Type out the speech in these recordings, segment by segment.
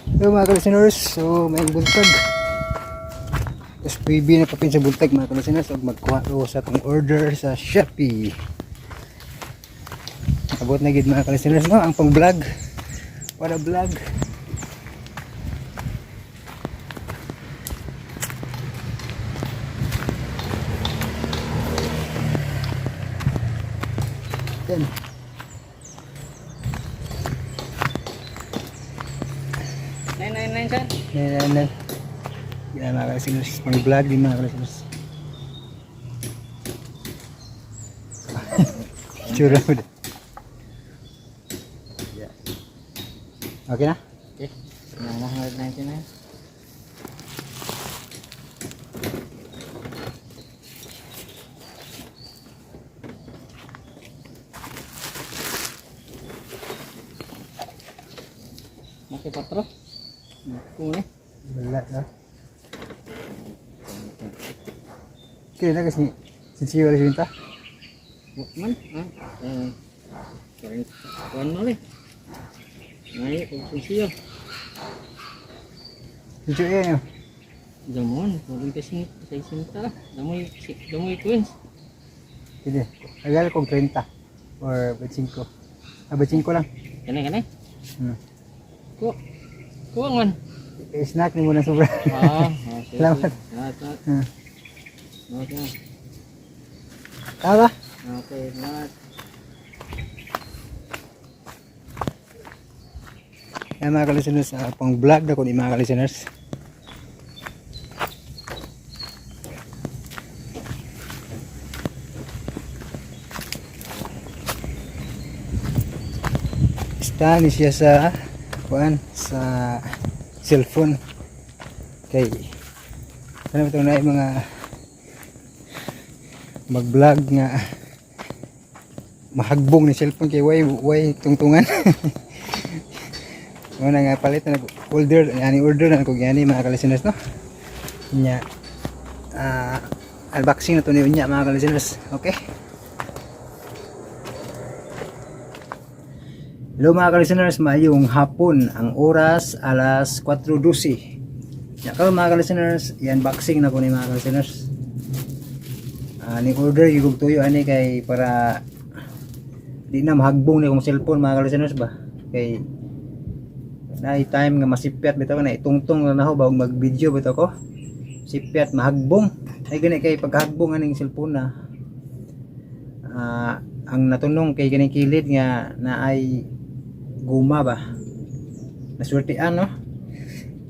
So mga kalisteners, so may buntag. Tapos PB na papin sa buntag mga kalisteners. So magkuha ko sa itong order sa Shopee. Abot na gid mga kalisteners, no? Ang pang vlog. Para vlog. Yan. Nine, sir. Yan. Yan mga kalisteners. Pang vlog din mga kalisteners. Tsura mo din. Okay na? Okay. 999. Okay, patro. Kunin. Wala na. Okay na kasi sinsiyo rin sinta. Bukman. Kuan mo le. Ngayon, pagsusiyo. Sinsiyo yan yun. Damon, huwag kasi sa isinta. Damoy twins. Sige. Agal kong 30. Or 25. 25 lang. Kani. Hmm. Kuha man. Snack ni mo na sobra. Sige. Salamat. Salamat. Hmm. Okay. Tama? Okay, salamat. Yan mga kalisteners, pang vlog na ko ni mga kalisteners. Stand siya sa kuan sa cellphone. Kay ano ito na yung mga mag-vlog nga mahagbong ni cellphone kay way tungtungan. Una nga palit na order na ko gani mga kalisteners, no. Nya unboxing na to ni unya mga kalisteners. Okay. Hello mga kalisteners, maayong hapon. Ang oras alas 4:12. Ya karon mga kalisteners, i-unboxing na ko ni mga kalisteners. Ni order yung tuyo ani kay para di na mahagbong ni kong cellphone mga kalisteners ba. Kay na time nga masipyat bitaw na itungtong na ho bawog mag-video bitaw ko. Sipyat mahagbong. Ay gani kay paghagbong aning cellphone na ang natunong kay ganing kilid nga na ay guma ba. Nasultian no.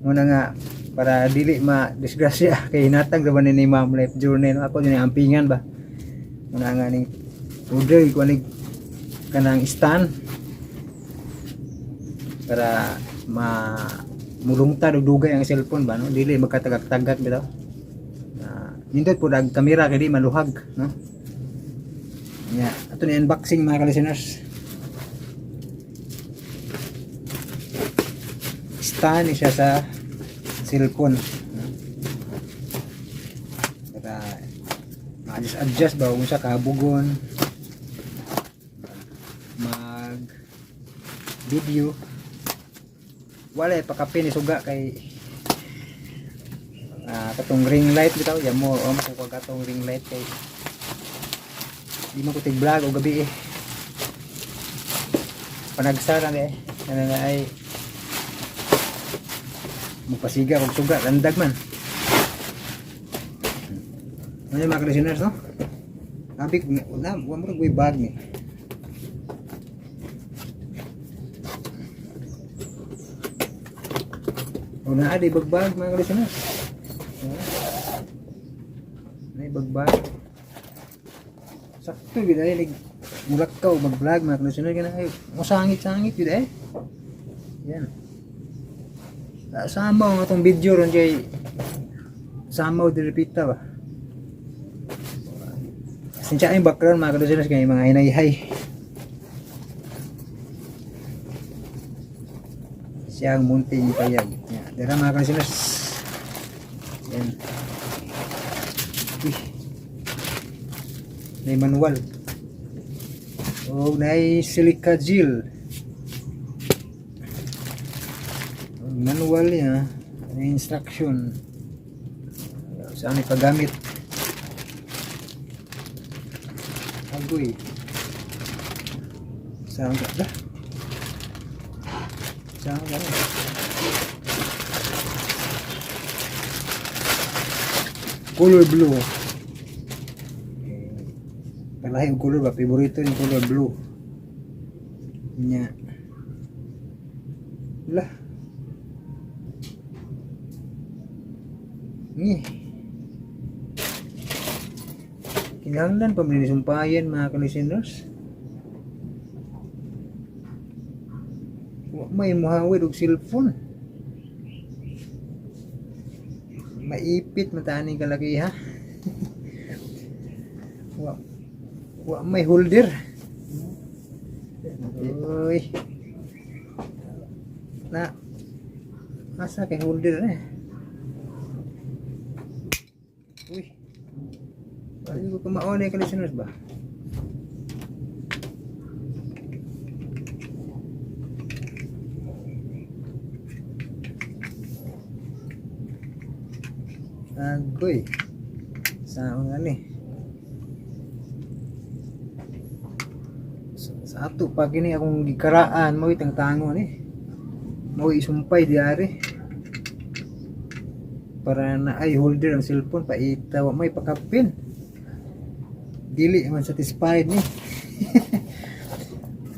Muna nga para dili ma-disgrasya kay hinatag ra ba ni Ma'am Life Journey no? Ako din ampingan ba. Muna nga ning order ko aning kanang stand para mulungtad og dugay ang cellphone ba no, dili magkatagak-tagak bitaw. Nindot pud ang kamera kay di maluhag no. Nya ato ni unboxing mga kalisteners. Stand siya sa cellphone. Para ma-adjust ba kung sa kabugon mag video. Wala pakapin isuga kay katong ring light bitaw ya mo ko katong ring light kay di man ko tig vlog o gabi panagsara ni nga ay magpasiga og suga landag man. Ano mga kalisteners no? Sabi ko na wa mo gaway bag ni. Una ada bagbag mga kalisteners. Nay bagbag. Sakto gid ay mulakaw mag-vlog mga kalisteners kana ay masangit-sangit gid eh. Yan. Sama ang atong video ron kay sama di repita ba. Sinsya yung background mga kalisteners kay mga hinay-hay. Siyang munting payag. Dira mga kalisteners. Yan. May manual. O may silica gel. Manual niya, instruction. Saan ipagamit. Agoy. Saan ka ba? Saan ka ba? Color blue. Palahi yung color ba? Favorito yung color blue. Nya. Lah. Ni. Kinahanglan pa may sumpayan mga ka-listeners. Wa may muhawid og cellphone. Maipit mataning kalaki ha. Wa may holder. Uy. Na. Asa kay holder eh. Uy. Bali ko kumaon eh ka-listeners ba? Agoy. Saan nga ni? Sa ato pag ini akong gikaraan mo itang tango ni. Mo isumpay diari. Para na ay holder ang cellphone paita wa may pakapin. Dili man satisfied ni.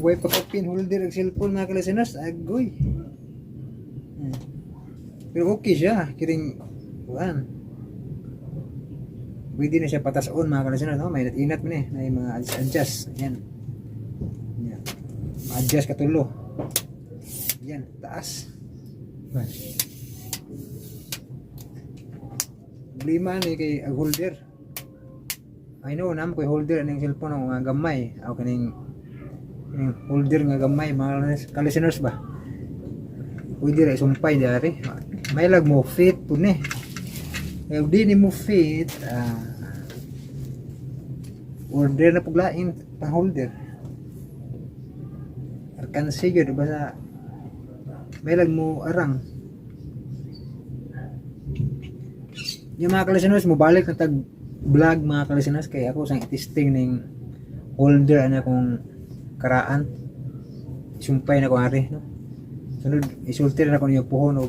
Way pakapin holder ang cellphone mga ka-listeners. Agoy. Pero okay siya, kiring kuan. Pwede na siya patas-on mga ka-listeners, no? May inat mo ni, may mga adjust. Ayan. Ayan. Ma-adjust katulo. Ayan, taas. Ayan. Problema ni kay holder. I know naman kay holder aning cellphone nga gamay. O kaning holder nga gamay mga ka-listeners ba? Pwede ra isumpay diari. May lag mo fit po ni. Kaya di ni mo fit, order na paglain pa holder. Arkansi yun, diba sa may lag mo arang. Yung mga ka-listeners, mabalik na tag-vlog mga ka-listeners, kaya ako sang itisting ng holder na kung karaan. Sumpay na ko ari, no? Sunod, isultir na ko niyo puhon o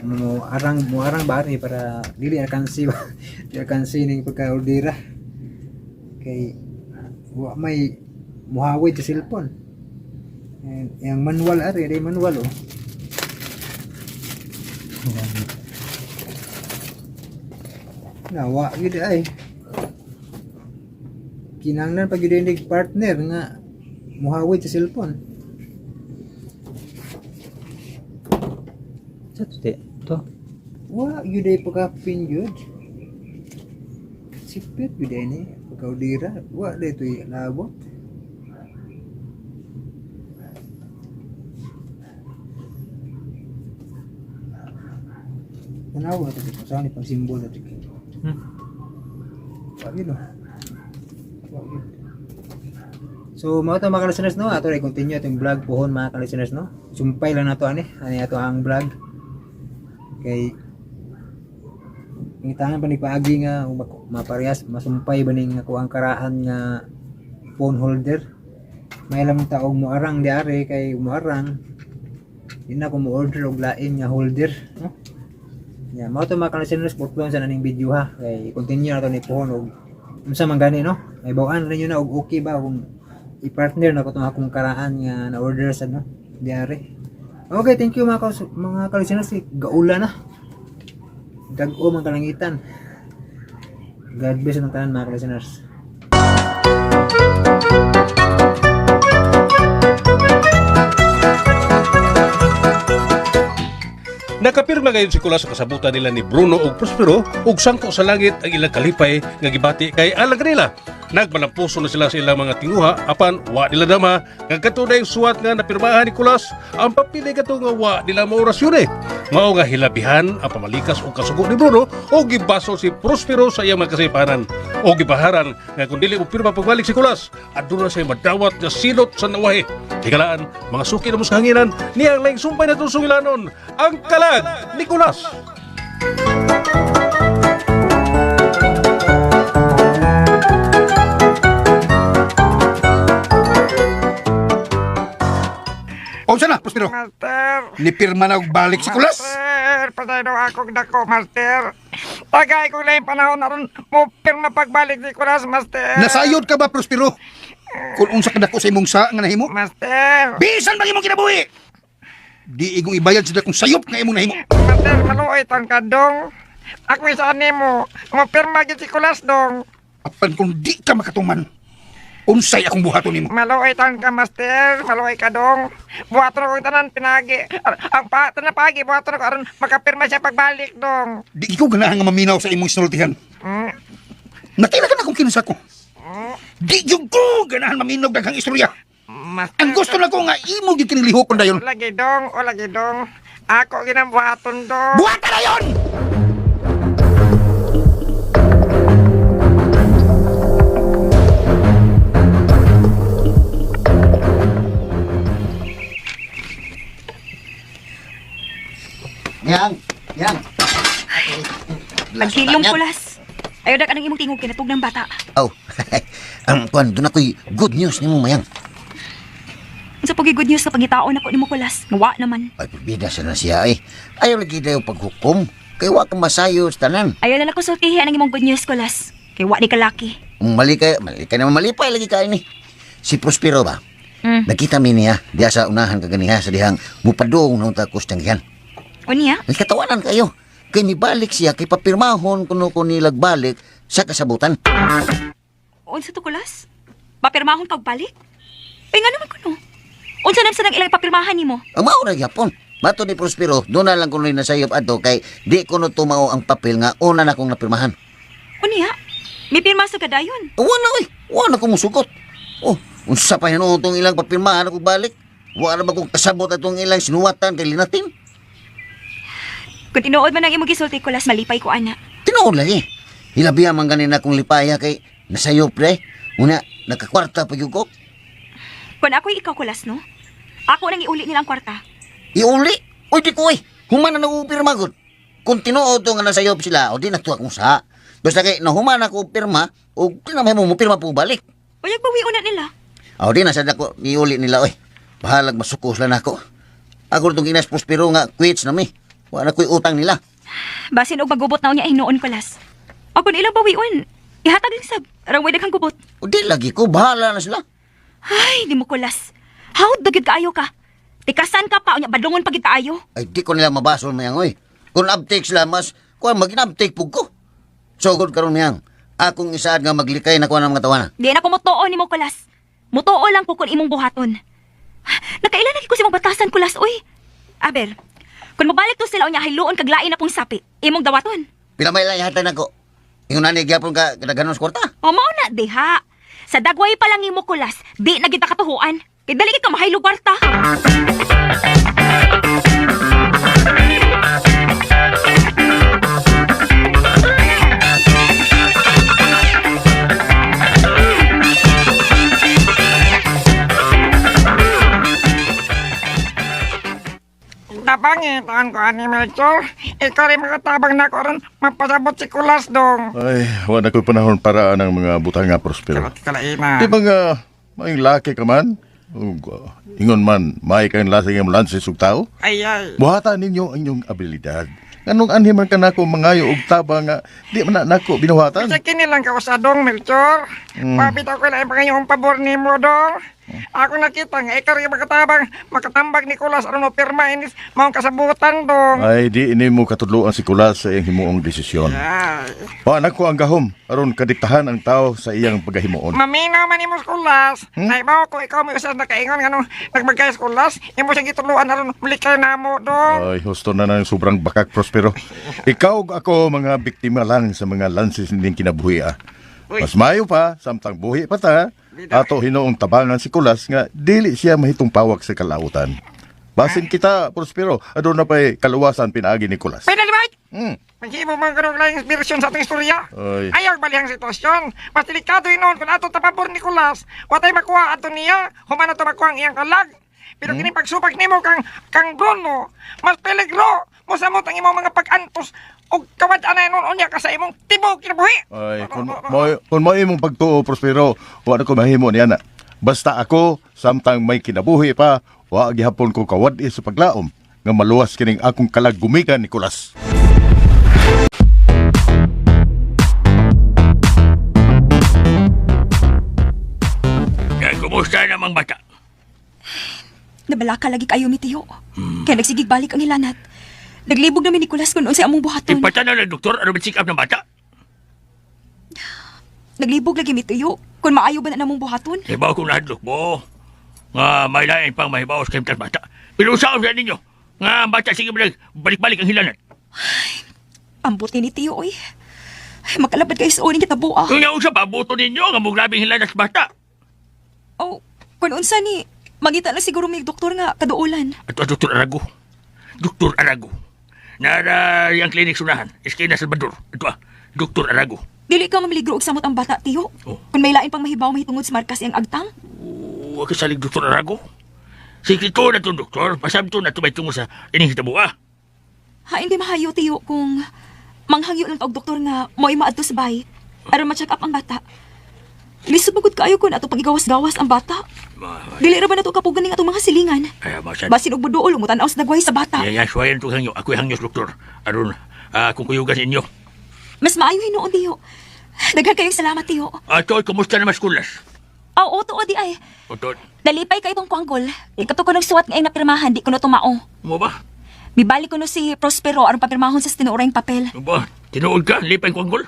mo arang ba ni para dili arkansi ba di arkansi ning pagka-ordera kay wa may muhawid sa cellphone yang manual ari day manual oh nawa gid ay kinahanglan pag gid ning partner nga muhawid sa cellphone Sa to. wa yun ay pagkapin yun sipit yun ay ni pagkaudira wa na ito yung labot tanawa ito dito saan ipang simbol na dito wa yun o wa yun so mga ito mga ka-listeners no ato ay continue itong vlog pohon mga ka-listeners no sumpay lang na ito ani ato ang vlog kay ngitangan pa ni paagi nga maparehas masumpay ba ning ako ang karaan nga phone holder may lamang taog mo arang diari kay mo arang di na ko mo order og lain nga holder no ya mao to mga ka-listeners portlon sa naning video ha kay continue na to ni pohon og unsa man gani no may bawaan rin yun na og okay ba kung i-partner na ko tong akong karaan nga na order sa no diari. Okay, thank you mga ka-listeners. Gaula na. Dag-o mga kalangitan. God bless ang tanan mga ka-listeners. Nakapirma ngayon si Kula sa kasabutan nila ni Bruno ug Prospero ug sangko sa langit ang ilang kalipay nga gibati kay alag nila. Nagmalampuso na sila sa ilang mga tinguha apan wa nila dama nga katunay suwat nga napirmahan ni Kulas ang papili kato nga wa nila maorasyon eh. Mao nga hilabihan ang pamalikas o kasugo ni Bruno o gibaso si Prospero sa iyang mga kasipanan o gibaharan nga kung dili mo pirma pagbalik si Kulas aduna siya madawat nga silot sa nawahi. Hikalaan, mga suki na mo sa hanginan niyang laing sumpay na itong sungilanon ang kalag ni Kulas. O sana, Prospero. Master. Nipirma na og balik si Kulas. Master, patay daw akong dako, Master. Tagay ko lang yung panahon na ron mo pirma pagbalik ni Kulas, Master. Nasayod ka ba, Prospero? Kung unsa ka dako sa imong sa nga nahimo? Master. Bisan ba imong kinabuhi? Di igong ibayad sa dakong sayop nga imong nahimo. Master, maluoy tan ka dong. Ako isa mo. Mo pirma gid si Kulas dong. Apan kung di ka makatuman, unsay akong buhaton nimo. Maluoy tan ka, Master. Maluoy ka dong. Buhaton ko tanan pinagi. Ang tanan pagi buhaton ko aron makapirma siya pagbalik dong. Di ko ganahan nga maminaw sa imong sinultihan. Mm. Nakita ka na kung kinsa ko. Mm. Di yung ko ganahan maminog daghang istorya. Master. Ang gusto na ko nga imo gid kinilihokon dayon. Lagi dong, o lagi dong. Ako ginambuhaton dong. Buhatan na yon! Yang. Naghilom Kulas. Ayaw na ka nang imong tingog kinatog ng bata. Oh, kuan, doon ako'y good news ni mo, Mayang. Sa pagi good news na pangitaon ako ni mo Kulas. Nawa naman. Ay, bida sa na siya, eh. Ayaw lagi daw paghukom. Kaya wa ka masayo sa tanan. Ayaw na lang ko sultihan ang imong good news Kulas. Kay wa ni kalaki. Mali ka naman malipay lagi ka ini. Si Prospero ba? Nakita mi niya, diya sa unahan kaganiha sa dihang mupadong nung takos tanggihan. O niya? Ay, katawanan kayo. Kaya nibalik siya, kay papirmahon kuno ko nilagbalik sa kasabutan. Unsa to Kulas? Papirmahon pagbalik? Ay nga naman kuno. Unsa naman sa nang ilang papirmahan nimo? Ang maura yapon. Mato ni Prospero, doon na lang kuno nasayop ato kay di kuno tumao ang papel nga una na kong napirmahan. O niya? May pirma sa kadayon. Wala ko musugot. Oh, unsa pa yan itong ilang papirmahan ako balik? Wala ba kong kasabot atong ilang sinuwatan kay linatin? Kung tinuod man ang imong gisulti Kulas, malipay ko ana. Tinuod lagi. Hilabihan man ganin akong lipaya kay nasayop pre. Una, nakakwarta pa yung ko. Kung ako'y ikaw Kulas, no? Ako nang iuli nilang kwarta. Iuli? Uy, di ko eh. Humana na upirma gud. Kung tinuod to nga nasayop sila, o di natuwa kong sa. Basta kay nahumana ko upirma, o tinamay mo upirma po balik. O yagbawi una nila. O di nasad ako, iuli nila, oy. Bahalag masukos lang ako. Ako itong ginas Prospero nga quits na mi. Wala ko'y utang nila. Basin og magubot na niya hinoon Kulas. O kung ilang bawion, ihatag lang sab. Arang way daghang gubot. O di lagi ko, bahala na sila. Ay, di mo Kulas. Hawd dagid kaayo ka. Tikasan ka pa, unya badungon pagid kaayo. Ay, di ko nila mabasol mayang, oy. Kung uptake sila, mas, kuha mag-uptake po ko. Sugod karon mayang. Akong isaad nga maglikay na kuha ng mga tawanan. Di na ko mutuo ni mo Kulas. Mutuo lang ko kung imong buhaton. Nakailan lagi ko si mong batasan Kulas, oy. Aber, kung mabalik to sila unya hiluon kag lain na pong sapi, imong dawaton. Pila may lang ihatan ako. Ingon na ni gyapon ka kadaghanon sa kwarta. O mao na diha. Sa dagway pa lang imo Kulas, di na kita katuhuan. Kay dali ka mahaylo kwarta. Napangitan ko ani Melchor. Ikaw rin makatabang na ko ron mapasabot si Kulas dong. Ay, wala ko'y panahon para ng mga butang nga Prospero. Kalaina. Di ba nga, may laki ka man? Ug, ingon man, may kayong lasing ang lansis ug tao? Ay. Buhatan ninyo ang inyong abilidad. Anong anhi man ka nako mangayo og tabang nga di man na nako binuhatan? Sa kinilang ka sa dong Melchor. Pabitaw ko lang pangayong pabor ni mo dong. Ako nakita nga ikaw rin makatambag ni Kulas aron mo pirma inis maong kasabutan dong. Ay, di ini mo katudloan si Kulas sa iyang himuong desisyon. Ay. Anak ko ang gahom, aron kadiktahan ang tao sa iyang paghimuon. Maminaw man imong Kulas. Ay ba ko ikaw may usas nakaingon nga nung nagmagkayas Kulas. Imo siyang gituluan aron mulikay na mo dong. Ay, husto na ng sobrang bakak, Prospero. Ikaw ug ako, mga biktima lang sa mga lansis ning kinabuhi. Mas mayo pa, samtang buhi pa ta, ato hinoong tabangan si Kulas nga dili siya mahitong pawak sa kalautan. Basin kita, Prospero. Adun na pa'y kaluwasan pinaagi ni Kulas. Pwede di ba? Hmm. Maghimo mga ganong lang inspirasyon sa atong istorya. Ay. Ayaw balihang sitwasyon. Mas delikado noon kung ato tapabor ni Nicolas. Watay makuha ato niya. Human ato makuha ang iyang kalag. Pero kini pagsupak nimo kang Bruno, mas peligro. Mosamot ang imong mga pag-antos o kawad-anay noon unya ka sa imong tibok kinabuhi. Ay, kung mo imong pagtuo, Prospero, wala ko mahimo niya na. Basta ako, samtang may kinabuhi pa, wa gihapon ko kawad sa paglaom nga maluwas kining akong kalag gumikan ni Kulas. Kumusta namang bata? Nabalaka lagi kayo, Mitiyo. Kaya nagsigig balik ang ilanat. Naglibog namin ni Kulas kung sa among buhaton. Ipatan na lang, doktor, ano ba check-up ng bata? Naglibog lagi, Mitiyo. Kung maayo ba na namong buhaton? Ibaw kong nahadlok mo. Nga may lain pang mahibaw sa kemtas bata. Pero saan sa ninyo? Nga bata sige balik-balik ang hilanat. Ambuti ni Tiyo, oy. Ay, makalabad kayo sa uling kita buha. Kung nga usap, abuto ninyo nga mong labing hilanat sa bata. Oh, kung unsa ni, mangita na siguro may doktor nga kaduulan. At Dr. Arago. Dr. Arago. Nara yung klinik sunahan. Esquina Salvador. Ito Dr. Arago. Dili ka mamiligro og samot ang bata, Tiyo. Oh. Kung may lain pang mahibaw mahitungod sa markas iyang agtang. Huwag kasalig Dr. Arago. Sikrito na itong doktor. Pasabto na ito may tungo sa ining hitabuha. Ha, hindi mahayo, Tiyo, kung manghangyo lang taog doktor nga mo'y maadto sa bahay aron ma-check up ang bata. Lisod magod kaayo ko na ito pag-igawas-gawas ang bata. Dili ra ba na ito kapugan ng atong mga silingan? Ay, masan. Basin og buduol, umutan sa nagway sa bata. Yan, suwayan itong hangyo. Ako'y hangyos, doktor. Aron, kung kuyugan sa inyo. Mas maayo hinuon, Tiyo. Daghan kayong salamat, Tiyo. Toy, kumusta naman skulas? Oo, tuo di ay. Otot, Dalipay ka itong kuanggol. Ikato ko nagsuwat nga napirmahan, di ko na tumao. mo ba? Bibalik ko no si Prospero aron papirmahon sa tinuurang papel. Mo ba? Tinuod ka? Lipay ko ang gol?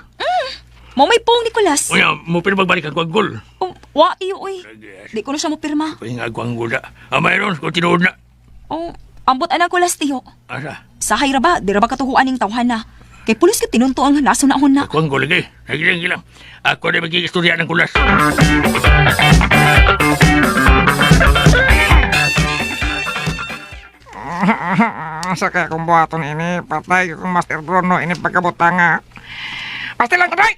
Mo may pong, Nicolas. Unya, mo pinagbalik ang gol. Wa, Tiyo, uy. Di ko na siya mo pirma. Kaya nga ang gol na. Mayroon, kung tinuod na. Oh, ambot anak ko las, Tiyo. Asa? Sahay ra ba? Di ra ba katuhuan ng tawhana? Kay pulis ka tinunto ang naso na na. Ako ang gol lagi. Nagilang-gilang. Ako na mag-iistorya ng kulas. Sa kaya kong buhaton ini, patay kong Master Bruno ini pagkabutanga. Pasti lang taday!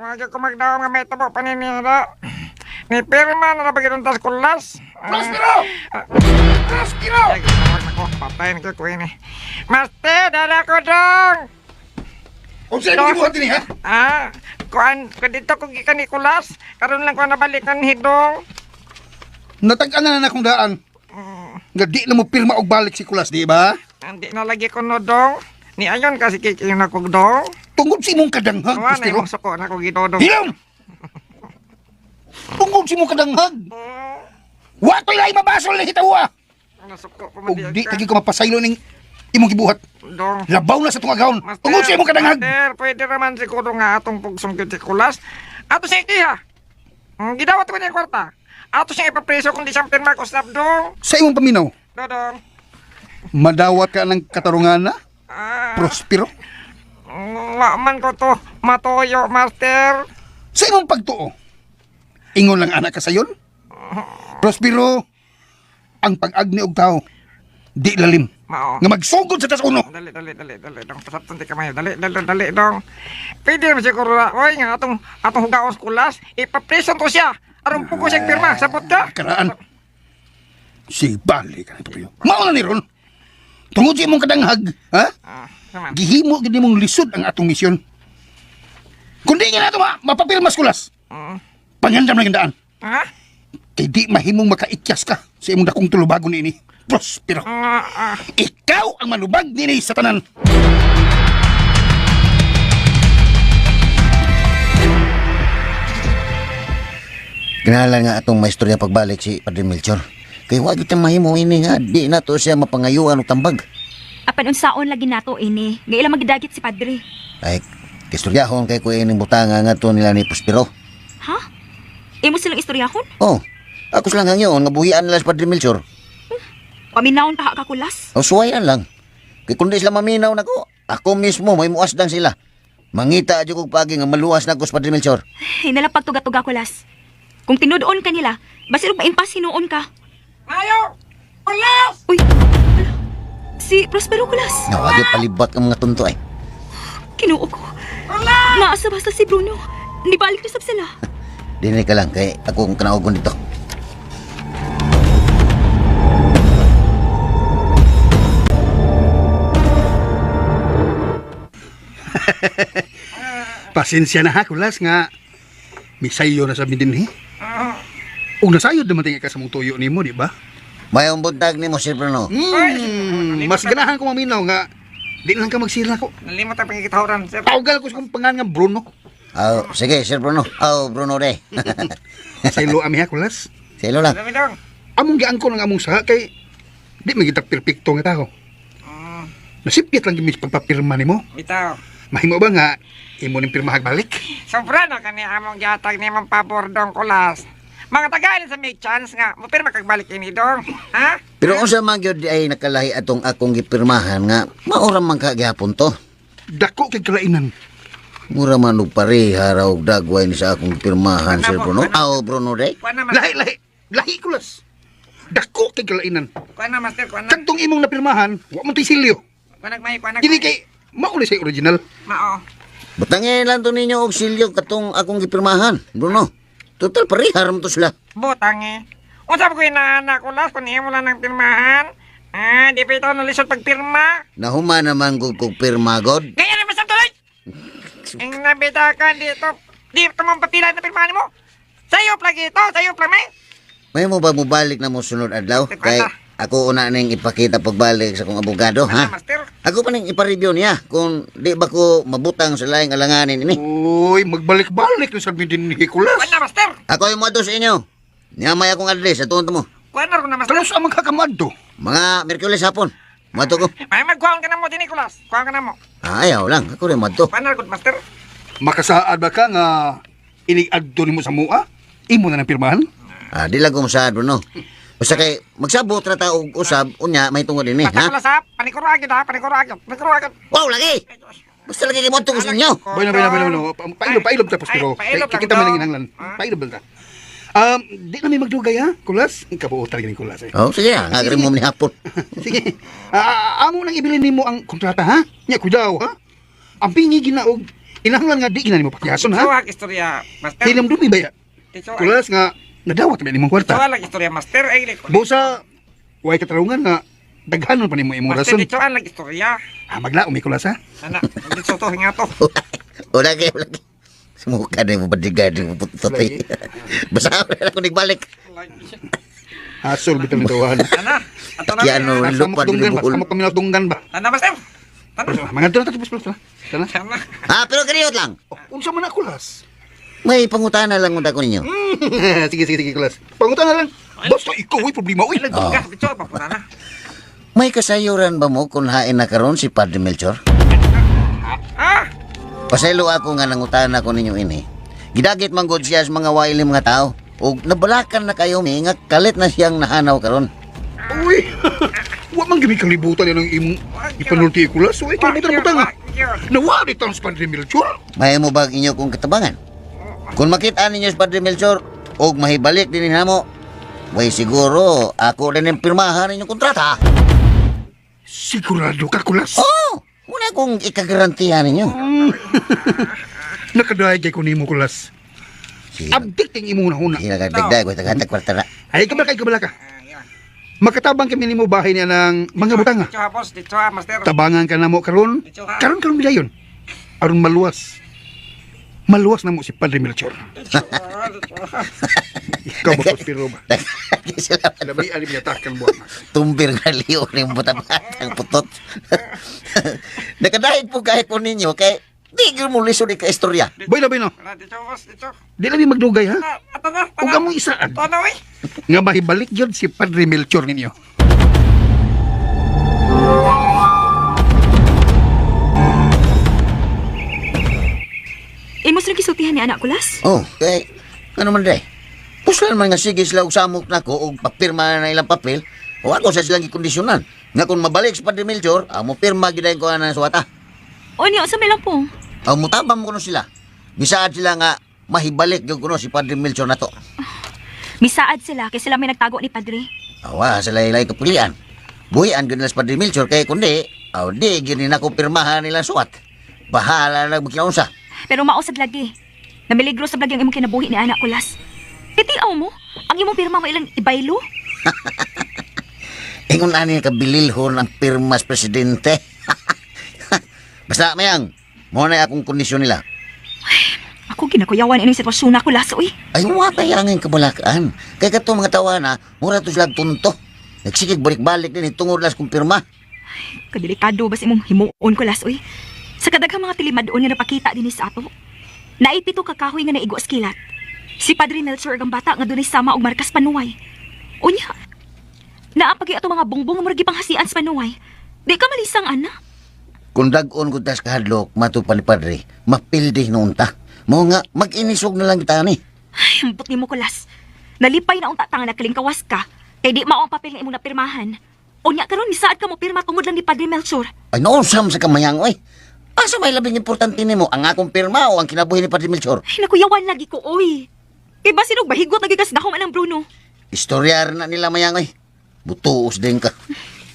Huwag ko magdaw nga may tabo paninira. Ni pirma na nabagyan tas kulas. Prospero! Prospero! Ay, huwag na ko, patay na ko ini. Master, dada ko dong! Kung sa'yo mo gibuhat din, ha? Kuan dito ko gikan ni Kulas. Karon lang ko nabalikan hidong. Natag-an na akong daan. Nga di na mo pirma og balik si Kulas, di ba? Hindi na lagi ko no dong. Ni ayon kasi kikiyo na ko dong. Tungod si mong kadanghag, Kuan na Prospero. yung suko na ko gidodong. Hilom! Tungod si mong kadanghag. Wato'y lahi mabasol na hitawa. Nasuko Ug di tagi ko mapasaylo ning imong gibuhat. Dong. Labaw na sa tong agawon. Tungod si imong kadanghag. Master, pwede raman siguro nga atong pugsong kiti Kulas. Ato siya ikiha. Gidawat ko niya yung kwarta. Ato siya ipapreso kung di siyang pirma ko snap dong. Sa imong paminaw, Dodong. madawat ka ng katarungan na, Prospero. Man ko to matoyo, Master. Sa imong pagtuo, ingon lang anak ka sayon. Prospero, ang pag-agni og tao, di lalim. Mao. Nga magsugod sa tas uno. Dali dong. Pasapton ti kamay. Dali dong. Pwede naman siguro na, oy, nga atong hugaos Kulas, ipapreso to siya. Aron po ko siyang pirma, sabot ka. Karaan. Si Bali ka na ito. Mao na ni Ron. Tungod sa imong kadanghag, ha? Naman. Gihimo gid mong lisod ang atong misyon. Kundi nga nato mapapilmas Kulas. Pangandam lang ang daan. Ha? Kay di mahimong makaikyas ka sa imong dakong tulubagon ini. Prospero. Ikaw ang manubag nini sa tanan. Ganalan nga atong maistorya pagbalik si Padre Melchor. Kay wag kita mahimo ini nga di na to siya mapangayuan og tambag. Apan unsaon lagi nato ini. Nga ilang magdagit si Padre. Ay, kistoryahon kay ko ining butanga nga to nila ni Prospero. Ha? Imo silang istoryahon? Oh, ako silang hangyon nga buhian nila si Padre Melchor. Paminawon ka Kulas? O suwayan lang. Kay kundi sila maminaw na ko, ako mismo may muasdan sila. Mangita adyo kog pagi nga maluwas na ko sa Padre Melchor. Ay, nalapag tuga-tuga Kulas. Kung tinudoon ka nila, basi og maimpas hinuon ka. Mayo! Uy, ala, si Prospero Kulas. Nawagi palibat ang mga tunto ay. Kinuo ko. Naasa basta si Bruno. Nibalik niyo sab sila. Dinay ka lang kay ako ang kanaogon dito. Pasensya na ha, kulas nga. May sayo na sabi din O nasayod naman tingin ka sa mong tuyo ni mo, di ba? May buntag ni mo, Sir Bruno. Mas ganahan ko maminaw nga. Di lang ka magsira ko. Nalimot ang pangikitahoran, sir. Paugal ko sa kong pangan nga Bruno. Oh, sige, Sir Bruno. Oh, Bruno de. Saylo ami ha, kulas. Silo lang. Dami dong. Among gaan ko ng among saha kay di magitag perpekto nga tao. Nasipit lang gimis pagpapirma nimo. Bitaw. Mahimo ba nga imo ning pirmahag balik? Sobra na kani among gihatag ni mong pabor dong kulas. Mga tagaan sa may chance nga, mo pero makagbalik ini dong. Ha? Pero unsa man gyud ay nakalahi atong akong gipirmahan nga maura man ka gihapon to. Dako kay kalainan. Mura man og pareha raw og dagway ni sa akong pirmahan, Sir Bruno. Aw, Bruno de. Kuan na master. Lahi kulas. Dako kay kalainan. Kuan na master, kuan na. Kantong imong napirmahan, wa man tisilyo. Kuan nagmay, kuan Dili nagmay. kay mauli sa original. Mao. Butangin lang to ninyo og silyo katong akong gipirmahan, Bruno. Total pareha ram to sila. Butang eh. Unsa ko inaanak kulas kun imo lang ng pirmahan? Ah, di pa ito nalisod pagpirma. Nahuma naman kog pirma god. Kaya naman sa tuloy. Ang nabitakan dito. Di ito mong papila na pirmahan mo. Sayop lagi ito, sayop lang may. May mo ba mubalik na mo sunod adlaw? Di pa Kay na. ako una ning ipakita pagbalik sa akong abogado, Ano, ha? master? Ako pa ning ipareview niya kung di ba ko mabutang sa laing alanganin ini. Uy, magbalik-balik na sabi din ni kulas. Kuan na, master. Ako yung moto sa inyo. Niyamay akong address sa tuon mo. Kuan na rin na, master. Pero sa magkakamado. Mga Merkulis hapon. Moto ko. May magkuhan ka na mo din, Nicolas. Kuhan ka na mo. Ayaw lang. Ako rin moto. Kuhan na rin, master. Makasaad ba ka nga inig-adto nimo sa mua? Imo na ng pirmahan? Di lang ko masaad, Bruno. Basta kay magsabot na tao og usab, unya may tungod din Basta ha? kulas ha. Panikuragin ha. Panikuragin. Panikuragin. Wow, lagi! Basta lagi kay moto ko sa inyo. Bayna. Pailob tapos pero. Pailob lang Kita man daw. lang inanglan. Pailob lang ta. Di na may magdugay ha, kulas. Ikabuo talaga ni kulas eh. Oh, sige. Ngagari mo ni hapon. Sige. Amo nang ibilin nimo ang kontrata ha? Nya kudaw ha? Ang pingi ginaog inanglan nga di gina nimo pakyason ha? Suwag istorya, master. Hinam dumi ba ya? Tisuwag. Kulas nga nadawat ba nimong kwarta? Suwag lang istorya, master. Ay, Bosa, way katarungan nga daghanon pa nimo imong master, rason. ditoan lang istorya. Maglaom mi kulas ha? Anak, dito to, hinga to. O lagi, lagi. Sumuka na yung badiga, yung putotoy. Basta ako nagbalik. Asol bitaw nituhan. Anak, ato na. Yan, no. Asa mo Lupa, tunggan ba? dulubukol. Asa mo kami tunggan ba? Anak, master. Anak, Mga doon tapos plus. Sana. anak. Pero kaniyot lang. Unsa man ako las? May pangutana lang unta ko ninyo. Sige kulas. Pangutan na lang. Basta ikaw ay problema uy. Gas, dito, papuna na. May kasayuran ba mo kung hain na karon si Padre Melchor? Ah! Pasaylo ako nga nangutana ko ninyo ini. Gidagit man gud siya sa mga waili mga tao. O nabalakan na kayo mi nga kalit na siyang nahanaw karon. Uy. Wa man gimi kalibutan yan ang imong ipanulti kulas. Uy, kalibutan mo tanga. Nawari tang sa Padre Melchor. May mo ba inyo kung katabangan? Kung makita ninyo si Padre Melchor o mahibalik din namo, way siguro ako rin ang pirmahan ninyong kontrata. Sigurado ka kulas. Oh, muna kung ikagarantihan ninyo. Nakadayag ko nimo kulas. Sige, Update ang imo na. sige nagdagdag ko tagantag kwarta na. Ay, kabala ka. Makatabang kami nimo bahay niya ng mga butanga. Dito ha, boss. Dito ha, master. Tabangan ka na mo karon. Karon bidayon. Aron maluwas. Maluwas na mo si Padre Melchor. Ikaw ba pero ba? Sila Labi alim niya takang buwan. tumbir nga liyo ng butabatang putot. Nakadahit po kahit po ninyo kay di mo lisod ka istorya. Boy labi no. Dito, boss. Dito. Di labi magdugay ha. Ato na. Ug among isaad. Ato na, uy. Nga mahibalik yun si Padre Melchor ninyo. Imos rin kisultihan ni anak kulas? Oh, kay ano man day? Puslan man nga sige sila og samok nako og papirma na ilang papel. O ako sa silang gikondisyonan. Nga kung mabalik sa Padre Melchor, amo pirma gidayon ko ana sa wata. O niyo, sa milang po. Mutabang ko no sila. Bisaad sila nga mahibalik yung kuno si Padre Melchor na to. Misaad sila kay sila may nagtago ni Padre. Awa, sa laylay kapilian. Buhian gud nila sa Padre Melchor kay kundi, di gini na ko pirmahan nila suwat. Bahala na magkinaunsa. Pero mausad lagi. Namiligro sa lagi ang imong kinabuhi ni anak kulas. Titiaw mo, ang imong pirma mo ilang ibaylo? Ingon ani kabililhon ang pirmas presidente. Basta mayang, mo na akong kondisyon nila. Ako ginakuyawan ining sitwasyon na kulas, uy. Ay mga kayangin kabalakaan. Kaya kato mga tawana, mura to sila tunto. Nagsikig balik-balik din itungod las kong pirma. Kadelikado bas imong himuon kulas, uy. Sa kadaghang mga tilimadoon nga napakita din sa ato. Naipito kakahoy nga naigo askilat. Si Padre Melchor ang bata nga dunay sama og markas panuway. Unya, naapagi ato mga bongbong nga murag panghasian sa panuway. Di ka malisang ana. Kung dag-on ko tas kahadlok, matupad ni Padre, mapildi noon ta. Mo nga, mag-inisog na lang kita ni. Ay, ambot ni mo kulas. Nalipay na unta tanga na kalingkawas ka. Kay di mao ang papel nga imong napirmahan. Unya karon ni saad ka mo pirma tungod lang ni Padre Melchor. Ay noon sa kamayang, oy. Asa may labing importante nimo ang akong pirma o ang kinabuhi ni Padre Melchor? Ay, nakuyawan lagi ko, oy. Kay ba sinog bahigot lagi kas gahom anang Bruno. Istorya na nila mayang, oy. Butuos din ka.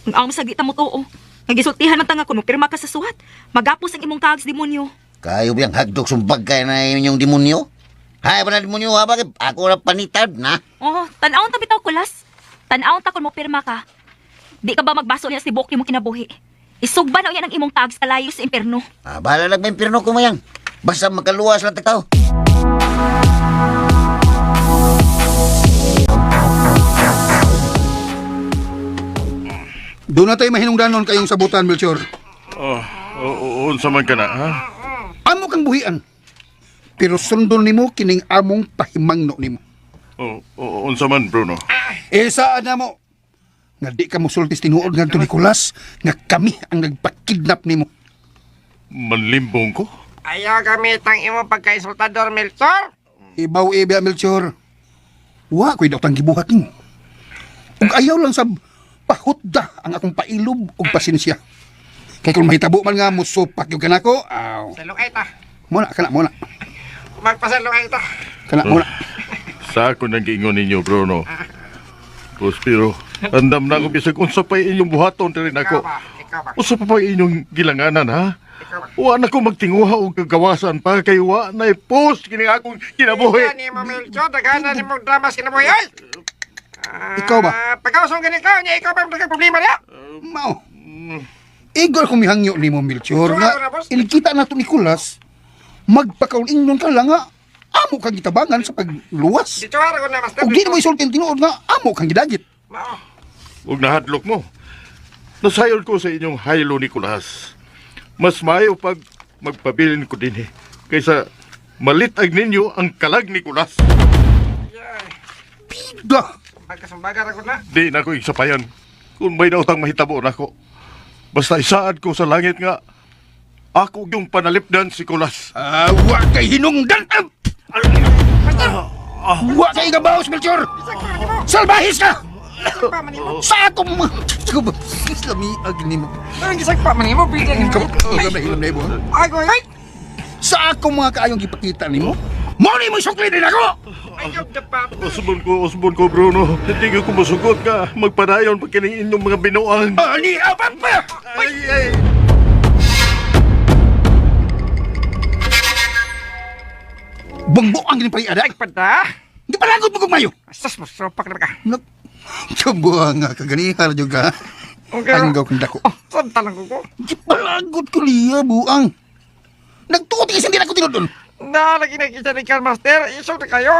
Ang ang sagita mo to, nagisultihan man tanga kung pirma ka sa suhat. Magapos ang imong kags demonyo. Kayo biyang hagdok sumbag kay na inyong demonyo? Hay ba na demonyo ha? Bakit? Ako na panitad na. Oh, tan-awon ta bitaw kulas. Tan-awon ta kun mo pirma ka. Di ka ba magbaso niya sa tibok imong kinabuhi? Isugba na yan ang imong tags kalayo sa impierno. Bahala lang may impirno ko mayang. Basta makaluwas lang takaw. Doon na tayo mahinungdanon kayong sabutan, Melchor. Unsa man ka na, ha? Amo kang buhian. Pero sundon nimo kining among pahimangno nimo. Unsa man, Bruno? Saan na mo? Nga di ka musultis tinuod nga Nicolas nga kami ang nagpakidnap nimo. Manlimbong ko? Ayaw gamit ang imong pagka-insultador, Melchor. Ibaw ibya, Melchor. Wa ko'y daw tang gibuhat nimo. Ug ayaw lang sa pahutda ang akong pailob ug pasensya. Kay kung mahitabo man nga musupak yung kanako, aw. Salungay ta. Muna, muna. Magpasalungay ta. Muna. Sa ako nang giingon ninyo, Bruno. Prospero, andam na ako bisag unsa pa inyong buhaton diri nako. Ikaw ba? Unsa pa inyong gilanganan, ha? Ikaw ba? Wa na ko magtinguha og kagawasan pa kay wa na post kini akong kinabuhi. Ni mo, Melchor, dagana ni mo drama sa kinabuhi, ay! Ikaw ba? Pagkawasong ganito, niya ikaw ba ang problema niya? Mao. Igor kung mihangyo ni mo, Melchor, nga inikita na to Nicolas, magpakaulingnon ka lang nga, amo kang gitabangan sa pagluwas. Dito ara ko na, Master. Ug di na mo isultin tinuod nga, amo kang gidagit. Mao. Ug nahadlok mo. Nasayon ko sa inyong haylo Nicolas. Mas maayo pag magpabilin ko din kaysa malitag ninyo ang kalag Nicolas. Da! Pagkasumbagar ako na. Di na ko isapayan. Kung may dautang mahitabo na ko. Basta isaad ko sa langit nga ako yung panalipdan si Nicolas. Wa kay hinungdan! Wa kay gabaos, Melchor! Salbahis ka! Gisagpa man nimo. Sa akong mga... Islami agni mo. Ang gisagpa man nimo, bigyan ka. Hilam na ibo. Ay, go, ay! Sa akong mga kaayong ipakita ni mo, muli mo isukli din ako! Ayaw dapat. Usbon ko, Bruno. Hindi ko masugot ka. Magpadayon pag kining inyong mga binuang. Ani, apat pa! Ay! Bungbo ang ginipaliada. Ay, pada. Di palagot mo kung mayo. Asas mo, sopak na ka. Kabuha nga, kaganihar juga. Okay. Anggaw kong dako. Oh, saan talang ko? Di palagot ko liya, buang. Nagtuti kasi hindi na ko tinudon. Na, lagi nakikita ni Karl Master. Isog na kayo.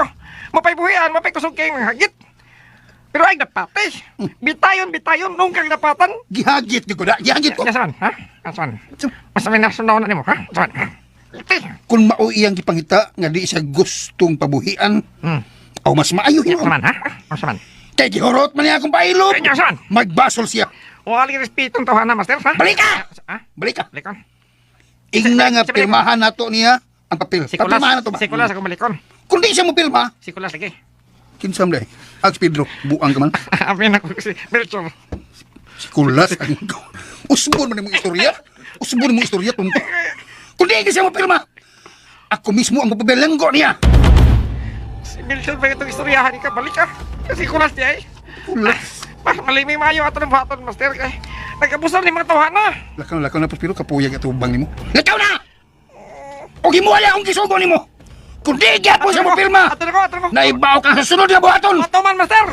Mapaybuhian, mapaykusog kayong hagit. Pero ay napatay. Bitayon, nung kang napatan. Gihagit ko da, gihagit ko. Yasaman, ha? Yasaman. Basta may nasunaw na nimo, ha? Yasaman, ha? Iti. Kung mao iyang gipangita nga di siya gustong pabuhian, o mas maayo hinuon. Yasaman, ha? Yasaman. Kay gihorot man niya akong pailog. Yasaman. Magbasol siya. Wali respetong tawhan na, Master, ha? Balik ka! Ha? Balik ka. Balikon. Ingna nga pirmahan nato niya ang papel. Sikulas. Papirmahan nato ba? Sikulas ako balikon. Kung di siya mo pirma, Sikulas lagi. kinsam day. Ags Pedro, buang ka man. Amin ako si Melchor. Sikulas. Usbon man mo istorya. Usbon mo istorya, tunto. Kung di siya mo pirma, ako mismo ang papabelenggo niya. Si Melchor ba itong istoryahan ka? Balik ka. Kasi kulas di ay. Kulas. Maliming mayo ato ng baton, Master. Kay nagkabusan ni mga tawhana. Lakaw na Prospero, kapuyag at ubang nimo. Lakaw na! O gimuwala akong gisugo nimo! Kung di gyapon sa mo pirma, Ato na ko. naibaw ka sa sunod nga buhaton! Ato man, Master.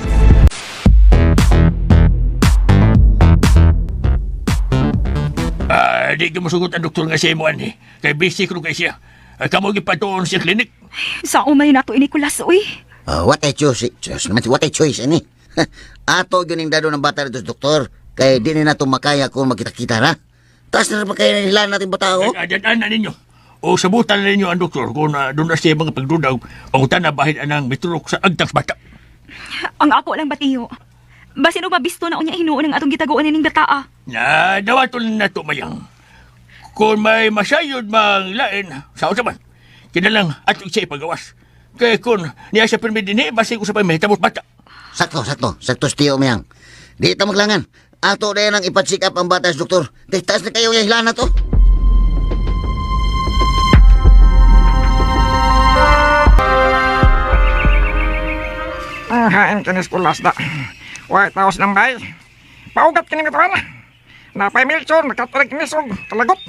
Di ka masugot ang doktor nga siya mo, ani. Kay busy ko kay siya. Kamu gipatuon siya klinik. Sa umay na to ini Kulas, uy. What a choice. What a choice, ani. Ato yun yung dado ng bata dito, doktor. Kaya di na nato makaya kung magkita-kita na. Taas na rin kaya hilaan natin bata, oh. Adyan na ninyo. O sabutan na ninyo ang doktor kung doon na siya mga pagdudaw o na bahid anang miturok sa agtang bata. Ang ako lang batiyo. Basin o mabisto na unya hinuon ng atong gitaguan ning bataa. Na dawaton na to mayang. Kung may masayod mang lain, sao sa man. Kinalang ato siya ipagawas. Kaya kung niya siya permit basi ko sa pamihitamos bata. Sakto, tiyo mayang. Di ito maglangan. Ato na yan ang ipatsik up ang batas, doktor. Kaya taas na kayo yung hilaan na to. Hain ka ni Kulas da. White House ng bay. Paugat ka ni Matawana. Napay Melchor, nakatalag ni Sog. Talagot.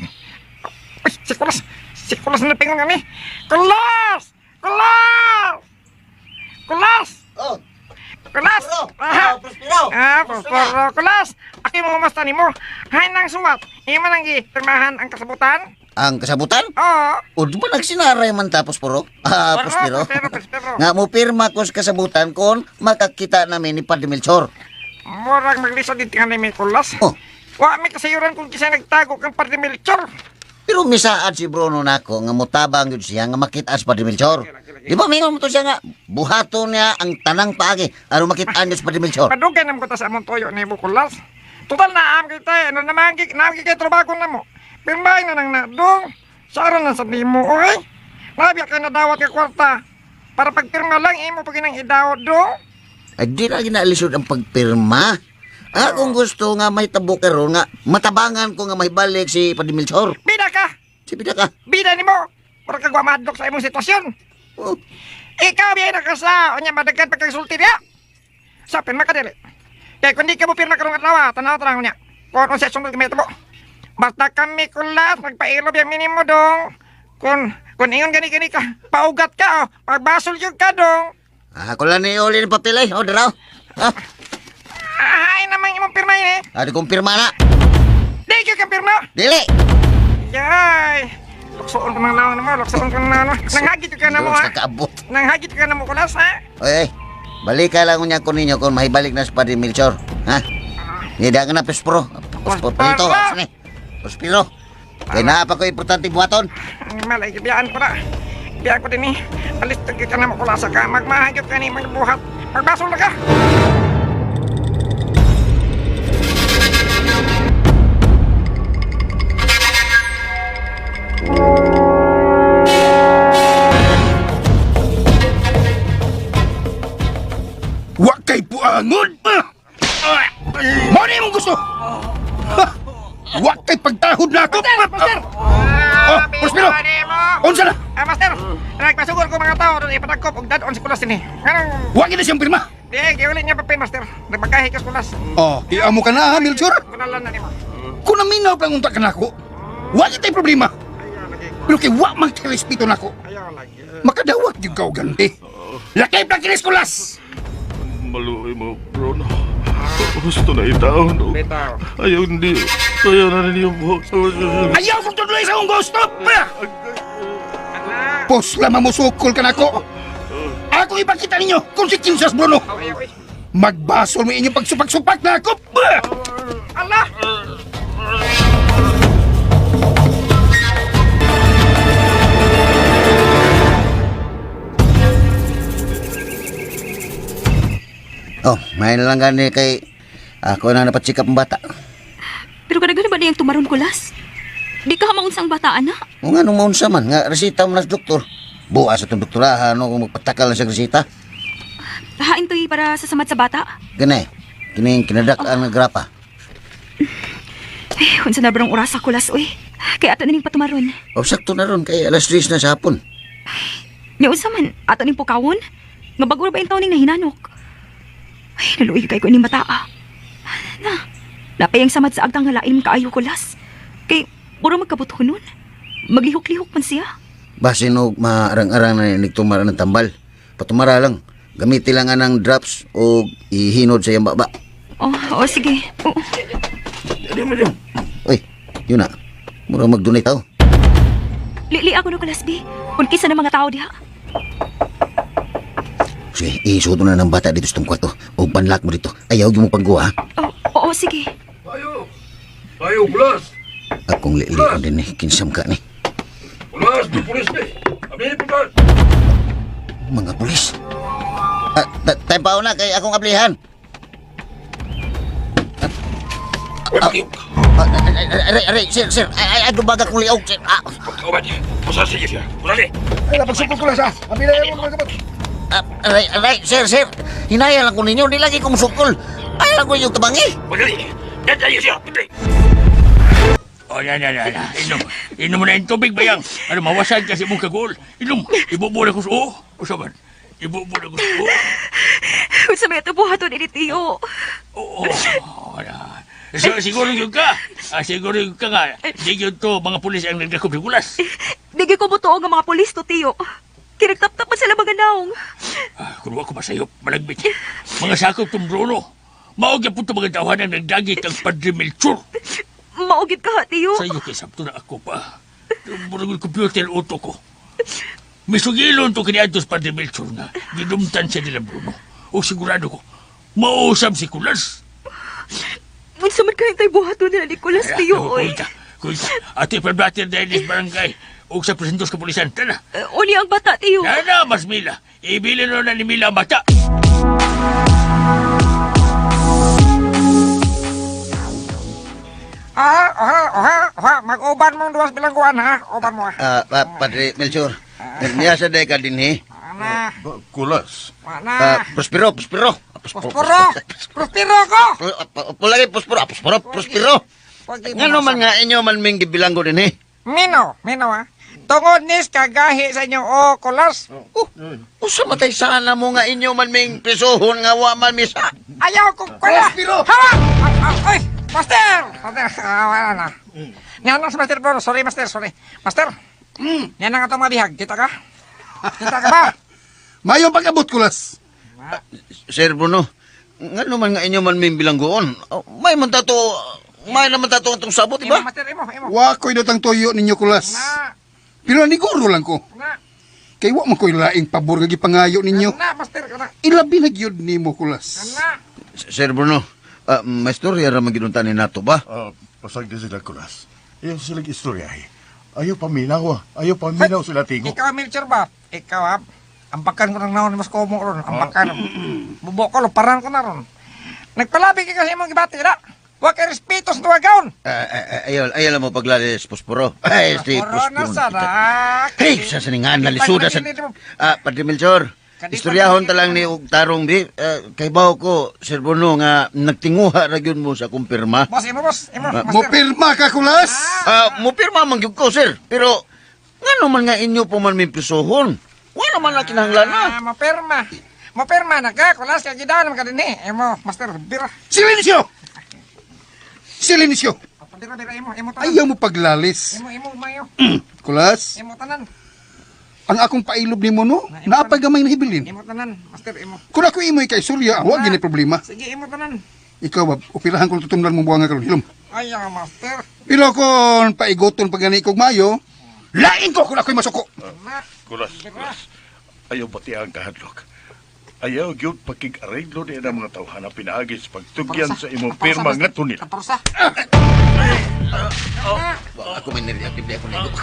Uy, si Kulas. Si Kulas na pingon nga ni. Kulas! Oh, Kulas! Prospero. Kulas! Aki mo mamasta ni mo. Hain nang suwat. Ima nang pirmahan ang kasabutan. ang kasabutan? Oo. O, di ba nagsinaray man tapos, Puro? Prospero. Prospero. Nga mo pirma ko sa kasabutan kung makakita namin ni Padre Melchor. Murag maglisod din tingan ni Kulas. Oh. Wa may kasayuran kung kisa nagtago kang Padre Melchor. Pero misaad si Bruno nako nga mutabang yun siya nga makita sa Padre Melchor. Di ba mingon mo to siya nga buhaton niya ang tanang paagi aron makita niya sa Padre Melchor. Padugay na mo ta sa among toyo ni Kulas. Total na am kita ano naman kay trabaho na mo. Pirmay na nang nadong. Sara na sa nimo oy. Nabiya ka na dawat ka kwarta. Para pagpirma lang imo pag inang idawat do. Ay di na ginalisod ang pagpirma. Kung gusto nga may tabo karon nga matabangan ko nga may balik si Padre Melchor. Bida ka. Si Pida ka. Bida ni mo. Para ka gumadok sa imong sitwasyon. Oh, Ikaw biya na ka sa onya madagkan pagkasulti niya. Sa pirma ka dili. Kaya kung di ka mo pirma karong adlaw, tanaw niya. Kung sa sunod kami tabo. Basta kami Kulas, nagpailob yung minimo dong. Kung ingon gani ka, paugat ka, pagbasol yung ka dong. ako lang ni uli ng papel ay. O, daraw. Ay naman imong pirma yun eh. Adi kong pirma na. Di ka pirma. Dili. Yay. Luksoon ka ng lawan mo, luksoon ka ng lawan mo. Nanghagit ka na mo ha. Sa kaabot. Nanghagit ka na mo Kulas ha. Oy, balik ka lang niya ko ninyo kung mahibalik na sa Padre Melchor. Ha? Nida ka na, Prospero. Palito, asan eh? Prospero. Kaya na pa ko importante buhaton. Ang malay, biyaan ko na. Biyaan ko din eh. Alis ka na mo Kulas ka. Magmahagit ka ni magbuhat. Magbasol na ka. Wa kay puangon! Mani mong gusto! Ha! Wa kay pagtahod na ako! Master! Prospero! Unsa na? Master, nagpasugol ko mga tao doon ipatagkop og dadon si Kulas din eh. Nganong, Wa gina siyang pirma! di, giulit niya papel, Master. Nagpagkahi ka Kulas. Oh, iamo ka na ha, Melchor! Kunalan na ni mo. Kung naminaw lang unta ka na ako, wa kita'y problema. Pero kay wa man kirespeto na ako, Ayaw lagi. makadawat yung kau ganti. Lakay pa kinis kulas! Maluoy mo, Bruno. Gusto na itaon. Bitaw. Ayaw hindi. Ayaw na rin yung buhok sa Ayaw kong tuloy sa kong gusto! Anak. Pos lamang mo sukol ka na ako. Ako ipakita ninyo kung si Kinsas Bruno. Ayaw eh. Magbasol mo inyong pagsupak-supak na ako. Allah! Oh, may na lang gani kay ako na napatsikap ang bata. Pero kadaghan ba niyang tumaron Kulas? Di ka maunsang bata, ana? O nga nung maunsa man, nga resita mo na sa doktor. Bukas sa itong doktorahan o kung magpatakal na sa resita. Hain to'y para sa samat sa bata. Ganay, kining kinadak ang nagrapa. Kung sa nabrang oras sa Kulas, uy. Kaya ato nining patumaron. O sakto na ron, kay alas 3 na sa hapon. Niyon sa man, ato ning pukawon. Nga bago ba yung taon ning nahinanok. Ay, naluig kay ko ning bata. Napayang samad sa agtang halain kaayo kulas. Kay, puro magkabuto nun. Maglihok-lihok man siya. Basin og maarang-arang na nagtumara ng tambal. Patumara lang. Gamiti lang nga ng drops o ihinod sa iyang baba. Oh, sige. Oo. Uy, yun na. Mura mag-donate tao. Lili ako no kulas, B. Kung kisa ng mga tao diha. Sige, isuto na ng bata dito sa tong kwarto. O banlak mo dito. Ayaw yung mo pagguha. Oo, sige. Ayaw, Kulas! Akong lilikon din eh. Kinsam ka ni. Kulas, may pulis na Amin, Kulas! Mga pulis. Tayo pa na kay akong aplihan. Aray, sir. Ay, dubaga kong liog, sir. Kawan, pusat sige siya. Pusat Ay, napagsupot ko lang sa. Abi na yan mo mga kapag. Aray, sir. Hinaya lang ko ninyo. Di lagi kong sukol. Ay lang ko yung tabangi. Magali, yan tayo siya. Putay! O, yan. Inom mo na yung tubig, bayang. Ano, mawasan kasi mong kagul. Inom, ibubula ko sa o. Usaban, ibubula ko sa o. Kung sa may ito buhaton ni Tiyo. Oo. Siguro yung ka. Siguro yung ka nga. Di yun to, mga pulis ang nagdakop sa kulas. Digi ko buto ng mga polis to, Tiyo. Kinagtap-tap pa sila mga naong. Kung ako masayop, malagbit. Mga sakop tong Bruno. Maugya po ito mga tawanan ng nagdagit ang Padre Melchor. Maugit ka ha, Tiyo. Sa'yo kay sabto na ako pa. Murag computer auto ko. Misugilon to kiniadtos Padre Melchor nga. Gidumtan siya nila Bruno. O sigurado ko, mausap si Kulas. Munsa man kayo tayo buhaton nila ni Kulas, Tiyo, oy. Kuita. Ate Perbater dahil sa barangay. O sa presentos kapulisan. Tana. Uni ang bata, Tiyo. Tana, mas Mila. Ibili na ni Mila ang bata. Mag-uban mo duwas bilangguan, ha? Uban mo, ha? Padre Melchor. Niya sa day ka din eh. Ana, Kulas. ana. Prospero. Prospero ko! Prospero. Nga naman nga inyo man ming gibilanggo din eh. Mino, ha? Tungod nis kagahi sa inyo, Kulas. Usa matay sana mo nga inyo man ming presohon nga wa man misa. Ayaw ko kula! Hawa! Ay! Master! Wala na. Yan lang si Master Bruno. Sorry, Master. Master, yan ang atong mabihag. Kita ka ba? Mayong pag-abot kulas. Sir Bruno, nga naman nga inyo man ming bilanggoon. May naman tato atong sabot, Imo, iba? Master, imo. Wa ko'y datang toyo ninyo kulas. Na, Pero naniguro lang ko. na, Kay wa man ko'y laing pabor nga gipangayo ninyo. na, Master, na, Ilabi na gyud nimo kulas. na. Sir Bruno, may storya ra magiduntan ni nato ba? Pasag din sila, Kulas. Ayaw silang istoryahe. Ayaw paminaw sila tingo. Ikaw, Melchor ba? Ikaw, ha? Ambakan ko ng naon mas komo ron. Ambakan. Bubo ko, luparan ko na ron. Nagpalabi ka kasi mong gibati, na? Huwag ka respeto sa tuwagaon. Ayaw mo paglalis, Posporo. Ay, si Puro na Posporo. sarak. Hey, sa saningan, nalisuda sa... Padre Melchor, istoryahon talang ni Tarong di. Kay bawo ko, Sir Bruno, nga nagtinguha ra gyud mo sa kumpirma. Boss, imo, Mo Master. pirma ka kulas. Mo pirma man gyud ko, sir. Pero nga naman nga inyo po man may prisohon. Wala naman na kinahanglan na. Mapirma na ka. Kulas, kaya gidahan ka din eh. Imo, Master, bira. Silencio. Bira, imo tanan. Ayaw mo paglalis. Imo, mayo. Kulas, Imo tanan. ang akong pailob nimo no, napagamay na hibilin. Imo tanan, Master, imo. Kung ako imoy kay Surya, wa gini problema. Sige, imo tanan. Ikaw ba, upirahan ko tutumlan mo buwang nga karon hilom. Ayaw, Master. Pero kung paigoton pag gani kog mayo, lain ko kung ako'y masuko. Na, Kulas. Ayaw pati ang kahadlok. Ayaw gyud pakig-arreglo din ang mga tawhana pinaagis pagtugyan sa imong pirma nga tunil. kaparsa. Ako may nireactive di ako nito.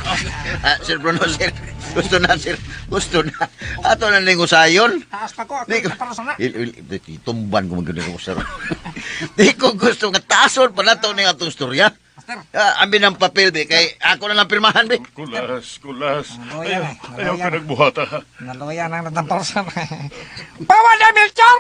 Sir Bruno, sir. Gusto na, sir. Gusto na. Ato na ning usayon. Taas pa ko, ako Di ko, kaparsa na. tumban ko magandang ko, sir. Di ko gusto nga tason pa na ito ng atong storya. Master. Ambi ng papel, be. Kay ako na lang pirmahan, be. Kulas. Naloya na. Ayaw ka nagbuhata. Naloya na nataparsa na. Bawa na, Melchor!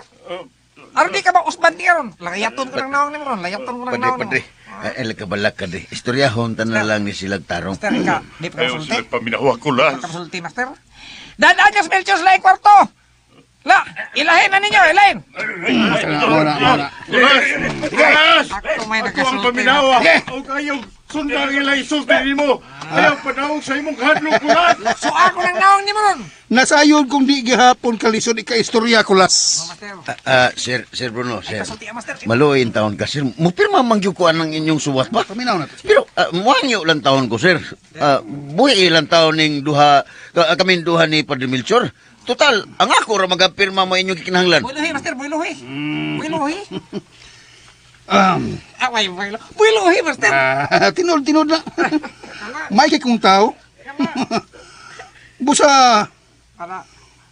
Aron di ka ba usban di karon? Layaton ko ng naong ni ron. Layaton ko ng naong Padre. Ay, kabalak ka, de. Istoryahon tanan lang ni Silag Tarong. Master, ika, di pa Ayaw kasulti. sila paminawa, Kulas. Kasulti, Master. Dadaan niya sa Melchor sa laing kwarto. La, ilahin na ninyo, ilahin. Muna. Ako may Ang nakasulti. paminawa. O kayong sundang ilay sulti mo. Ayaw panahon sa imong hadlong kulat. So ako nang naong ni mo ron. Nasayon kung di gihapon kalisod ika-istorya kulas. Master, Sir Bruno, sir. kasulti ang master. Maluin taon ka, sir. Mupirma mangyukuan ng inyong suwat ba? Paminaw na to. Pero muangyo lang taon ko, sir. Buhi ilang taon ning duha, kami duha ni Padre Melchor. Total, ang ako ra magapirma mo inyong kikinahanglan. Builuhi, master, builuhi. Builuhi. Away, builuhi. Builuhi, master. Tinod na. May kay kong tao. Busa, Ala,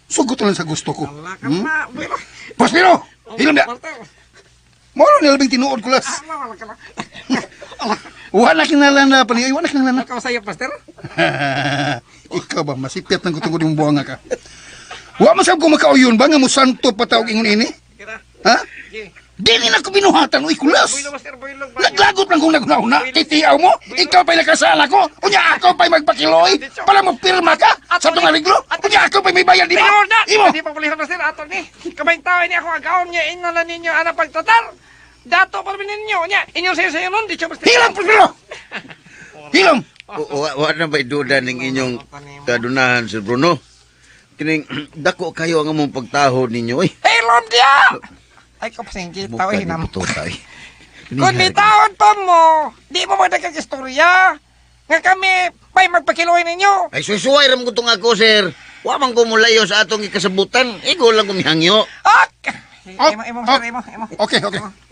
sugot lang sa gusto ko. ala ka na. Builuhi. Prospero! Hilom na! Master. Moro nilabing tinuod kulas. Ala, ala ka na. Wala kinalan na paniyo. Wala kinalan na. Ikaw sa'yo, master. Ikaw ba, masipyat ng kutungod yung buwanga ka. Wa masab ko makauyon ba nga mo santo patawag ingon ini? Kira. Ha? Sige. Dili na ko binuhatan, uy kulas. Builo, master, builo. Naglagot lang kung naguna-una. Titiyaw mo, ikaw pa'y nakasala ko. Unya ako pa'y magpakiloy. Para mo pirma ka sa itong aliglo. Unya ako pa'y may bayad, di ba? Tingol na! Imo! Hindi pa pulihan, master. Ato ni. Kamayng tao ni ako agaon niya. Inalan ninyo ana pagtatar. Dato pa rin ninyo. Nya, inyong sayo-sayo nun. Di siya, master. Hilam, Prospero! Hilam! Wa na ba'y duda ning inyong kadunahan, Sir Bruno? Kining dako kayo ang among pagtaho ninyo, eh. Hey, lom dia! Ay, kapasingkit. Tao, Mukha ni hinam. pututay. Kung bitaon pa mo, di mo magdagang istorya. Nga kami, pa'y magpakiloy ninyo. Ay, suway ram ko itong ako, sir. Wa man ko mulayo sa atong ikasabutan. Igo lang kumihangyo. Ok! Oh, Imo, oh. imo. Okay.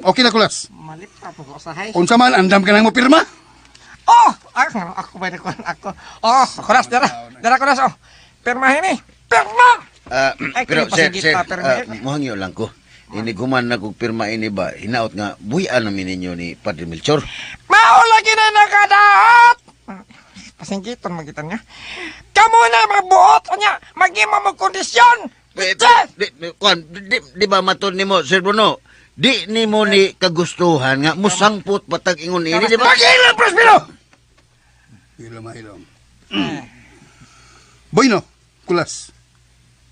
Okay na kulas. Malit pa po ko sa hay. Unsa man, andam ka nang mo pirma? Oh! Ako ba ako? Oh, kuras, dara. Dara kuras, oh. Pirmahin eh. Pirma! Ay, Pero, kaya sir, pasingit pa, pero muhangyo lang ko. Iniguman na kong pirma ini ba, hinaot nga, buhian namin ninyo ni Padre Melchor. Maulagi na nakadaot! Pasingkiton magitan niya. Kamu na magbuot o niya, mag-ima mo kondisyon! Di ba matod ni mo, Sir Bruno? Di ni mo ni kagustuhan nga, musangput patag ingon ini, di ba? Pagilan, Prospero! Hilam. Boy no, kulas.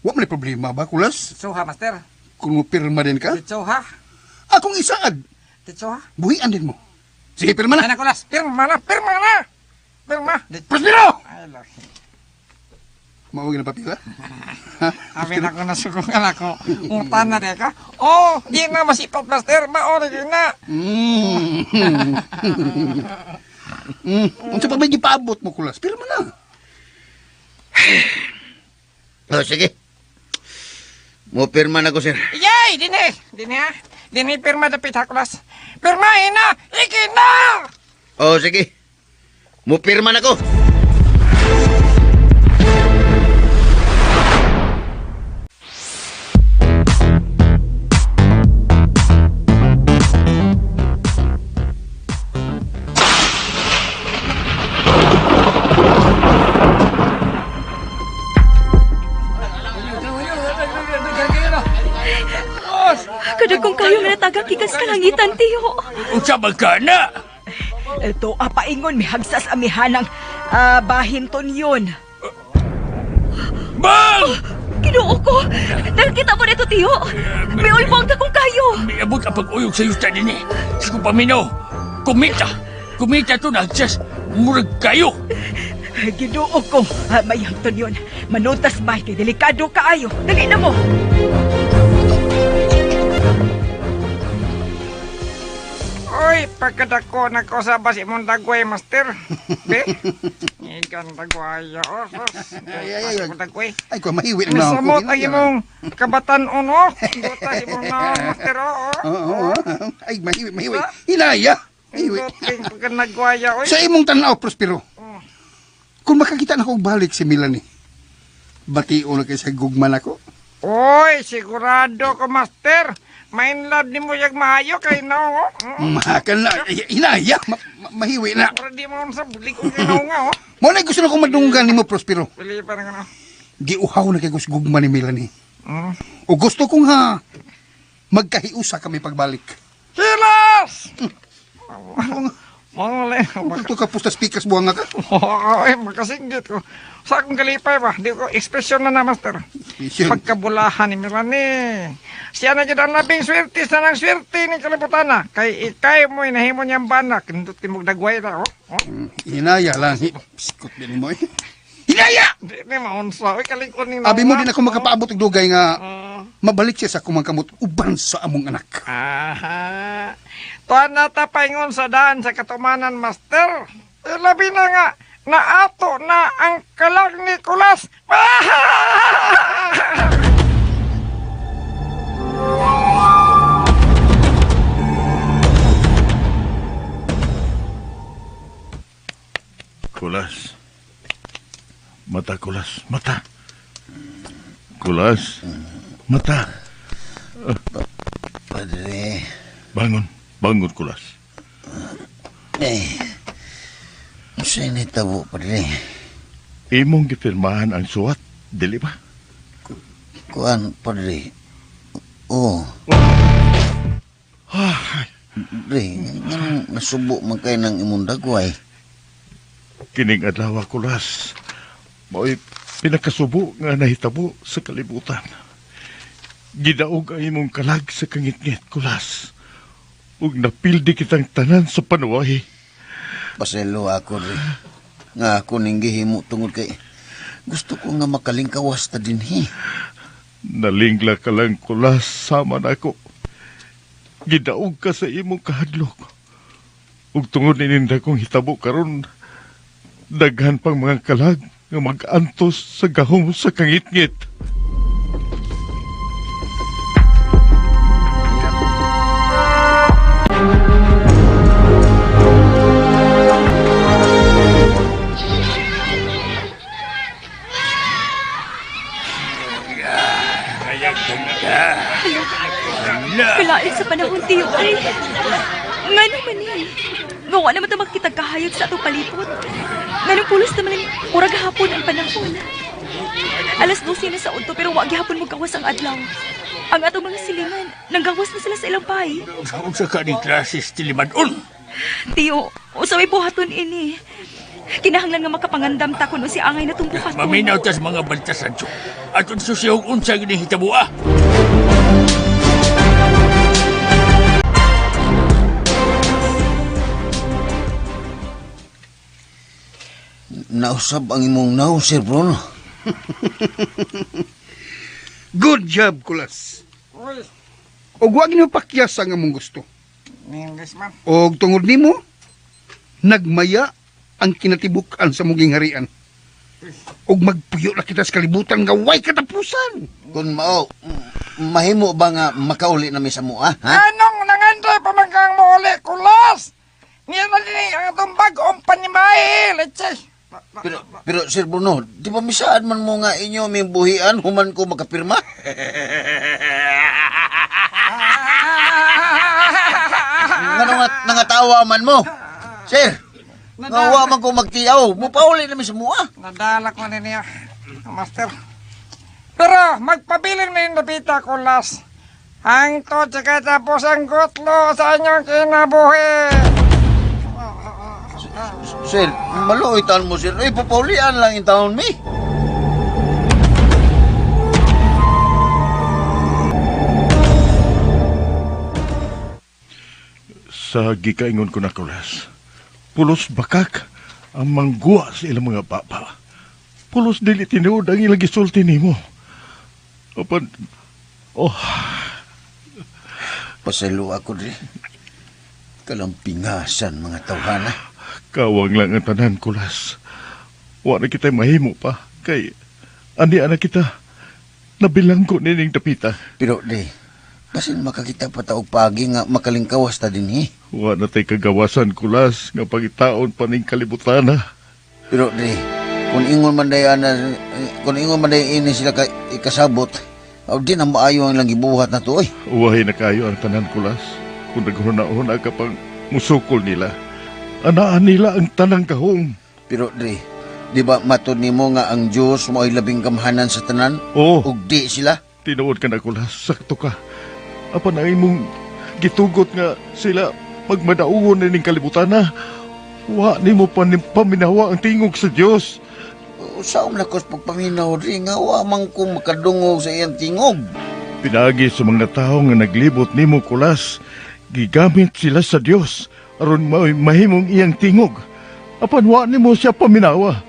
Wa man problema ba, kulas? Titsuha, master. Kung mo pirma din ka, Titsuha. akong isaad. Titsuha. Buhian din mo. Sige, pirma na. Ano kulas? Pirma na! Pirma! Prospero! Ay, laki. Mawag na papila? Amin ako nasukungan ako. Untan na deka. Oh, di na masipat, master. Maori na. Unsa pa may gipaabot mo, kulas? Pirma na. O, sige. Mo pirma na ko, sir. Yay! Dini pirma dapit ha, kulas. Pirmahin na! Iki na! O, sige. Mo pirma na ko. Kadagkong kayo nga natagang kikas kalangitan, tiyo. Unsa man ka na? Ito, paingon, may hagsas amihanang bahinton yun. Bang! Kinuo ko. Nakita mo nito, tiyo. May ulbong na kong kayo. May abot ang pag-uyog sa yuta din eh. Sa kong paminaw, kumita. Kumita to na, just murag kayo. Ginuo ko, may hangton yun. Manutas ba, kay delikado kaayo. Dali na mo. Oy, pagkadako na ko sa basi mong dagway, master. Be? Ikan dagway, oh. Ay. Dagway. Ay, ko mahiwi na ako. Nasamot ay imong kabatan uno. Dota si mong na, master, oh. Oo. Ay, mahiwi. Hinaya. Mahiwi. Doting pagkanagwaya, oy. Sa imong tanaw, Prospero. Kung makakita na ko balik si Melanie, batio na kay sa gugman ako. Oy, sigurado ko, master. Main love ni mo yung maayo kay no, oh. Makan na. Hinaya. Mahiwi na. Para di mo sa buli ko kinaw nga, oh. Muna gusto na ko madunggan ni mo, Prospero. Pili pa na ano. Giuhaw na kay Gus gugman ni Melanie. Mm. O gusto kong magkahiusa kami pagbalik. Silas! Mangulay. Ito ka pustas pikas buwang nga ka. Oo, makasinggit ko. Sa akong kalipay ba? Di ko ekspresyon na master. Isyon. Pagkabulahan ni Mirani. Siya na dyan ang labing swerte sa nang swerte ni kalibutan na. Kay ikay mo, inahimo niyang bana. Kindot kimog dagway na, Hinaya lang. Piskot din mo eh. Hinaya! Di maunsa. Uy, kalikon ni Abi mo din ako makapaabot og dugay nga Ah. mabalik siya sa kumangkamot uban sa among anak. Aha. Tuan na tapaingon sa daan sa katumanan, master. Labi na nga, naato na ang kalag ni Kulas. Kulas. Mata, Kulas. Mata. Kulas. Mata. Padre, Bangon. Bangon, Kulas. sa'yo na tabo, Padre. Imong gipirmahan ang suwat, dili ba? Kuan, Padre. Oo. Padre, nga nasubo man kayo ng imong dagway. Kining adlaw, Kulas. Mao'y pinakasubo nga nahitabo sa kalibutan. Gidaog ang imong kalag sa kangit-ngit, Kulas. Ug napildi kitang tanan sa panuwahi. Paselo ako rin. Nga ako ning gihimo tungod kay gusto ko nga makalingkawas ta dinhi. Nalingla ka lang, Kulas, sama na ako. Gidaog ka sa imong kahadlok. Ug tungod ininda kong hitabo karon, daghan pang mga kalag nga mag-antos sa gahom sa kangit-ngit. Kalain sa panahon, tiyo ay. Nga naman eh. Gawa naman ito makitag kahayag sa atong palipot. Nga nung pulos naman yung urag hapon ang panahon. Alas 12 na sa udto pero wag hapon mo gawas ang adlaw. Ang atong mga silingan, nanggawas na sila sa ilang bahay. Saan sa ka ni klases tilimadon? Tiyo, usaway buhaton ini. Kinahanglan nga makapangandam ta kuno si angay na tumbuhaton. Maminaw tas mga baltasan siyo. At ang susiyong unsa gini hitabua. Nausab ang imong naw, Sir Bruno. Good job, Kulas. Uy, Og wag niyo pakyas ang among gusto. English man. Og tungod nimo, nagmaya ang kinatibukan sa muging harian. Og magpuyo na kita sa kalibutan nga way katapusan. Kung mao, mahimo ba nga makauli na mi sa mua, ha? Anong nanganday pamangkang mo uli, Kulas? Niya na din ang atong bagong panimay, let's Pero Sir Bruno, di ba misaan man mo nga inyo may buhian human ko makapirma? Nga nangatawa man mo. Sir, nawa man ko magtiyaw. Mupauli na mi sa mua. Nadala ko na niya, master. Pero magpabilin na yung napita, Kulas. Hangtod sa katapos ang gutlo sa inyong kinabuhi. Sir, maluoy taon mo, sir. Papaulian lang yung taon mi. Sa gikaingon ko na, Kulas, pulos bakak ang mangguwa sa ilang mga papa. Pulos dili tinuod ang ilang gisulti nimo. Apan, Pasalo ako rin. Kalampingasan mga tawhana. kawang lang ang tanan, Kulas. Wala kita mahimo pa. Kay, ani-ana kita. Nabilang ko nining dapita. Pero di, basin makakita pa taog pagi nga makalingkawas ta din eh. Wala tay kagawasan, Kulas, nga pagitaon pa ning kalibutan na. Pero di, kung ingon man day ini sila ikasabot, o di na maayo ang lang gibuhat na to, oy. Uwahay na kayo ang tanan, Kulas. Kung naghuna-huna ka pang musukol nila. Anaan nila ang tanang kahong. Pero di ba matod nimo nga ang Diyos mo ay labing kamhanan sa tanan? Oo. Ug di sila? Tinuod ka na, Kulas. Sakto ka. Apa na imong gitugot nga sila pagmadaugon na ning kalibutan na. wa nimo paminawa ang tingog sa Dios. Usaom na ko sa pagpaminaw rin nga wa man ko makadungog sa iyang tingog. Pinagi sa mga tao nga naglibot nimo kulas, gigamit sila sa Dios aron mahimong iyang tingog. Apan wa nimo siya paminawa.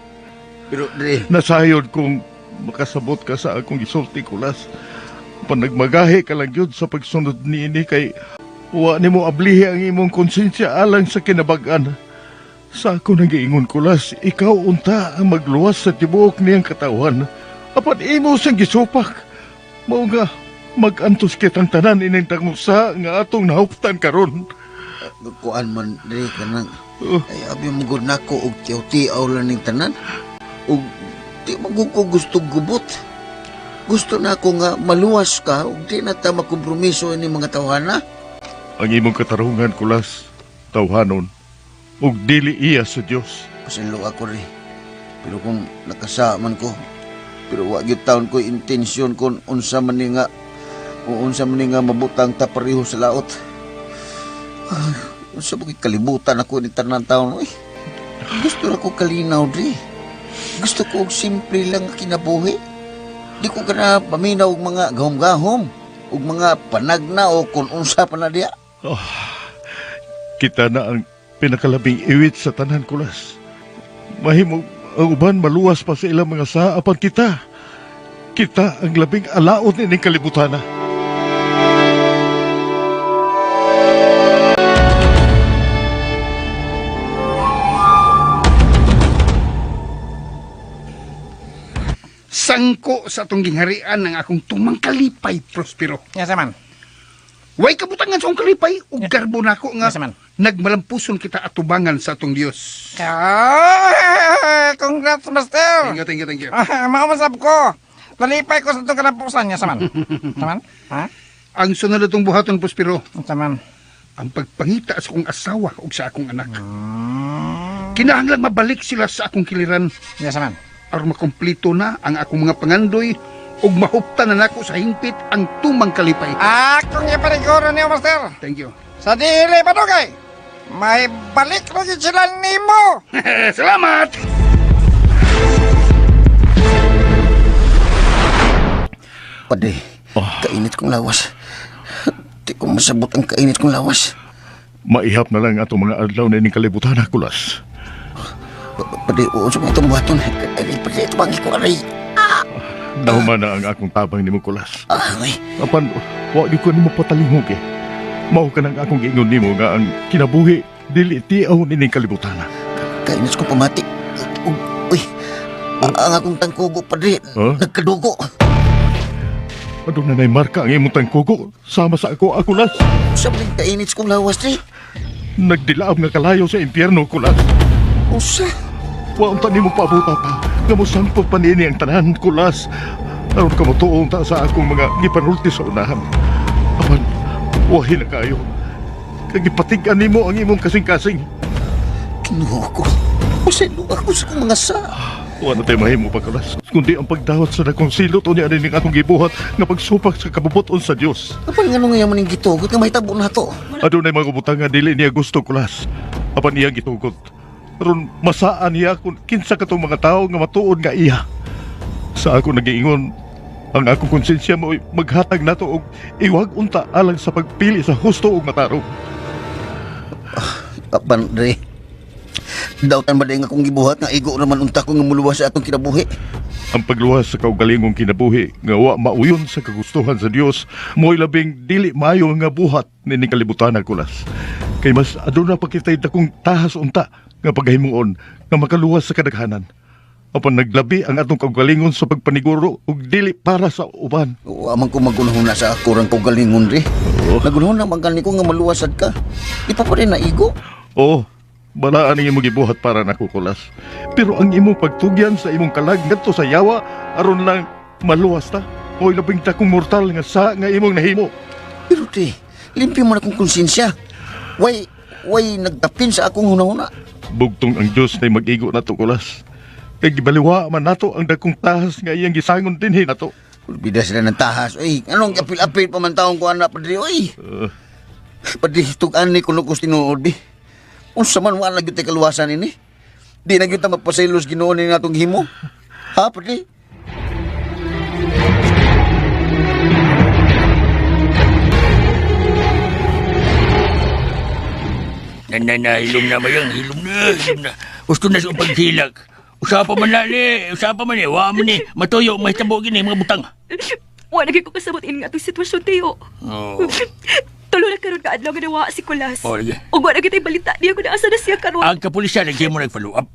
Pero Dre, Nasayod kung makasabot ka sa akong gisulti kulas. Apan nagmagahi ka lang yun sa pagsunod niini kay wa nimo ablihi ang imong konsensya alang sa kinabag-an. Sa ako nagiingon kulas, ikaw unta ang magluwas sa tibuok niyang katawan. Apan imo siyang gisupak. Mao nga, mag-antos kitang tanan ining tangusa nga atong nahuptan karon. kuan man Dre kanang ay abi mo gud nako og tiyaw-tiyaw lang ning tanan. Og di magug ko gusto gubot. Gusto na ako nga maluwas ka ug di na ta makompromiso ini mga tawhana. Ang imong katarungan kulas, tawhanon, ug dili iya sa Dios. Pasilo ako rin. Pero kung nakasaman ko, pero wag gyud taon ko intensyon kung unsa man ni nga mabutang ta pareho sa laot. Ay, unsa bagay kalibutan ako ni tanan taon oy. Gusto ra ko kalinaw Dre. Gusto ko og simple lang nga kinabuhi. Di ko kana paminaw og mga gahom-gahom ug mga panagna o kung unsa pa na diya. Kita na ang pinakalabing iwit sa tanan kulas. Mahimo ang uban maluwas pa sa ilang mga saapan kita. Kita ang labing alaot ining kalibutana. Sangko sa atong gingharian ng akong tumang kalipay, Prospero. Yes, man. Way kabutangan sa akong kalipay, ug garbo na ako nga Yes, man. nagmalampuson kita atubangan sa atong Dios. Congrats, Master. Thank you. Maumasab ko. Lalipay ko sa itong kanapusan niya, saman. Saman? Ha? Ang sunod atong buhaton, Prospero, Saman. ang pagpangita sa akong asawa ug sa akong anak. Kinahanglan mabalik sila sa akong kiliran Yes, saman. aron makumpleto na ang akong mga pangandoy ug mahuptan na nako sa hingpit ang tumang kalipay. Akong ipariguro niyo, Master. Thank you. Sa dili pa dugay. May balik na sila nimo. Salamat! Pade, kainit kong lawas. Di ko masabot ang kainit kong lawas. Maihap na lang atong mga adlaw na ining kalibutana kulas. Pade, uusap mo itong buhaton. Pade, ito bangi ko aray. Nahuman na ang akong tabang nimo kulas. Ay, Apan, wa di ko nimo patalingog eh. Mao ka nang akong giingon nimo nga ang kinabuhi dili tiaw nining kalibutana. kainis ko pamati. Uy, ang akong tangkugo, Pade, nagkadugo. Adong nanay marka ang imong tangkugo sama sa ako kulas. Sabing kainit kong lawas, Dre. Nagdilaab nga kalayo sa impyerno kulas. Usa. Wa unta nimo pabuta pa. Nga mosangpot pa niini ang tanan kulas. Aron ka motuong ta sa akong mga gipanulti sa unahan. Apan, wahi na kayo. Kagipatigan nimo ang imong kasing-kasing. Kinuha ko. Usilo ako sa kong mga sa. Wala tayo mahimo pa kulas. Kundi ang pagdawat sa dakong silot o niya rin akong gibuhat nga pagsupak sa kabubuton sa Dios. Apan nga nung yaman yung gitugot nga mahitabo na to. Adunay mga butang nga dili niya gusto kulas. Apan niya gitugot. Ron masaan niya kung kinsa katong mga tao nga matuod nga iya. Sa ako nagiingon, ang akong konsensya mo maghatag nato og iwag unta alang sa pagpili sa husto ug matarong. Apan, Dre. Dautan ba nga akong gibuhat nga igo naman unta ko nga muluwas sa atong kinabuhi. Ang pagluwas sa kaugalingong kinabuhi nga wa mauyon sa kagustuhan sa Dios mo'y labing dili maayo nga buhat nining kalibutan kulas. Kay mas aduna pa kita'y dakong tahas unta nga paghimuon nga makaluwas sa kadaghanan. Apan naglabi ang atong kaugalingon sa pagpaniguro ug dili para sa uban. Amang ko magunahon na sa ako rang kaugalingon, Dre. Nagunahon na manggal ko nga maluwasad ka. Di pa rin naigo. Oo, balaan ang imong gibuhat para nakukulas. Pero ang imong pagtugyan sa imong kalag ngadto sa yawa aron lang maluwas ta. Mo'y labing dakong mortal nga sa nga imong nahimo. Pero, Dre, limpyo man akong konsensya. Way nagtapin sa akong hunahuna. Bugtong ang Diyos na mag-igo na to kulas. Kay gibaliwa man nato ang dakong tahas nga iyang gisangon dinhi nato. Bida sila ng tahas. Uy, anong apil-apil pa man taong ko anak, Padre? Uy, Padre, tugan ni kunukos tinuod, bi. Unsa man wala gyud tay kaluwasan ini? Di na gyud ta magpasaylos Ginoo ni natong himo. Ha, pati? Hilom na mayang, hilom na. Gusto na sa paghilag. Usapa man na ni, wa man ni. Matuyo, may tabo gini, mga butang. Wala lagi ko kasabot in nga itong sitwasyon, Tiyo. Oh, Tulo na karon ka adlaw nga nawa si Kulas. oh, lagi. Ug wala gitay balita niya kung asa na siya karon. Ang kapulisan, nagsiya mo nag-follow up.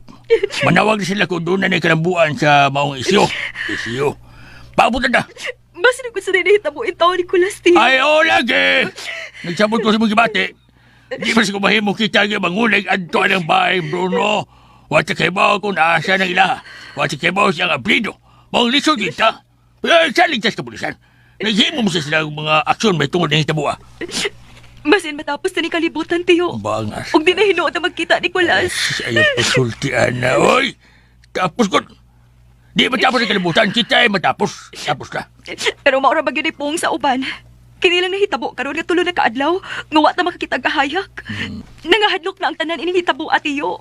Manawag na sila kung doon na nakalambuan sa maong isyo. Isyo. Paabot na. Basta na kung sa nahitabo in taon ni Kulas, Tiyo. Ay, oh, lagi. Nagsabot ko sa mga gibate. Di ba sa kumahimo kita nga mangulag adto ang bahay, Bruno. Wata kay ba kung asa ng ilaha. Wata kay ba siyang abrido. Mga lisod kita. Sa ligtas kapulisan. Naghimo mo sa silang mga aksyon may tungkol na hitabo. Basin matapos na ni kalibutan, Tiyo. Bangas. Ug di na hinuot na magkita ni Kulas. Ayaw pasultian na, oy. Tapos ko. Di matapos ang kalibutan. Kita ay matapos. Tapos na. Pero maura ba yun ay puong sa uban? Kinilang nahitabo karon nga tulo na kaadlaw, nga wa ta makakita gahayak. Nangahadlok na ang tanan ining hitabo, Tiyo.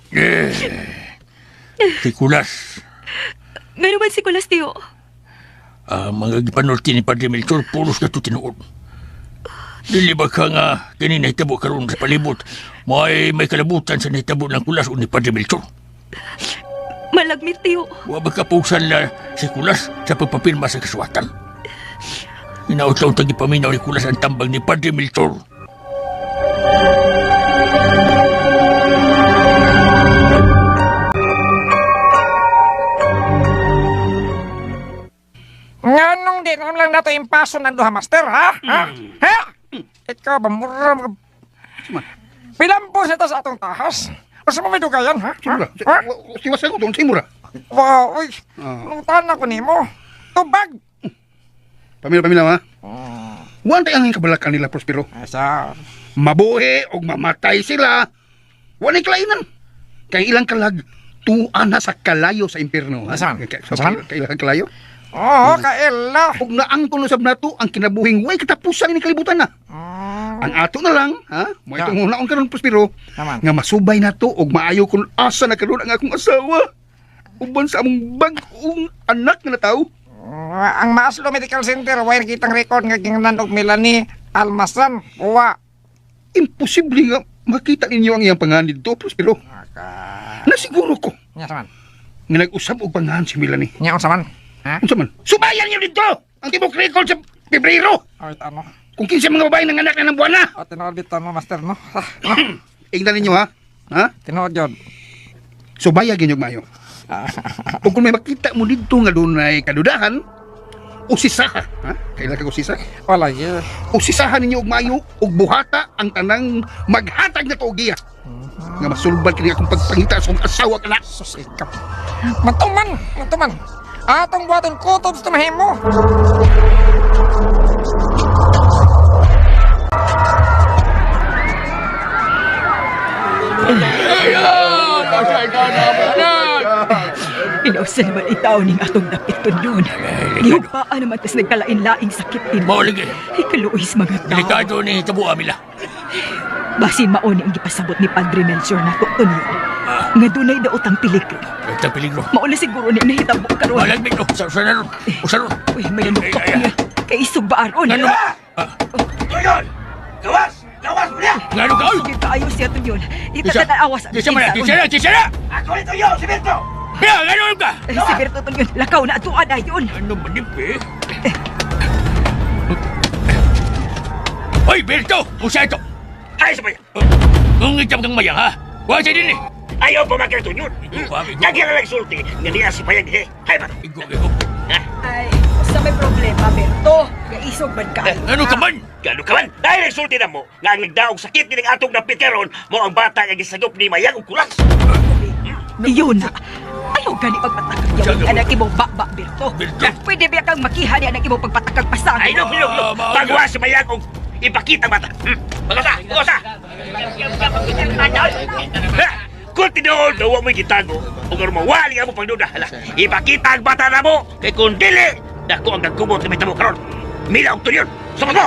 Si Kulas. Meron man si Kulas, Tiyo. Mga gipanulti ni Padre Melchor, pulos na ito tinuod. Dili ba ka nga kini nahitabo karon sa palibot? May kalabutan sa nahitabo ng Kulas o ni Padre Melchor. Malagmit, Tiyo. Wa ba kapusan na si Kulas sa pagpapirma sa kaswatan? Inautaw tagi paminaw ni Kulas ang tambang ni Padre Melchor. Nganong di naman lang nato impaso ng duha, master, ha? Ha? Ikaw ba, mura mga... Pilampos ito sa atong tahas. O sa mga dugayan, ha? Simura. Ha? Siwasan ko doon, Simura. Wow, uy. Nung tahan ako nimo. Tubag. Pamila, ha? Wan tayo ang kabalakan nila, Prospero. Asa? Mabuhi o mamatay sila. Wanay kalainan. Kaya ilang kalag, tuan na sa kalayo sa impyerno. Asan? Kaya ilang kalayo? Oo, kaila. Ug naangkon usab nato ang kinabuhing way katapusan ni kalibutan na. Ang ato na lang, ha? Mo itong hunaon karon, Prospero. Naman. Nga masubay nato og maayo kung asa na karon ang akong asawa. Uban sa among bag-ong anak nga nataw. Ang Maslow Medical Center, wire kitang record nga gingnan og Melanie Almasan. Uwa. Imposible nga makita ninyo ang iyang pangalan dito, Prospero. Nasiguro ko Nya saman. nga nag-usab og pangalan si Melanie. Nya saman. Ha? Unsa man? Subayan niyo dito ang tibok record sa Pebrero. Ay, ano? Kung kinsa mga babae ng anak na ng buwan na. O, tinood dito mo, master, no? Ingnan ninyo, ha? Ha? Tinood yun. Subayag ninyo mayo. O kung may makita mo dito nga doon ay kadudahan, usisaha. Ha? Kailan ka usisa? Wala yun. Usisahan ninyo og mayo og buhata ang tanang maghatag na tuogiya. Nga masulbad kini akong pagpangita sa akong asawa kana. Sus, ikaw. Matuman. Atong buhaton kutob sa mahimo. Inausa naman itaw ning atong dapiton yun. Gihupaan naman tas nagkalain-laing sakit din. Maulig Ikaluis mga tao. Delikado ni hitabo amila. Basin mauni ang gipasabot ni Padre Melchor na tukton yun. Nga dunay daotang peligro. Ito peligro. Mauna siguro ni nahitabo karon. Walang biglo. Usa na ron. Usa ron. Uy, may lukok niya. Kay isog ba aron? Ngano? Tuyon! Gawas! Gawas mo niya! Ngano ka? Sige kaayo siya to yun. Ito na awas. Kisa mo na. Kisa na! Ako ni Tuyo! Si Berto! Kaya, ngano ka? Si Berto to yun. Lakaw na atuan na yun. Ano ba ni Pe? Hoy, Berto! Usa ito! Ay, sabay! Kung itam kang mayang, ha? Huwag siya din eh! Ayaw pa magkatunyod! Nagyan na nagsulti! Nga niya si Payag eh! Hay ba? Igo. Ay, basta may problema, Berto. Kaya isog man ka. Ano ka man? Gano ka man? Dahil nagsulti na mo nga ang nagdaog sakit ni atong napit karon mo ang bata nga gisagop ni Mayang og kulas! Iyon na. Ayaw gani pagpatakag yawin anak imong baba, Berto. Berto? Pwede ba kang makihan anak imong pagpatakag pasang? Ay, no! Pagwa si Mayang og ipakita ang bata! Magasa! Kung tinood na huwag mo'y gitago, kung ano mawali nga mo pagduda, ipakita ang bata na mo, kay kung dili, dako ang nagkumot na may tamo karon. Mila og tunyon! Sumad mo!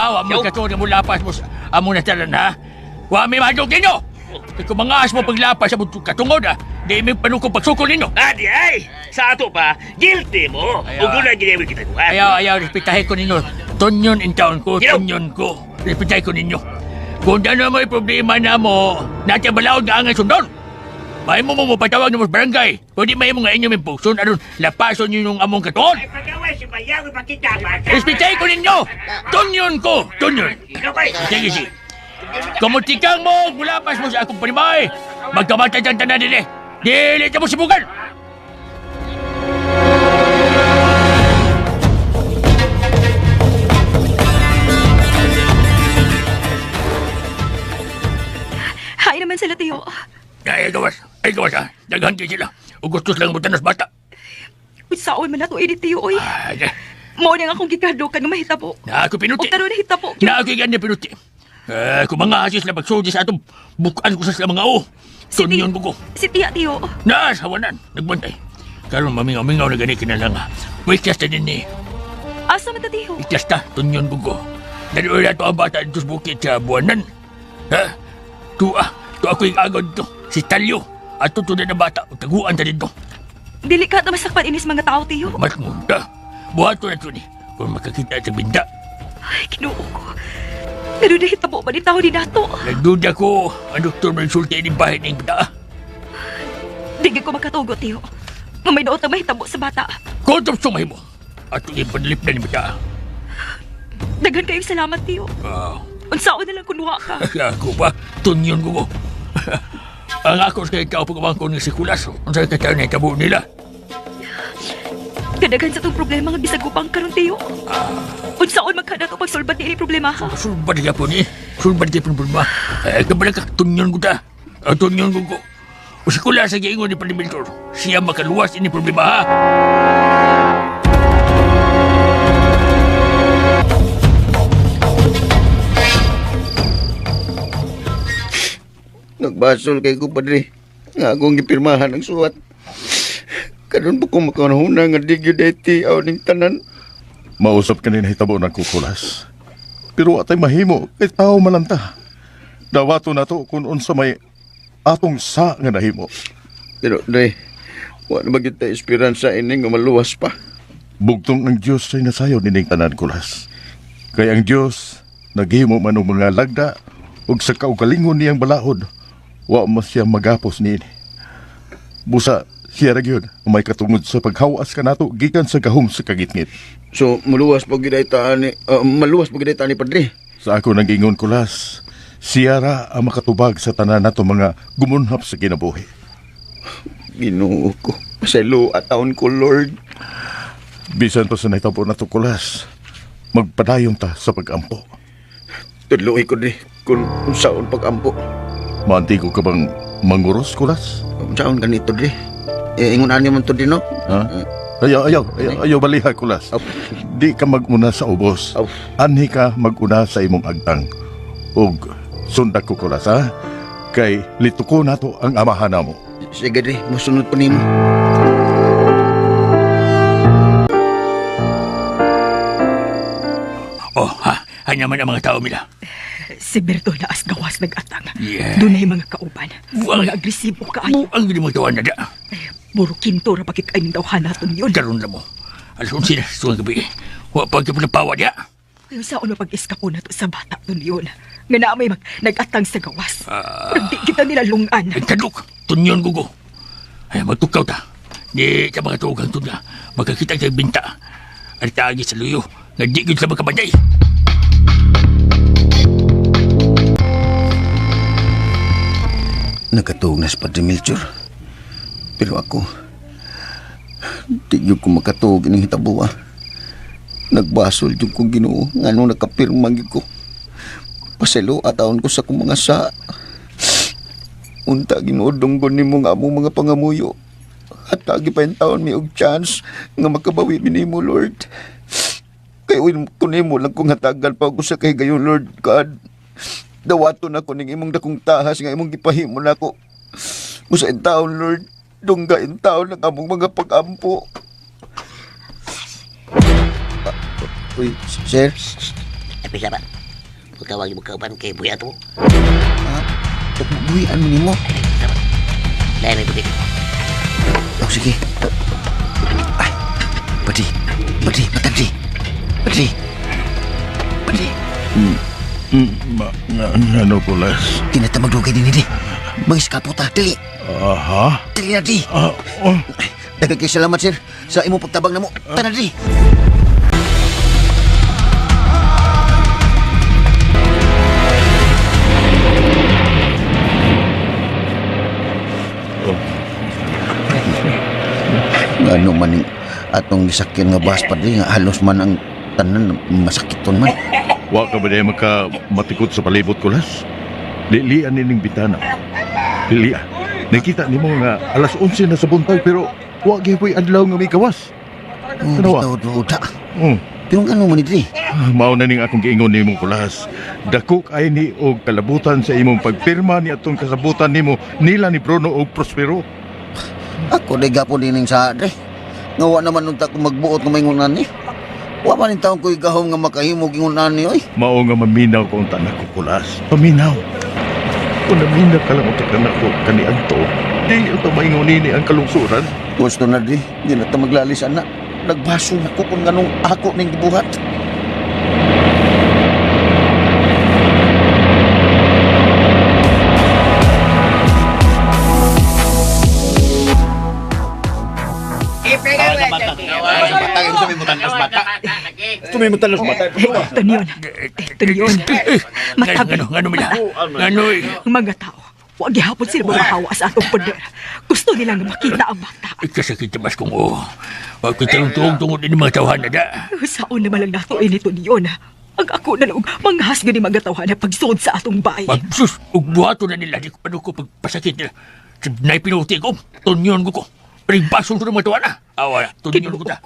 Awa mo katuwa mo lapas mo amo na talan, ha? Wa may madog ninyo! Kung mga as mo paglapas sa butong katungod di may panukong pagsukol ninyo. Adi ay, sa ato pa, guilty mo. Ayaw. Ug na ginawin kita ko. Ayaw, respetahin ko ninyo. Tunyon in taon ko, Yo! tunyon ko. Respetahin ko ninyo. Kung ano may problema na mo, natin balaod nga ang sundon. May mo patawag na mo sa barangay. Kung di may mo nga inyo may pukson, aron lapason nyo yung among katon. Pagkaway si Bayaw, ipakita ba? Respetahin ko ninyo. Tunyon ko, tunyon. Sige, sige. Kamutikang mo, mulapas mo sa akong panimay. Magkamatay dyan tanan din eh. Dili ka mo sibukan. Hay naman sila, tiyo. Ay, gawas ha. Daghan kayo sila. O gusto silang mutanas bata. Usaon man na to, edit, tiyo, oy. Ay, Mao na nga akong gikadlo ka nga mahitabo. na ako O pinuti. taro na hitabo. Na ako ganyan pinuti. Kung mga asis na pagsuldi sa atong bukaan ko sa sila mga o. Tunyon ko ko. Si tiya, tiyo. Naas, hawanan. Nagbantay. Karon mamingaw-mingaw na gani kinalang. Waitless na din ni. Asa man ta, tiyo? Waitless ta. Tunyon ko ko. Naroon na ito ang bata dito sa bukid sa buwanan. Ha? Tuwa ako yung agad to. Si Talyo. At tutunod na bata. Taguan ta dito. Dili ka na masakpan inis mga tao, tiyo. Mas munda. Buhat ko na ito ni. Kung makakita sa binda. Ay, kinuo ko. Pero nahitabo ba ni tao ni Dato? Nagduda ko. Ang doktor may sulti ng bahay ng bata. Digig ko makatugo, tiyo. Nga may doon na mahitabo sa bata. Kontop sumay mo. At yung ipadalip na ni bata. Daghan kayong salamat, tiyo. Unsaon na lang kunuha ka. Ako pa. Tunyon ko ko. Ang ako sa ikaw pagkabang ko ni si Kulas. Ang sa kataon na itabo nila. Kadaghan sa itong problema nga bisag upang karon, tiyo. Unsaon magkana to pagsolba di problema ka. Sulbad ka po ni. Sulbad ka po problema. Kabala ka. Tunyon ko ta. Tunyon ko ko. O si Kulas sa giingon ni Palimentor. Siya makaluwas ini problema ha. Nagbasol kay ko, Padre. Nga akong gipirmahan ang suwat. Karon pa ko makanahuna nga di gyud iti aw ning tanan. Mausap ka ni nahitabo ng kukulas. Pero atay mahimo, kay tao malanta. Dawato na to kung unsa may atong sa nga nahimo. Pero, Dre, wala na ba kita esperansa ini nga maluwas pa? Bugtong ng Diyos ay nasayo nining tanan kulas. Kaya ang Diyos, naghimo man og mga lagda, ug sa kaugalingon niyang balahod, wa man siya magapos niini. Busa, siya ra gyud ang may katungod sa paghawas ka nato gikan sa gahom sa kagitngit. So, maluwas pa gid ni Padre. Sa ako nag-ingon kulas, siya ra ang makatubag sa tanan nato mga gumunhap sa kinabuhi. Ginoo ko. Pasaylo at taon ko, Lord. Bisan pa sa nahitabo nato kulas, magpadayon ta sa pag-ampo. Tudloy ko, Dre, kung saan pag-ampo. Maanti ko ka bang manguros kulas? Saan ganito, Dre? Ingon ani man to din, no? Ha? Ayaw baliha kulas. Di ka mag-una sa ubos. Anhi ka mag-una sa imong agtang. Ug sundak ko kulas, ha? Kay lito ko nato ang amahan mo. Sige, Dre, masunod pa nimo. Hanya man ang mga tao nila. Si Berto na as gawas nag-atang. Yeah. Doon ay mga kauban. Buang- Mga agresibo kaayo. Ang gini mo tawan na da. Puro kinto ra pakit ay daw hanaton yun. Karoon na mo. Alas 11 na sa gabi. Wa pa ka pinapawa niya. Yung saan na pag-eskapo na to sa bata doon yun. Nga na may nag-atang sa gawas. Pero di kita nila lungan. Nagkaduk. Tunyon ko. Ay, magtukaw ta. Di ka mga tugang tunga. Magkakita sa binta. At taagi sa luyo. Nga di ka sa magkabanday. Nakatuog na si Padre Melchor. Pero ako, di yun ko makatuog ining hitabuwa. Nagbasol yun kong Ginoo nga nung nakapirmang yun ko. Paselo ataon ko sa kong mga sa. Unta ginuodonggon ni mo nga among mga pangamuyo. At lagi pa yung taon may og chance nga makabawi binimo, Lord. Kaya kunimo lang kong hatagal pa ako sa kay gayon, Lord God. Dawato na ko ning imong dakong tahas nga imong gipahimo na ko. Musa in taon, Lord. Dungga in taon ng among mga pag-ampo. Uy, sir. Napisa ba? Pagkawag mo kauban kay buya to. Buhian mo nimo. Dahil may puti. Oh, sige. Ay, Badri. Badri, matagdi. Badri. Badri. Ano, Kulas? Tinatamag dugay din hindi. Mag-iskapo ta, dili. Aha? Dili na, di. Dagang kayo salamat, sir. Sa imo pagtabang na mo. Tana, di. Ano man yung atong gisakyan nga bus Padri nga halos man ang tanan masakiton man. Wa ka ba na maka matikot sa palibot, Kulas? Lilian nining bitana. Lilia, nakita ni mo nga alas 11 na sa buntag pero wa gyud adlaw nga may gawas. Bitaw duda. Pero ano man Dri? Mao na ning akong giingon nimo, Kulas. Dako kay ni og kalabutan sa imong pagpirma ni atong kasabutan nimo nila ni Bruno og Prospero. Ako day gapon dining sa Dre. Nga wa naman nung ko magbuot ng maingunan ni. Wa man yung taong ko'y gahom nga makahimog ingunan ni oy. Mao nga maminaw ko ang tanak ko, Kulas. Paminaw. Kung naminaw ka lang ang tanak ko kaniadto, di ito maingunini ang kalungsuran. Gusto na Dre, di na ito maglalis anak. Nagbaso na ko kung ganong ako ning gibuhat. Ito niyon. Ito niyon. Matabi. Ano mila? Ano eh? Ang mga tao, huwag gihapon sila mamahawa sa atong poder. Gusto nilang makita ang bata. Ikasakit mas kung oo. Huwag kitang tungod din mga tawhan na da. Saon naman lang nato inito niyon. Ang ako na lang manghas gani mga tawhan na pagsuod sa atong bahay. Pagsus, ugbuhato na nila. Di ko paano ko pagpasakit nila. Na'y pinuti ko. Tunyon ko ko. Pero basol ko ng mga tawhan na. Awa, tunyon ko ta.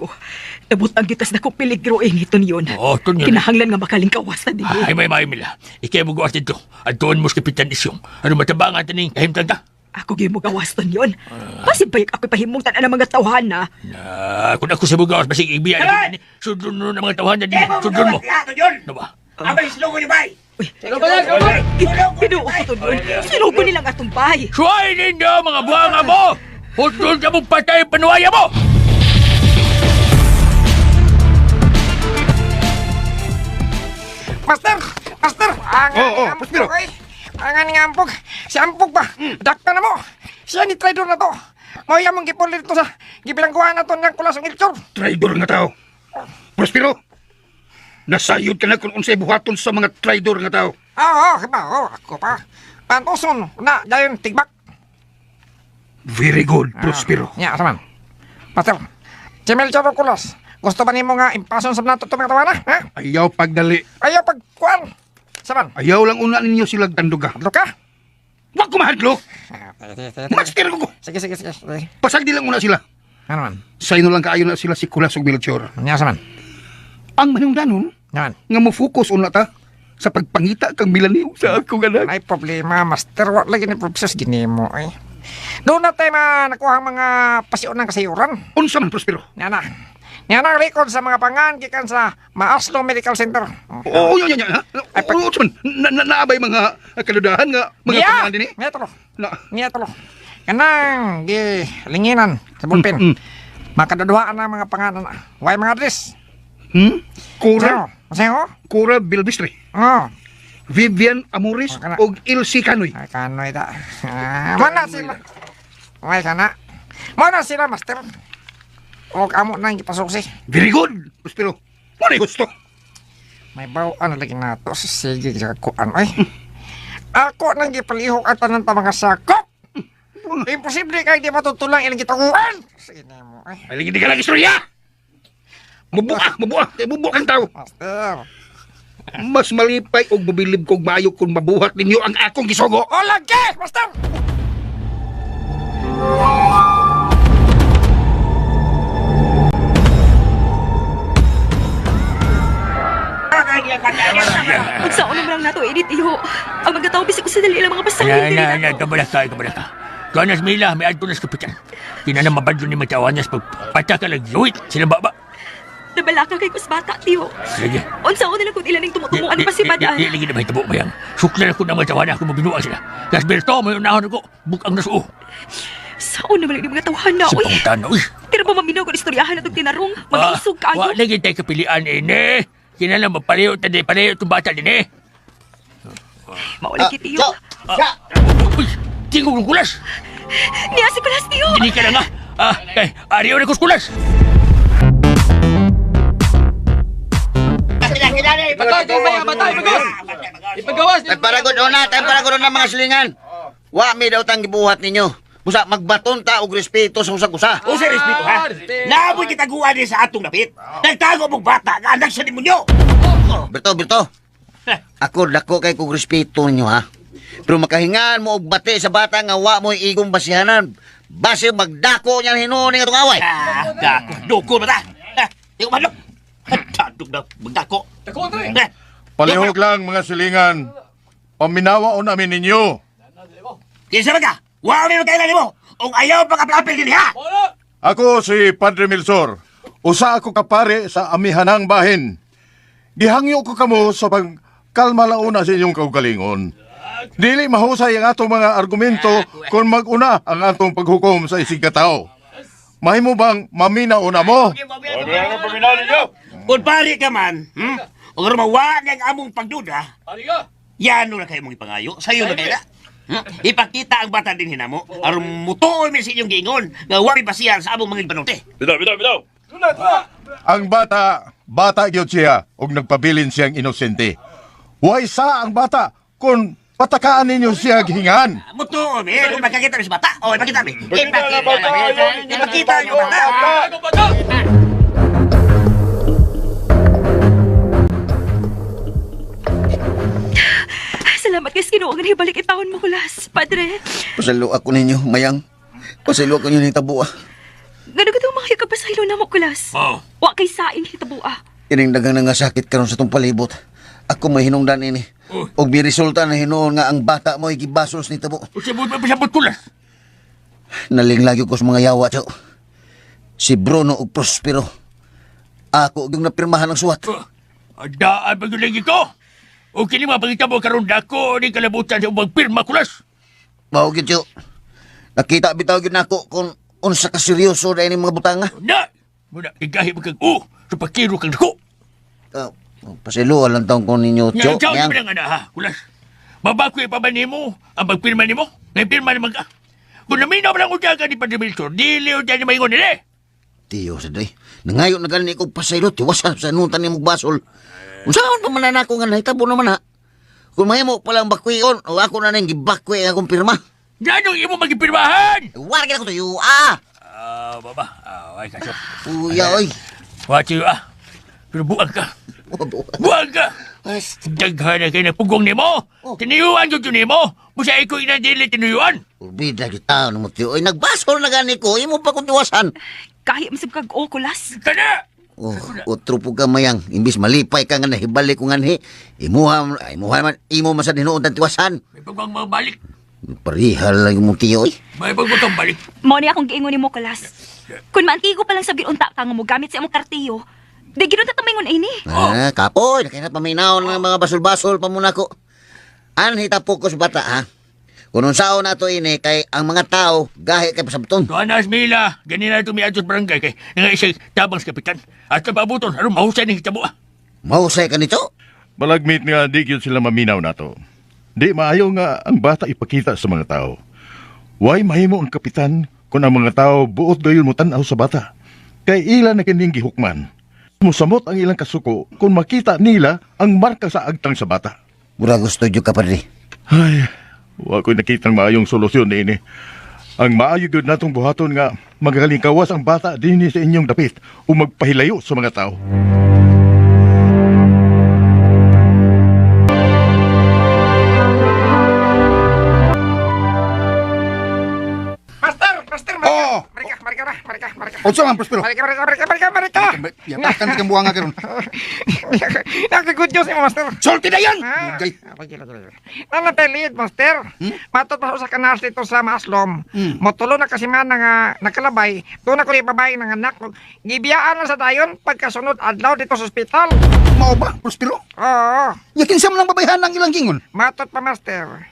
Nabutang kitas na kong peligro inito niyon. Oo, tunyon. Kinahanglan nga makalingkawas na din. Ay, may mila. Ikay mo gawas dito. At doon mo sa kapitan isyong. Ano matabangan taning kahimtang ta? Ako mo gawas ton yon. Masibay ako pahimong tanan ang mga tawhan na. Kung ako sa bugawas, basig ibiyan. Sudlon mo ng mga tawhan na din. Sudlon mo. Ano ba? Abay, slow ko niyo ba? Pinuo ko ton yon. Sinugo nilang atong bahay. Suway ninyo mga buhanga mo! Hutol ka mong patay ang panuwaya mo! Master! Master! Ang Prospero. Ang ampog. Si Ampog ba? Dakta na mo. Siya ni traidor na to. Maya mong gipulit to sa gibilangguan na to ng kulasong ilchor. Traidor nga tao. Prospero, nasayod ka na kung unsay buhaton sa mga traidor nga tao. Oo, ako pa. Pantoson na, dayon tigbak. Very good, Prospero. Nya, saman. Master, si Melchor Kulas, gusto ba nimo nga impason sa nato itong mga tawana? Ha? Ayaw pagdali. Ayaw pagkuhan. Saman. Ayaw lang una ninyo sila tanduga. Hadlo ka? Wag ko mahadlok. Master ko. Sige. Pasagdi lang una sila. Ano man? Sayno lang kaayo na sila si Kulas ug Melchor. Nya, saman. Ang manungdanon, Yan. nga mo focus una ta sa pagpangita kang milaniw sa akong anak. Ay problema, Master. Wala lagi ni professor ginimo eh. Doon na tayo nakuha ang mga pasyon ng kasayuran. Unsa man, Prospero? Yan ang record sa mga pangan gikan sa Maaslo Medical Center. Oo, yan. Unsa man, naabay mga kaludahan nga mga pangalan din eh. Niya tolo. Kanang gilinginan sa bulpen. Makaduduhaan ang mga pangalan. Way mga address. Cora Maseo? Bilbistre. Oh. Vivian Amoris og Ilse Canoy. Ay, Canoy da. Mana sila? Ay, kana. Mana sila, Master? O amo nang ipasok si. Very good, Prospero. Ano gusto? May bawaan lagi na to. Sige, kuan. Ay. Ako nang gipalihok at tanan pa mga sakop. Imposible kay di matutulang ilang gitaguan. Sige na mo. Ay, hindi ka lang istorya. Mabuak ang tao. Master. Mas malipay og mabilib kog maayo kung mabuhat ninyo ang akong gisugo. O lagi, Master! Magsaon naman lang nato, edit iyo. Ang mga tao bisig sa dali lang mga pasahin. Kabalak ka. Kanas Mila, may adto na sa kapitan. Kinana mabadlo ni Matawanyas pagpata ka lang yuwit. Sila ba? Nabalaka kay kus bata, tiyo. Sige. Unsa nila kung ilaning tumutunguan pa si Badan. Di lagi na mahitabo bayang. Suklan ako na matawa na ako mabinuang sila. Kasberto, may unahon ako. Bukang nasuo. Saan naman yung mga tawahan na, Sa uy. pangutan na, uy. Pero pa maminaw kung istoryahan na itong tinarong. Mag-isog kayo. Wa lagi tayo kapilian, ini. Kinalang mapalayo, tadi palayo itong bata din, eh. Maulang kitiyo. Uy, tingog ng kulas. Niya si Kulas, tiyo. Hindi ka lang, ariyo na kuskulas. Tagparagod na mga silingan. Wa mi daw tang gibuhat ninyo. Busa magbaton ta og respeto sa usag-usa. Usa respeto ha. Naaboy kita guwa sa atong lapit. Nagtago mong bata nga anak sa demonyo. Berto. Ako dako kay kog respeto ninyo ha. Pero makahingan mo og bate sa bata nga wa mo igong basihanan. Base magdako niya hinuon nga itong away. Dako, doko ba ta? Ikaw madlok. Tadog na magdako. Palihog lang mga silingan. Paminawa o namin ninyo. Kinsa ba ka? Wa may magkailan mo. Ong ayaw pa kapil din ha. Ako si Padre Milsor. Usa ako kapare sa amihanang bahin. Gihangyo ko kamo sa pagkalma launa sa inyong kaugalingon. Dili mahusay ang atong mga argumento kung mag-una ang atong paghukom sa isig katao. Mahimo bang maminaw na mo? Kung pari ka man, o rumawa ng among pagduda, yan na kayo mong ipangayo, sa'yo na kayo na. Ipakita ang bata din hinamo, aron mutuoy min sa inyong giingon, nga wari basihan sa among mga ipanunti. Bitaw. Ang bata gyud siya ug nagpabilin siyang inosente. Way sa ang bata kung patakaan ninyo siya hingan. Mutuoy min, kung magkakita min sa bata, o ipakita min. Ipakita yung bata. Salamat kay Ginoo nga hibalik itawon mo, Kulas. Padre. Pasalo ako ninyo, mayang. Pasalo ako ninyo hitabo ah. Gano ka itong mga hikapasaylo na mo, Kulas. Wa kay saing hitabua. Ining dagang na nga sakit karon sa tong palibot. Ako may hinungdan ini. Og mi resulta na hinuon nga ang bata mo igibasos ni tabo. Pasabot kulas. Nalinglagyo ko sa mga yawa, Cho. Si Bruno ug Prospero. Ako yung napirmahan ng suwat. Daan ba yung lagi ko? O kini mapagita mo karon dako ni kalabutan sa ubang pirma kulas. Mao gyud, Cho. Nakita bitaw gyud nako kung unsa ka seryoso na ini mga butanga. Na! Muna, igahi mo kag sa pagkiro kang dako. Pasilo lang taong ko ninyo, Cho. Nga, ikaw naman nga ha, kulas. Mabakoy pa ba nimo ang pagpirma nimo? Ngay pirma naman ka. Kung naminaw lang udya ka ni Padre Milsor, dili udya ni maingon nila. Tiyo, saday. Nangayon na ganin ko pasaylo, tiwasan sa nuntan ni Mugbasol. Unsaon pa man na ako nga nahitabo naman ha? Kung mahimo palang bakwion, o ako na nang gibakwi ang akong pirma. Ganong imo magipirmahan! Wala ka na ko tayo, Baba. Ay, kaso. Uya, oy. Wachi pero buwag ka. Buwag ka! Daghan na kayo na pugong nimo. Tiniyuan ko nimo. Musa ikaw inadili tiniyuan. Urbida kita, ano mo tiyo. Oy, nagbasol na gani ko, imo pa kong tiwasan. Kahit masab kag o, Kulas. Kana! Otro po ka mayang. Imbis malipay ka nga nahibalik ko nga ni. Imo masad hinuon ng tiwasan. May pagwang mabalik. Parihal lang yung tiyo, oy. May pagwang balik. Mao ni akong giingon nimo, Kulas. Kung maantigo pa lang sa unta ka nga mo gamit sa imong kartiyo, di ginunta tamingon ini. Kapoy, nakina paminaw ng mga basol-basol pa muna ko. Anhita po ko sa bata, ha? Kung unsaon na to ini, kay ang mga tao, gahi kay pasabton. Tuanas Mila, ganina ito may atos barangay kay nga isang tabang sa kapitan. At kapabuton, aron mahusay ng hitabo. Mahusay ka nito? Balagmit nga di yun sila maminaw na to. Di maayo nga ang bata ipakita sa mga tao. Why mahimo ang kapitan kung ang mga tao buot gayon mo tanaw sa bata? Kay ilan na kining gihukman. Musamot ang ilang kasuko kung makita nila ang marka sa agtang sa bata. Mura gusto nyo ka, Padre. Ay, wa ko'y nakitang maayong solusyon na ini. Ang maayo gyud natong buhaton nga magalingkawas ang bata dinhi sa inyong dapit o magpahilayo sa mga tao. Unsa man Prospero? Marika. Yatakan kang buanga karon. Naka-good news mo, Master. Sulti na yan. Ah, Ugay. Ano telid, Master? Matod pa sa kanas dito sa Maslom. Motulo na kasi man nga nakalabay. Doon ako ibabay ng anak ko. Gibiyaan na sa dayon pagkasunod adlaw dito sa ospital. Mao ba Prospero? Oo. Yakin sa man babayhan ang ilang gingon. Matod pa, Master.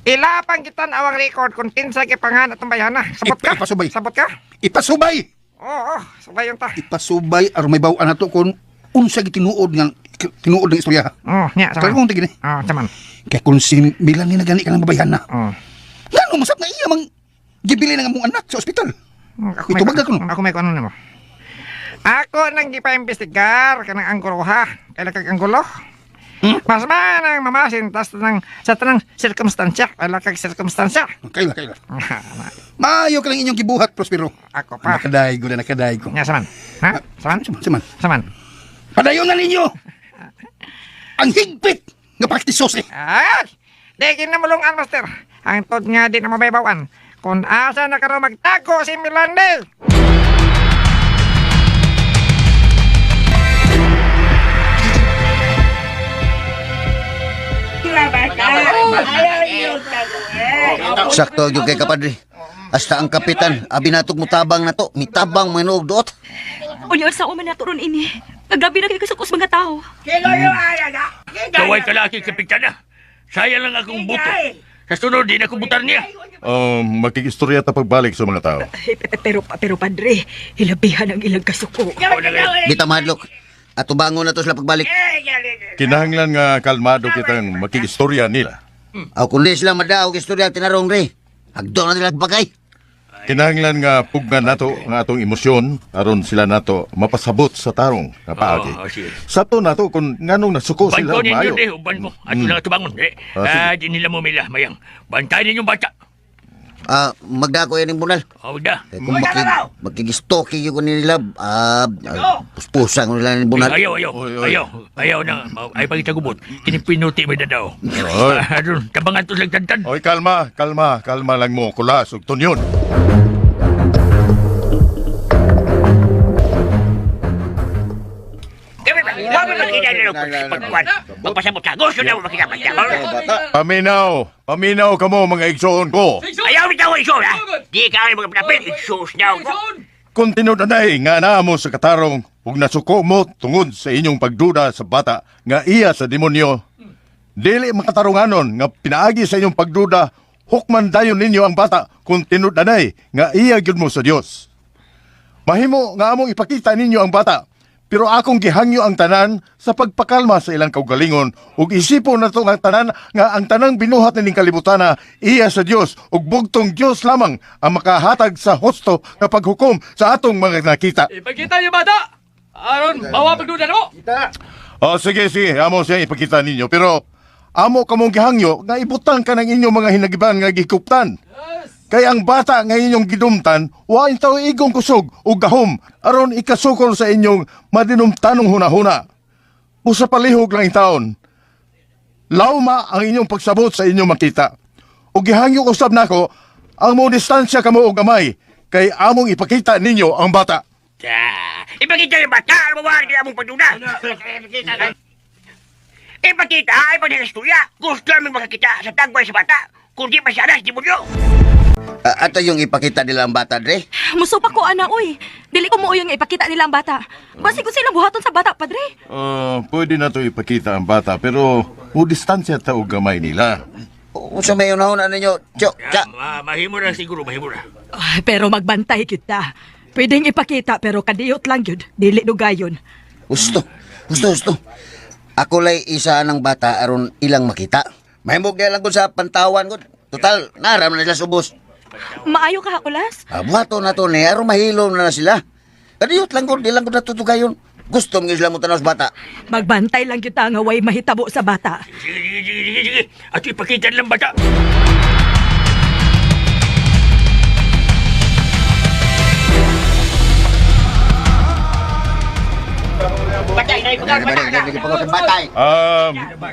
Ilapang kita awang record kung tinsa kipangan at bayana. Sabot ka? Ipasubay. Sabot ka? Ipasubay. Oo, sabay yung ta. Ipasubay aron may bawaan nato kon unsa gitinuod ng istorya. Oo, nya, Kaya saman. kung tigini. Oo, saman. Kaya kung si Milan ni nagani ka ng babayhan na. Oo. Ngano masap na iya mang gibili ng among anak sa ospital. Ito baga ko no. Ako may kuano nimo. Ako nang gipa-imbestigar kanang angguroha. Kailan kag anggulo? Mas manang mamasin tas sa tanang sirkumstansya. Kailan kag sirkumstansya. Kaila. Maayo ka lang inyong gibuhat Prospero. Ako pa. Nakaday ko. Nya, saman. Ha? Saman? Saman. Padayon na ninyo. Ang higpit nga praktisos eh. Ay! Di kinamulungan, Master. Ang tod nga di na mabaybawan. Kung asa na karo magtago si Milande. Sakto yung kay kapadre. Hasta ang kapitan, abi natog mutabang na to. Mitabang manuog doot. Ulyar sa uman na turon ini. Naglabi na kayo kasukos mga tao. Kaway kalaki kapitana. Sayang lang akong buto. Sa sunod, di na ko butar niya. Makikistorya ta pagbalik sa mga tao. Pero padre, hilabihan ang ilang kasuko. Bita madlok. Atubangon na to sila pagbalik. Kinahanglan nga kalmado kitang makikistorya nila. Aw kundi sila madaog istorya tinarong re. Agdo na nila bagay. Kinahanglan nga pugnan nato nga atong emosyon aron sila nato mapasabot sa tarong nga paagi. sige. Sato nato kung nganong nasuko Uban sila ko ninyo, maayo. uban ko. Ato lang tubangon, di nila mo mila, mayang. Bantay ninyong bata. Magdako yan yung bunal. Da. Eh, kung makigistoki yung nila, puspusang nila yung bunal. Ayaw na. Ay pagkita gubot. Kinipinuti mo na daw. Oy. Aron, tabangan to lang tantan. Oy, kalma lang mo, kulas ug tunyon. Huwag mo makita nila pagkuhan. Magpasabot sa gusto na mo makita pagkuhan. Paminaw kamo mga igsoon ko. Ayaw ni tao iso, ha? Di ka ay mga pinapit. Isos na ako. Kung tinudanay nga naamo sa katarong ug nasuko mo tungod sa inyong pagduda sa bata nga iya sa demonyo, dili makatarunganon nga pinaagi sa inyong pagduda, hukman dayon ninyo ang bata kung tinudanay nga iya gyud mo sa Dios. Mahimo nga among ipakita ninyo ang bata, pero akong gihangyo ang tanan sa pagpakalma sa ilang kaugalingon ug isipon nato nga tanan nga ang tanang binuhat ning kalibutana iya sa Dios ug bugtong Dios lamang ang makahatag sa husto nga paghukom sa atong mga nakita. Ipagkita niyo bata! Aron, bawa pagduda mo! Sige, amo siya ipakita ninyo, pero amo kamong gihangyo nga ibutang ka ng inyong mga hinagiban nga gikuptan. Kay ang bata nga inyong gidumtan, wain tao igong kusog o gahom, aron ikasukol sa inyong madinumtanong hunahuna. Usa palihog lang taon. Lauma ang inyong pagsabot sa inyong makita. O gihangyo usab nako, ang mo distansya kamo og gamay, kay among ipakita ninyo ang bata. Ipakita yung bata. Ano ba? Hindi among pagduda. Ipakita, ay pagdikasturya. Gusto namin makakita sa tagway sa bata. Kung di pa siya na, di mo nyo. Ato yung ipakita nila ang bata, Dre. Musupak ko, ana, uy. Dili ko mo yung ipakita nila ang bata. Basi ko sila buhaton sa bata, padre. Pwede na to ipakita ang bata, pero mo distansya ta og gamay nila. Usa may unahon ninyo, Tyo, Tya. Mahimo na siguro, mahimo na. Pero magbantay kita. Pwedeng ipakita pero kadiyot lang yun. Dili dugayon. Gusto. Ako lay isa ng bata aron ilang makita. Mahimog na lang ko sa pantawan ko. Total, naram na sila subos. Maayo ka, Ulas? Buhato na to ni, aron mahilom na sila. Kadiyot lang ko, di lang ko natutugayon. Gusto mo sila mo tanaw sa bata. Magbantay lang kita nga way mahitabo sa bata. Sige. At ipakita nilang bata.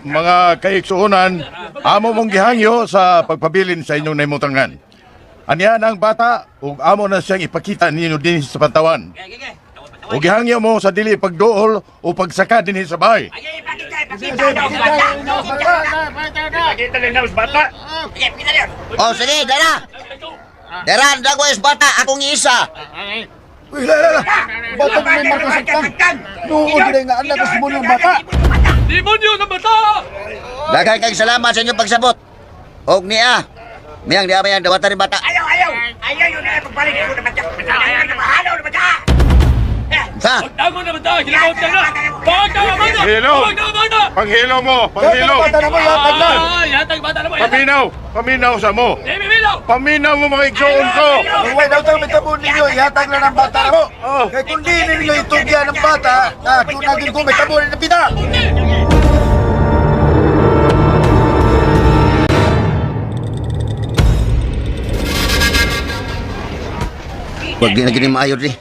Mga kaiksuunan, amo mong gihangyo sa pagpabilin sa inyong naimutangan. Aniya ang bata, ug amo na siyang ipakita ninyo din sa pantawan. Ug gihangyo mo sa dili pagduol o pagsaka dinhi sa bahay. Oh, sige, dara. Dara, dago is bata, akong isa. Uy, la. Bata mo may marka sa kang. Noon din nga anak sa mo ng bata. Demonyo ng bata! Dagay kang salamat sa inyong pagsabot. Og niya, miyang di amayang dawatan ni bata. Ayaw yun na pagbalik ko na bata. Ayaw na mahalo na bata. Ha? Dago na bata! Ginagawa ka na! Bata na bata! Hello! Bata na bata! Panghilo mo! Bata na mo, yatag na. Yatag bata na mo! Paminaw sa mo! Bibilaw! Paminaw mo mga igsoon ko! Huwag daw tayo mitabon ninyo, ihatag lang ang bata mo. Kaya kung di ninyo itugyan ng bata, tunagin ko may tabunin ng pita. Huwag di na gini maayo di.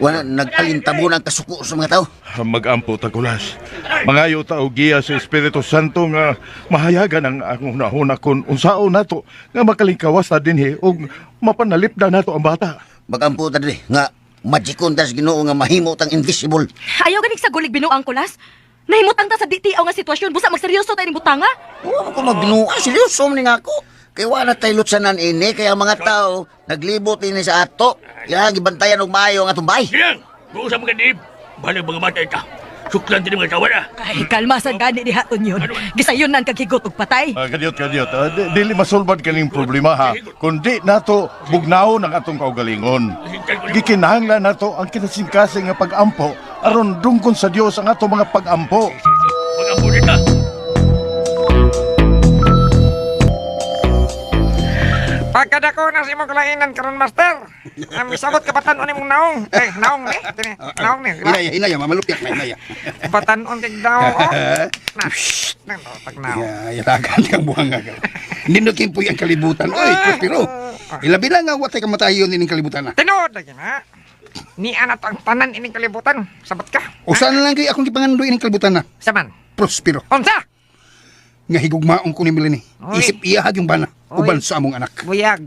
Wala nag-alintabo ng kasuko sa mga tao. Mag-ampo tagulas. Mangayo ta og giya sa Espiritu Santo nga mahayagan ang akong hunahuna kon unsao nato nga makalingkawas ta dinhi og mapanalipda nato ang bata. Magampo ta di nga magikon ta sa Ginoo nga mahimo tang invisible. Ayaw ganig sa gulig binuang kulas. Nahimutang ta sa ditiaw nga sitwasyon, busa magseryoso tayo ni butanga. Oo ko magbinuha. Seryoso man nga ako. Kaya wala tayo lutsanan ini, kaya mga tao naglibot ini sa ato. Kaya gibantayan og maayo ang atong bahay. Silang! Kung sa mga diib, balang mga mata ita. Suklan din mga tawa na. Ay, kalmasan gani ni haton yun. Gisayonan kag higot og patay. Kadiot. Dili masulbad kaning problema ha. Kundi nato bugnaon ang atong kaugalingon. Gikinahanglan nato ang kinasingkasing nga pag-ampo aron dungkon sa Dios ang atong mga pag-ampo. Mga bulit na. Pagkadako na si mong kalainan karon master. Misabot ka batan-on imong naong. Naong ni. Naong ni. Hinaya, mamalupyak na hinaya. Batan-on kay daw. Na, pag naong. Yatagan kang buhang nga. Hindi na kimpoy ang kalibutan. Oy, pero ilabi na nga watay kamatayon ining kalibutan na. Tinood lagi na. Ni anak ang tanan ining kalibutan. Sabot ka. Usan na lang kay akong gipangandoy ining kalibutan na. Saman. Prospero. Unsa? Nga higugmaong ko ni Milani. Oy. Isip iyahag yung bana. Oy. Uban sa among anak. Buyag.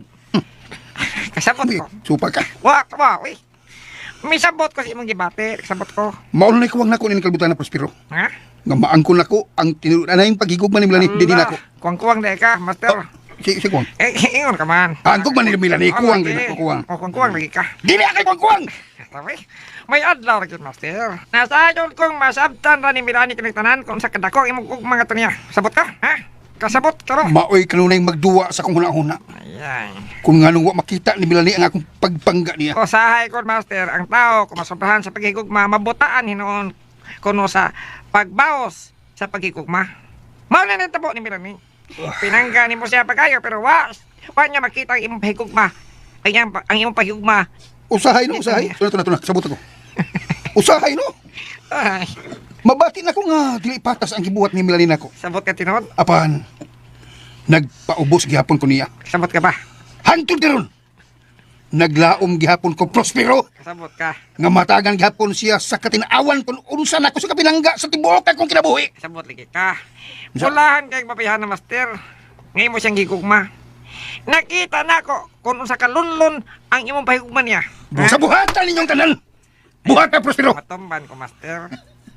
Kasabot Uy, ko. supa ka. Uy. May sabot ko sa imong gibate. Sabot ko. Maulong na ikuwang na ko ining kalibutan na Prospero. Ha? Nga maangkon na ko ang tinuruan na yung paghigugma ni Milani. Didi na ko. Kuwang-kuwang dahil ka, master. Si kuwang. Ingon ka man. Angkog man ni Milani. Kuwang din ako kuwang. Kuwang lagi ka. Dili akay kuwang. Tawi. May adlaw lagi, master. Nasayon kong masabtan ra ni Milani kinigtanan kung sa kadako imong mga to niya. Sabot ka? Ha? Kasabot ka ro? Maoy kanunay magduwa sa kong huna-huna. Ayan. Kung nga nung wa makita ni Milani ang akong pagpangga niya. Usahay ko, master, ang tao kung masobrahan sa paghigugma, mabutaan hinoon kuno sa pagbaos sa paghigugma. Mao na nitabo ni Milani. Pinangga ni mo siya pagayo pero wa niya makita ang imong paghigugma. Ang imong paghigugma. Usahay no, usahay. Sunod na, sabot ako. Usahay no. Ay, Mabati na ko nga dili patas ang gibuhat ni Milani nako. sabot ka tinod? Apan nagpaubos gihapon ko niya. Sabot ka ba? Hantod karon. Naglaom gihapon ko Prospero Sabot ka. nga matagan gihapon siya sa katinawan kung unsa nako sa kapinangga sa tibuok akong kinabuhi. Sabot lagi ka. Pulahan kay mapihan na master. Ngayon mo siyang gigugma. Nakita na ko kung unsa kalunlon ang imong pahigugma niya. Sa buhatan ninyong tanan. Buhatan Prospero. Matumban ko, master.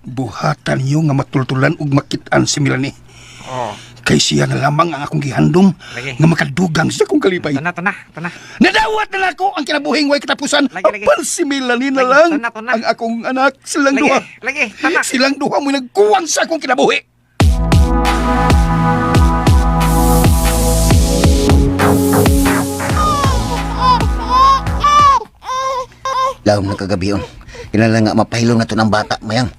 Buhatan niyo nga matultulan ug makitaan si Milani. Oh. Kay siya na lamang ang akong gihandom Lagi. nga makadugang sa akong kalipay. Tuna. Nadawat na ako ang kinabuhing way katapusan. Lagi. Apan si Milani na Lagi, lang tuna. ang akong anak. Silang duha. Lagi, tana. Silang duha mo nagkuwang sa akong kinabuhi. Laom na kagabiyon. Kinala nga mapahilom na to ng bata, mayang.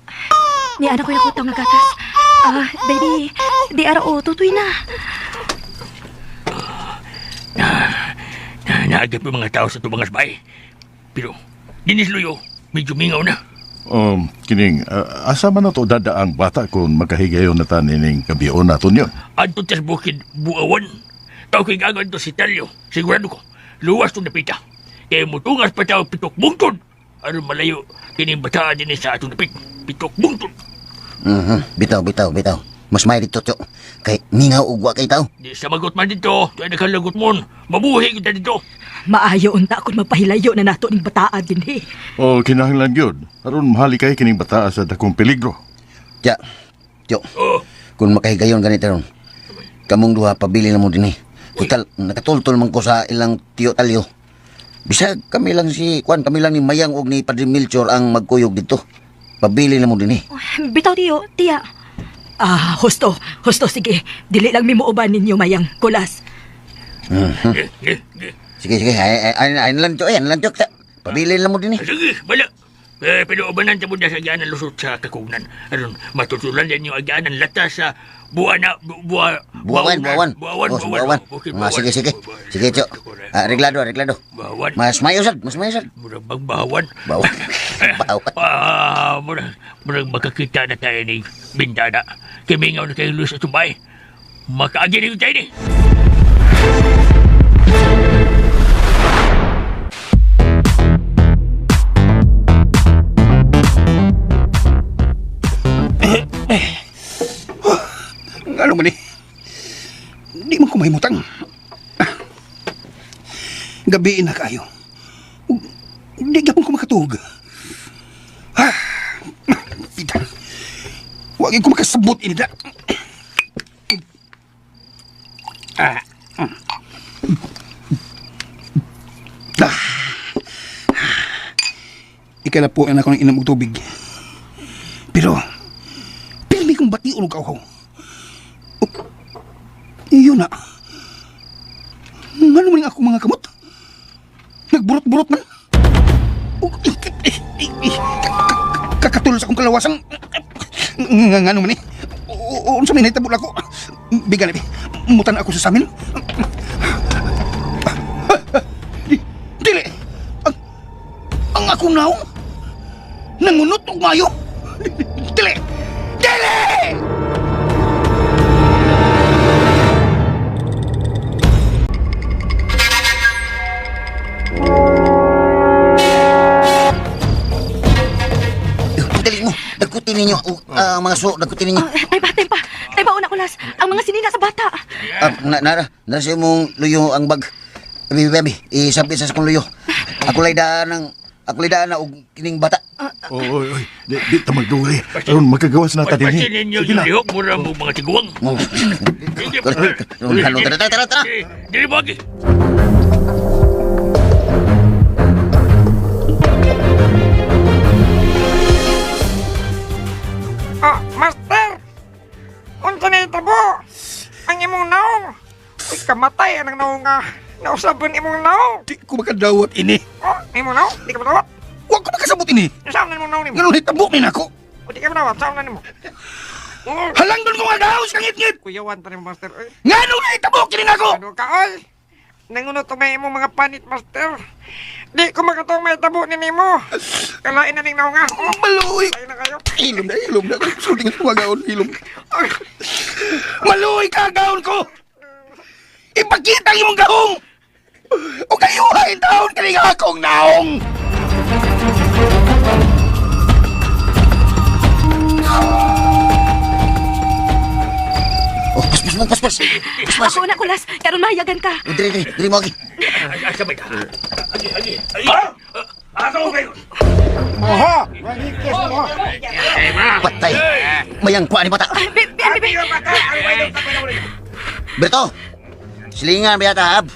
Ni anak ko yung kutang nga gatas. Baby, di araw tutoy na. Naagap yung mga tao sa tubangas bay. Pero, dinis luyo, medyo mingaw na. Kining, asa man na to dada ang bata kung magkahigayon na tanining kabiyon naton yun? Adto tas bukid buawan. Tao kay gagawin to si Talyo. Sigurado ko, luwas to napita. Kaya mutungas pa tao pitok bungtod. Aron malayo, kining bataan din sa atong napit. Pitok bungtod. Bitaw. Mas may dito, Tyo. Kay mingaw ugwa kay tao. Di sa magot man dito, kaya nakalagot mo. Mabuhi kita dito. Maayo unta kung magpahilayo na nato ning bataan din eh. O kinahanglan gyud. Aron mahali kay kining bata sa dakong peligro. Tya, Tyo. Oh, Kung makahigayon ganito ron, kamong duha pabili na mo din eh. Total, nakatultol man ko sa ilang tiyo talyo. Bisag kami lang kami lang ni Mayang og ni Padre Melchor ang magkuyog dito. Pabili na mo din eh. Bitaw tiyo, tiya. Husto, sige. Dili lang mimuuban ninyo mayang kulas. Sige, ay lang Tyo, pabili na mo din eh. sige, bala. Pero ubanan mo na sa agianan lusot sa kakugnan. Aron, matutulan din yung agianan lata sa buwan. Buawan. Okay, Sige, Tyo. Reglado. Bawan. Mas mayosad. Murag magbawan. Bawan. Murag makakita na tayo ni bintana. Kimingaw na tayo lusa tumay. Makaagi na yung tayo ni. Ano man eh? Di man ko mahimutang. Gabiin na kayo. Di gapon ko makatug. Pita. Huwag ko makasabot ini da. Ikala po ang ako ng inam og tubig. Pero, pili kong bati ulog ako. Iyon na. Ano man ako mga kamot? Nagburot-burot man. Kakatulos akong kalawasan. Ano man eh. Unsa man nahitabol ako. Bigan na mutan ako sa samin. Dili. Ang akong naong. Nangunot og mayo. Dili. Dali mo. Dagutin ninyo. Dagutin ninyo. Tay ba una kulas. Ang mga sinina sa bata. Nara sa imong luyo ang bag. Baby, isabi sa akong luyo. Ako lay daan na og kining bata. Oy. Di ta magduway. Aron magkagawas na ta Pagpasin dinhi. ninyo yung lihok, mura mo mga tiguang. Tara. Dili mo agi. Master! Unsa na itabo? Ang imong naong. Uy, kamatay ang naong nga. Nausabon imong naong. Di ko makadawat ini. Imong naong? Di ka matawat? Huwag ko makasabot ini. Saan na imong naong nimo? Ganun hitabo ni nako. O di ka matawat? Saan na nimo? Halang doon ko nga daos kang ngit-ngit. Kuyawan ta nimo, Master. Uy, Ngano na hitabo kini nako. ano ka, oy? Nangunot may imong mga panit, Master. Di ko makatong may tabo ni nimo. Kalain na ning naong nga. Maluoy. Ay na kayo. Hilom na. Suling ko magaon hilom. Maluoy ka gaon ko. Ipakita ang imong gahong. O kayo ay taon kini nga akong naong. Paspas. Ako una kulas. Karon mahayagan ka. Dili mo agi. Sabay ka. Agi. Ako kayo! Patay. Mayang kuha ni bata. Berto. Silingan biya tab.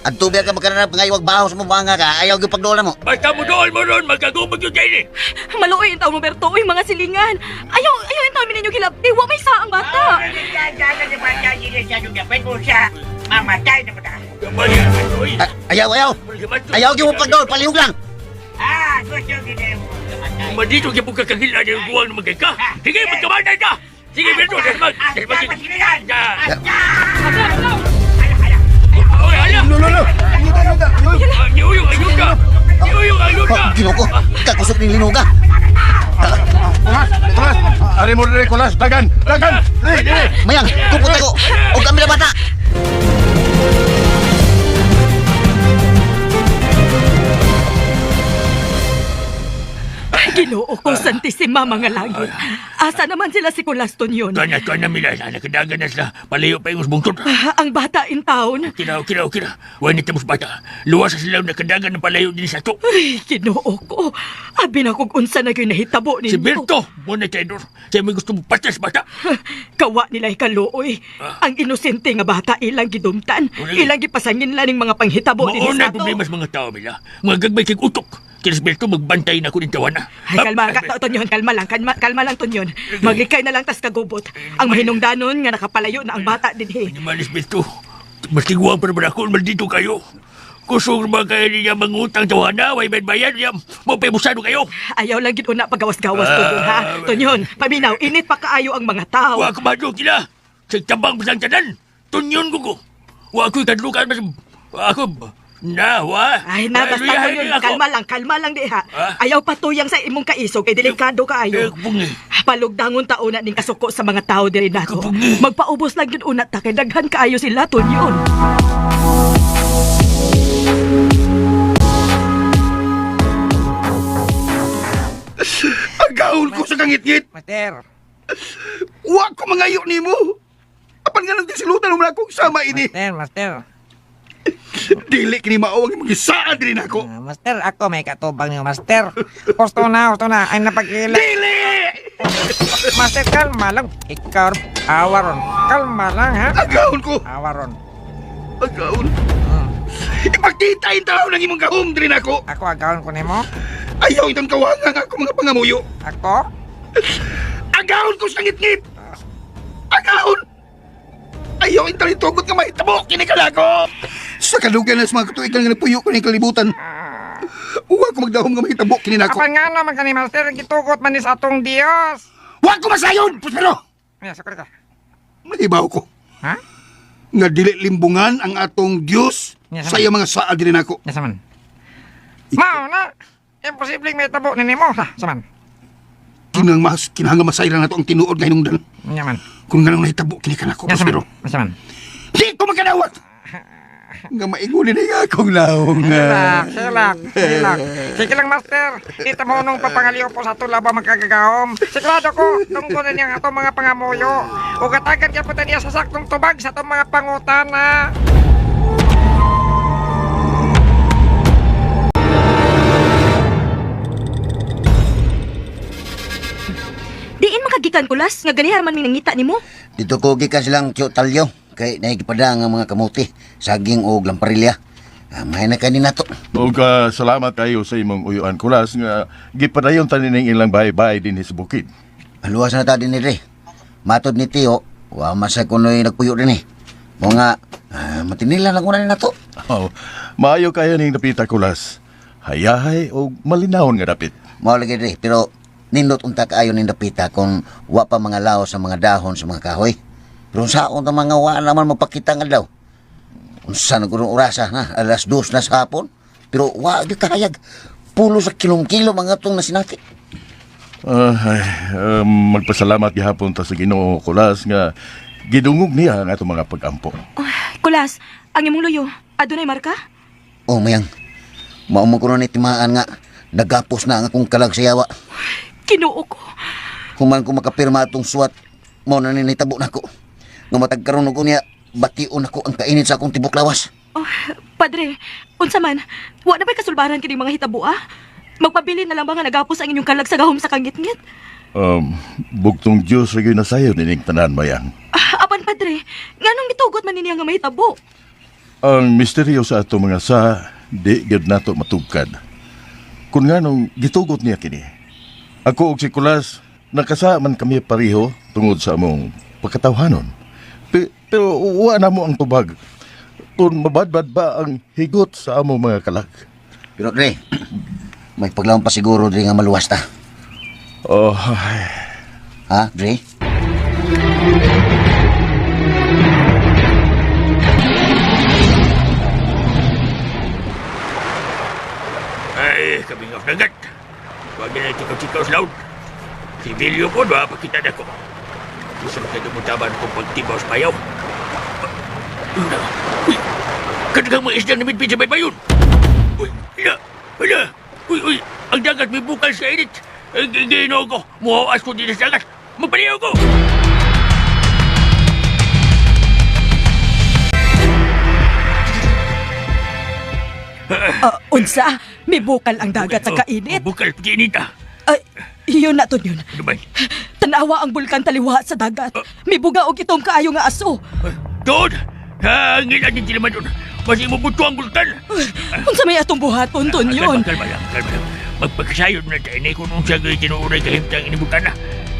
Adto biya ka magkanap ngayog baho sa mabanga ka. Ayaw gyud pagdola mo. Basta mo doon mo ron, magkagubag yung tayo ni. Maluoy ang taong Roberto. Uy, mga silingan. Ayaw yung taong ninyo hilabti. Wa may saang bata. Mamatay na bata. Ayaw. Ayaw gyud mo pagdol, palihog lang. Gusto gini mo. Madito kaya po kakagila ng buwang na magkaka. Sige, magkamanay ka. Sige, Berto, desmag. No. Ayun ka. Ginoko, kakusok ni linuga. Kulas. Ari mo dire kulas. Dagan. Dili. Mayang, kupot ako. O kami na bata. Ginoo ko, Santissima mga langit. Asa naman sila si Kulaston yun? Kanya mila na nakadagan na sila. Palayo pa yung bungtod. Ang bata in town. Kina. Huwag nito mas bata. Luwas sa sila nakadagan ng palayo din sa to. Ay, Ginoo ko. Abi na kung unsa na yung nahitabo ninyo. Si Berto, muna Tenor. Siya may gusto mo patas bata. Kawa nila ikaluoy. Ang inosente nga bata ilang gidumtan. Ilang gipasangin lang ng mga panghitabo din Mauna sa to. problema sa mga tao nila. Mga gagbay kay utok. Kaya si Berto magbantay na ako ng tawana. Ay, kalma ka, Tonyon. Kalma lang, Tonyon. Maglikay na lang tas kagubot. Ang mahinungdanon nga nakapalayo na ang bata din he. Manis Berto. Mas tiguang pa naman ako. Maldito kayo. Kusog ba kayo niya mangutang tawana? Way bayan niya. Mapayabusado kayo. Ayaw lang gid una pagawas-gawas Tonyon, ha? Tonyon, paminaw, init pa kaayo ang mga tao. Wa ka madyo kila. Sa tabang basang tanan. Tunyon ko ko. Wa ko'y kadlukan mas... Ako... Wa. Ay, na, basta Tonyon, kalma lang di ha. Ayaw patuyang sa imong kaisog, kay delikado kaayo. Palugdangon tauna ning kasuko sa mga tao diri nako. Magpaubos lang yun una ta, kay daghan kaayo sila, Tonyon. Ang gaul ko sa kangit-ngit. Master. Wa ko mangayo nimo. Apan nga nang tisilutan mo na akong sama ini. Master. Dili kini maawag yung magisaan din ako. Master, ako may katubang niyo, Master. Gusto na. Ay napagkila. Dili! Master, kalma lang. Ikaw, awaron. Kalma lang, ha? Agaon ko! Awaron. Agaon. Ipagkita yung tao ng imong gahom din ako. Ako agawon ko nimo. Ayaw itong kawangang ako mga pangamuyo. Ako? Agaon ko sa ngit-ngit. Agaon! Ayaw itong itugot nga mahitabo. Kinikalako! Sa kalugan na sa mga katuikan nga nagpuyo ko ng kalibutan. Huwag ko magdahom nga mahitabo. Kininako. Apan nga naman ka ni Master, gitugot man ni sa atong Diyos. Huwag ko masayon! Puspero! Yes, sakot ka. Mahibaw ko. Ha? Nga dili limbungan ang atong Diyos Yes, sa iya mga saad din ako. Yes, man. Mao na. Imposibleng may tabo ni Nemo. Ha, saman. Kinahanga masayra na to ang tinuod nga hinungdan. Yaman. Kung ganang nahitabo, kinikan ako. Yes, Puspero. man. Yes, man. Di ko magkanawat! Nga maingulin na akong laong. Silak. Sige lang, Master. Ito mo nung papangaliw po sa tula ba magkagagahom. Sigurado ko, tungkol na niya atong mga pangamuyo. O gatagan ka po niya sa saktong tubag sa atong mga pangutana. Diin makagikan kulas, nga ganihan man minangita nimo. Dito ko gikan silang talyo. Kay nahigipada nga mga kamuti, saging o lamparilya. May na kanina to. O salamat kayo sa imong uyuan kulas nga gipadayon tanining ilang bahay-bahay din sa bukid. Aluwas na ta din ni matod ni Tio, wa masa kunoy nagpuyo din Mga matinila lang una na to. Oh, maayo kayo ning napita kulas. Hayahay o malinawon nga dapit. Mao lagi pero nindot unta kaayo ning dapita kung wa pa mga laos sa mga dahon sa mga kahoy. Pero saon ta mga wa naman mapakita nga daw. Unsa na gurong orasa na alas 2 na sa hapon. Pero wa gyud kahayag. Pulo sa kilom-kilom mga tong nasinati. Magpasalamat gihapon ta sa Ginoo kulas nga gidungog niya ang atong mga pag-ampo. Kulas, ang imong luyo, adunay marka? Oh, mayang. Mao mo kuno ni timaan nga nagapos na ang akong kalag sa yawa. Ginoo ko. Kung man ko makapirma atong suwat, mao na ninitabo nako. Nga matagkaroon ko niya, bation ako ang kainit sa akong tibok lawas. Oh, padre, unsa man, wa na ba'y kasulbaran kini mga hitabo ah? Magpabili na lang ba nga nagapos ang inyong kalag sa gahom sa kangit-ngit? Bugtong Diyos rin na sayo nining tanan mayang. Apan padre, nganong gitugot man niya nga mahitabo? Ang misteryo sa ato mga sa di gid nato matugkad. Kung nganong gitugot niya kini. Ako ug si Kulas nakasaman kami pareho tungod sa among pagkatawhanon. Pero wa na mo ang tubag. Kung mabadbad ba ang higot sa among mga kalag. Pero Dre, may paglawan pa siguro Dre nga maluwas ta. Oh, ha, Dre? Ay, kaming of dagat. Huwag na tikaw-tikaw sa laut. Si Vilio po, pakita na ko. Gusto na kayo mutaban kung pagtibaw sa payaw. Uy, kadagang mga isdang namidpid sa baybayon. Uy, hala. Uy, ang dagat may bukal sa init. Gino ko. Muhawas ko din sa dagat. Mapaliw ko. Unsa, may bukal ang dagat sa kainit. Bukal, pag-init ah. Ay, yun na to yun. Ano ba? Tanawa ang bulkan taliwa sa dagat. May buga og itong kaayo nga aso. Doon! Hangin natin sila man doon. Kasi mabuto ang bulkan. Unsa may atong buhaton ton yun. Kalma lang. Magpagkasayod na tayo na kung siya gawin tinuuray kahimtang inibutan na.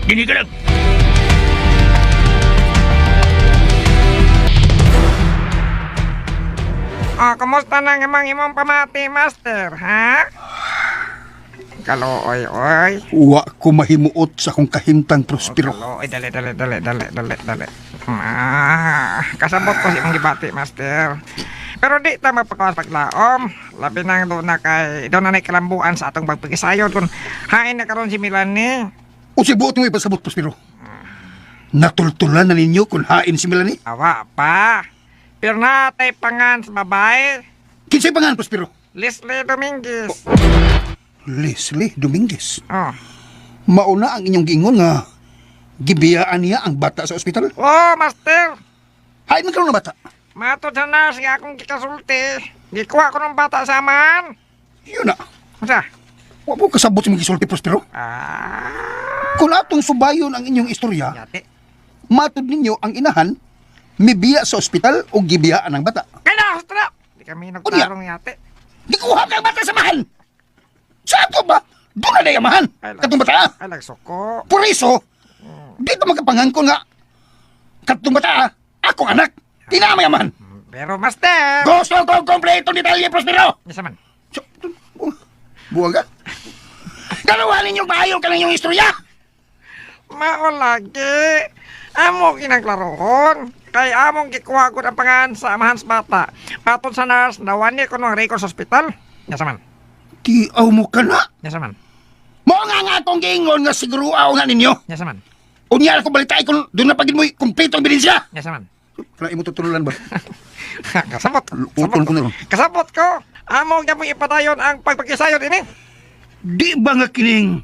Dini ka lang. Kumusta na nga imong pamati, Master, ha? Kalooy, oy. Wa ko mahimuot sa akong kahimtang Prospero. Kalooy, dali. Kasabot ko si imong gibati, Master. Pero di ta magpakawas paglaom. Labi nang doon na kay doon na kalambuan sa atong pagpagisayod kung hain na karon si Milani. O si buot mo ipasabot, Prospero. Natultulan na ninyo kung hain si Melanie. Awa pa. Pero natay pangan sa babae. Kinsay pangan, Prospero? Leslie Dominguez. Leslie Dominguez. Oh. Mauna ang inyong giingon nga gibiyaan niya ang bata sa ospital. Oh, Master. Hain man karon na bata. Matod sa nurse nga akong kikasulti. Gikuha ko ng bata sa man. Yun na. Masa? Wa mo kasabot si mga gisulti, Prospero. Kung atong subayon ang inyong istorya, Yate. matod ninyo ang inahan, mibiya sa ospital o gibiyaan ang bata. Kaya na! Di kami nagtarong yate. Di kuha ka ang bata sa mahal! Saan ko ba? Doon na nayamahan! Katong bata! Ay, nagsuko. Por iso, dito magkapangangkon nga, katong bata, akong anak, di na mayamahan. Pero, Master! Gusto ko kompleto detalye, Prospero! Yes, man. Buwag ka? Galawa ninyong maayo ka ng inyong istorya! Mao lagi. Amo kinaglaroon. Kay among gikuha ko ang pangan sa amahan sa bata. Patod sa nurse, nawani ko ng record sa ospital. Yes, man. Tiaw mo ka na! Yes, man. Mo nga akong giingon nga siguro aw nga ninyo. Yes, man. Unya ako balitay kung doon na pagin mo kumpleto ang ebidensya. Yes, man. Kaya imo tuturulan ba? Kasabot. Utol ko na ron. Kasabot ko. Amo nga mong ipadayon ang pagpagkisayod ini. Di ba nga kining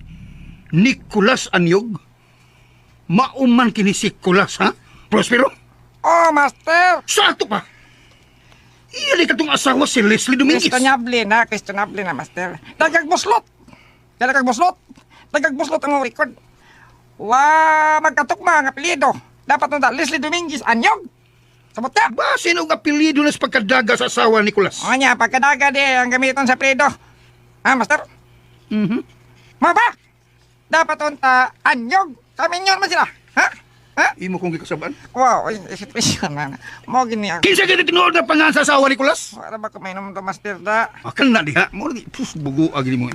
Nicolas Anyog? Mauman kini si Nicolas, ha? Prospero? Oh, Master. Sa ato pa? Iyan katong asawa si Leslie Dominguez. Questionable na, Master. Dagagbuslot ang record. Magkatukma ang apelido. Dapat nung Leslie Dominguez, Anyog. Sabot ka. Ba, sino ang apelido na sa pagkadaga sa asawa ni Nicolas? O niya, pagkadaga di ang gamiton sa apelido. Ha, Master? Mga ba? Dapat nung Anyog. Kaminyon man sila. Ha? Imo kong gikasabaan? Wow, situation na. Mo gini ako. Kinsa gini tinuod na pangan sa asawa ni Nicolas? Wala ba kumainom to, Master, da? Akan na diha. Mo lagi, bugo agli mo.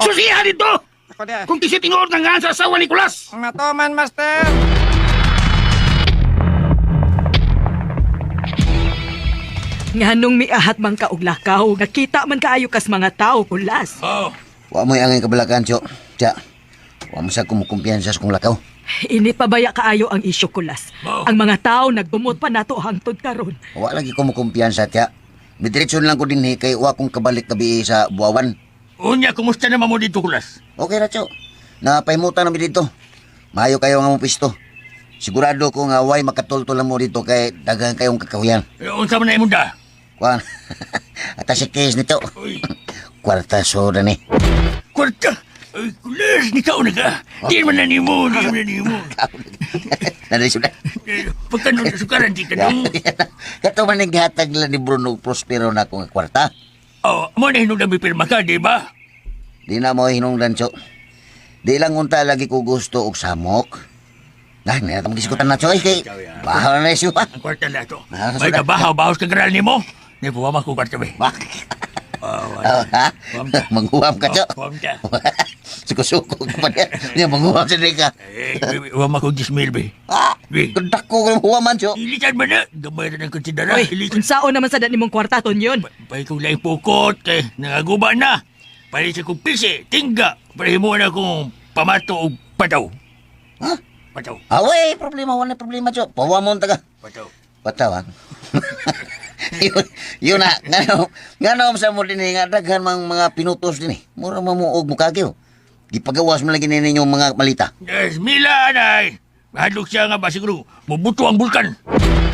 Susiha dito! Ako di. Kung kinsa tinuod na nga sa asawa ni Nicolas! Matoman, Master. Nganong miahat man ka og lakaw, nakita man kaayo kas mga tao kulas. Wa mo angay kabalakan, Tyo. Tya, wa mo sa kumukumpiyansa sa kong lakaw. Ini pabaya kaayo ang isyu kulas. Ang mga tao nagbumot pa nato hangtod karon. Wa lagi kumukumpiyansa, Tya. Bidiretso lang ko din kay wa kong kabalik kabi sa buwawan. Unya, kumusta naman mo dito, Kulas? Okay na, Tyo. Napaimutan namin dito. Mayo kayo nga mo pisto. Sigurado ko nga way makatultol mo dito kay dagang kayong kakahuyan. Unsa man na imong da? Kuan. Ata si case nito. Kwarta soda ni. Kwarta? Ay, Kulas, nikaw na ka. Di man na nimo. Nanay sudah. Pagkano na sukaran, di ka nung. Kato man ang gihatag lang ni Bruno Prospero na akong kwarta. Oh, mo na hinong dami pirma ka, di ba? Di na mo hinungdan, Tyo. Di lang unta lagi ko gusto og samok. Nah, nila diskutan na, Tyo. Kay bahaw na isyo pa. Ang kwarta na ito. May kabahaw, bahos ka garal ni mo. Di po ko kwarta ba? Ha? Manghuwam ka, Tyo. Huwam ka. Suko-suko ka pa niya. Niya, manghuwam sa ka. Huwam ako gismail ba? Kundak ko kung huwaman, Tyo. Ilitan man na. Gamay na ng konsidera. Oy, unsaon naman sa nimong kwartaton yun? Pay kong lang pukot kay nangaguba na. Pali sa kong pisi, tingga. Parihin mo na kong pamato o pataw. Ha? Pataw. Away, problema. Wala problema, Tyo. Pawamon taga. Pataw. Pataw, ha? yun na. Ngano sa mo din nga daghan mga pinutos din eh. Mura mo og mukagyo. Gipagawas man lagi ninyong mga malita. Yes, Mila, anay. Hadlok siya nga ba siguro, mubuto ang bulkan.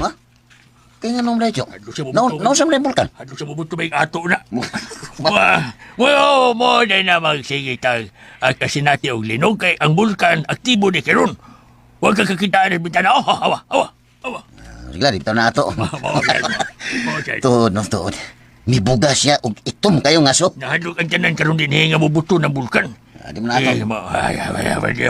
Ha? Kaya nga nung medyo. Hadlok siya mubuto. Nausam na yung bulkan. Hadlok siya mubuto ba yung ato na. Well, mo na na magsige tag. At kasi natin og linog kay ang bulkan aktibo ni Keron. Huwag ka kakitaan ng bintana. Oh, awa. Sigla, dito na ato. Mawag. Tuod, no, tuod. Mibugas siya og itom kayo ngaso. Nahadlok ang tanan karon din nga mubuto ng bulkan. Di mo na ato.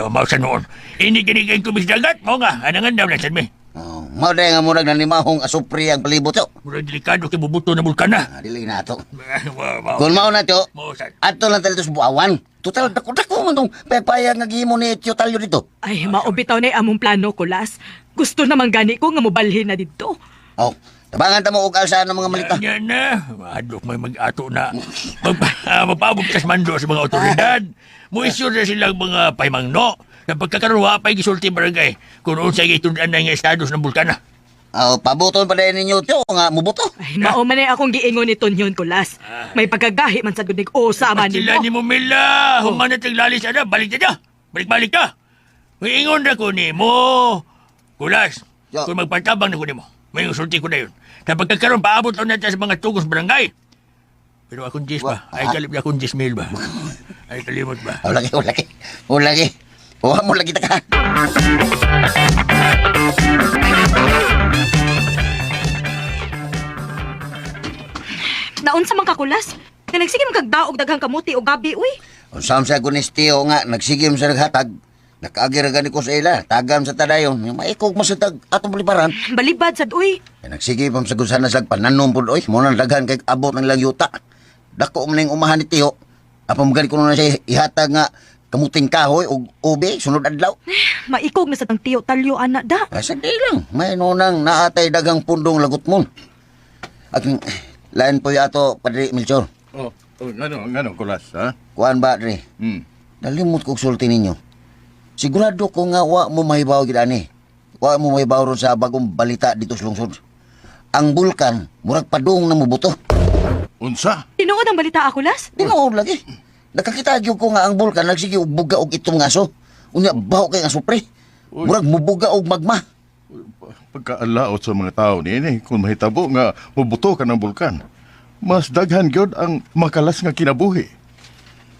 Mao sa noon. Ini kini kay kubis dagat mo nga anangan daw na sad mi. Oh, mao day nga murag nanimahong asupri ang palibot to. Murag delikado kay bubuto ng bulkan na. Dili na ato. Mao. Kung mao na to, Mao sad. ato lang tayo sa buawan. Total, dako-dako man tong paypaya nga gihimo ni Tio Talyo dito. Ay, maubitaw na among plano, Kulas. Gusto naman gani ko nga mobalhin na dito. Oh, tabangan ta mo og alsa ng mga malita. Yan na. Hadlok may mag-ato na. Mapabugtas man do sa mga otoridad. Muisyo na silang mga paymangno. Sa pagkakaroon, pa'y gisulti barangay. Kung unsay gitundan na yung estados ng bulkana. Oh, pabuton pa din ninyo Tio nga mubuto. Ay, mauman na akong giingon ni Tonyon, Kulas. May pagkagahi man sa gudig o sama ni Sila ni mo. mo, Mila. Human na taglalis na. Balik na dyan. Balik ka. May ingon na ko ni mo. Kulas, Yo. kung magpantabang na ko ni mo, may usulti ko na yun. Sa pagkakaroon, paabot lang natin sa mga tugos barangay. Pero akong Jis ba? Ay, kalip na akong 10,000 ba? Ay, kalimot ba? Ulagi. Huwag mo lagi taka. Naunsa man ka, Kulas? Nagsige man kagdaog daghang kamuti o gabi, uy. Unsam sa kunis Tio nga nagsigim sa naghatag. Nakaagiragan ko sa ila, tagam sa tadayon. Maikog masatag atong baliparan. Balibad sad, uy. Nagsige pam sa gusan na slag pananom pud oy. Mo nang daghan kay abot ng lang yuta. Dako man ning umahan ni Tio. Apam gani ko na siya ihatag nga kamuting kahoy o ube sunod adlaw. Maikog na sa tang Tiyo Talyo, anak da. Asa di lang. May nunang naatay dagang pundong lagot mo. Aking lain po ato Padre Melchor. Ngano, Kulas, ha? Kuan ba Padre? Nalimot ko sulti ninyo. Sigurado ko nga wa mo mahibaw gid ani. Wa mo mahibaw ron sa bagong balita dito sa lungsod. Ang bulkan murag padung na mubuto. Unsa? Tinuod ang balita, Kulas? Di mo lagi. Nakakita gyud ko nga ang bulkan nagsige og buga og itong ngaso. Unya baho kay nga supre. Murag mubuga og magma. Pagkaalaot sa mga tao niini, kung mahitabo nga mubuto ka ng bulkan, mas daghan gyud ang makalas nga kinabuhi.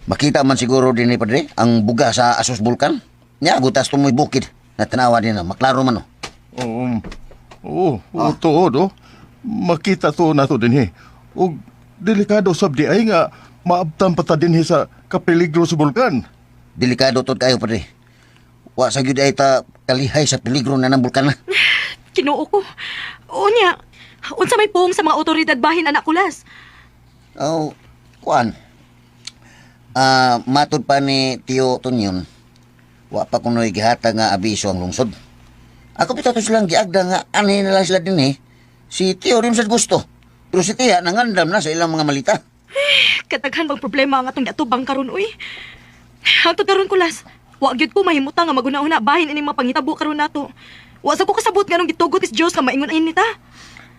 Makita man siguro din ni Padre ang buga sa Asos Bulkan. Nya gutas tumoy bukid. Natanawa din na maklaro man Oo, tuod, oh. Makita to nato dinhi. Og delikado sabdi ay nga maabtan pa ta dinhi sa kapeligro sa bulkan. Delikado tod kayo Padre. Wa sa gyud ay ta kalihay sa peligro na ng bulkan na. Kinuo ko. Unya, unsa may puong sa mga otoridad bahin, anak, Kulas? Oh, kuan. Matod pa ni Tio Tonyon, wa pa kunoy gihatag nga abiso ang lungsod. Ako pitato silang giagda nga anhin na lang sila din eh. Si Tio rin sa gusto. Pero si Tia nangandam na sa ilang mga malita. Kataghan bang problema ang atong yatubang karon, uy? Hangtod karon, Kulas. Wa gyud ko mahimuta nga maguna-una bahin ini mga pangitabo karon nato. Wa sa ko kasabot nga nung gitugot is Dios nga maingon ayin nita.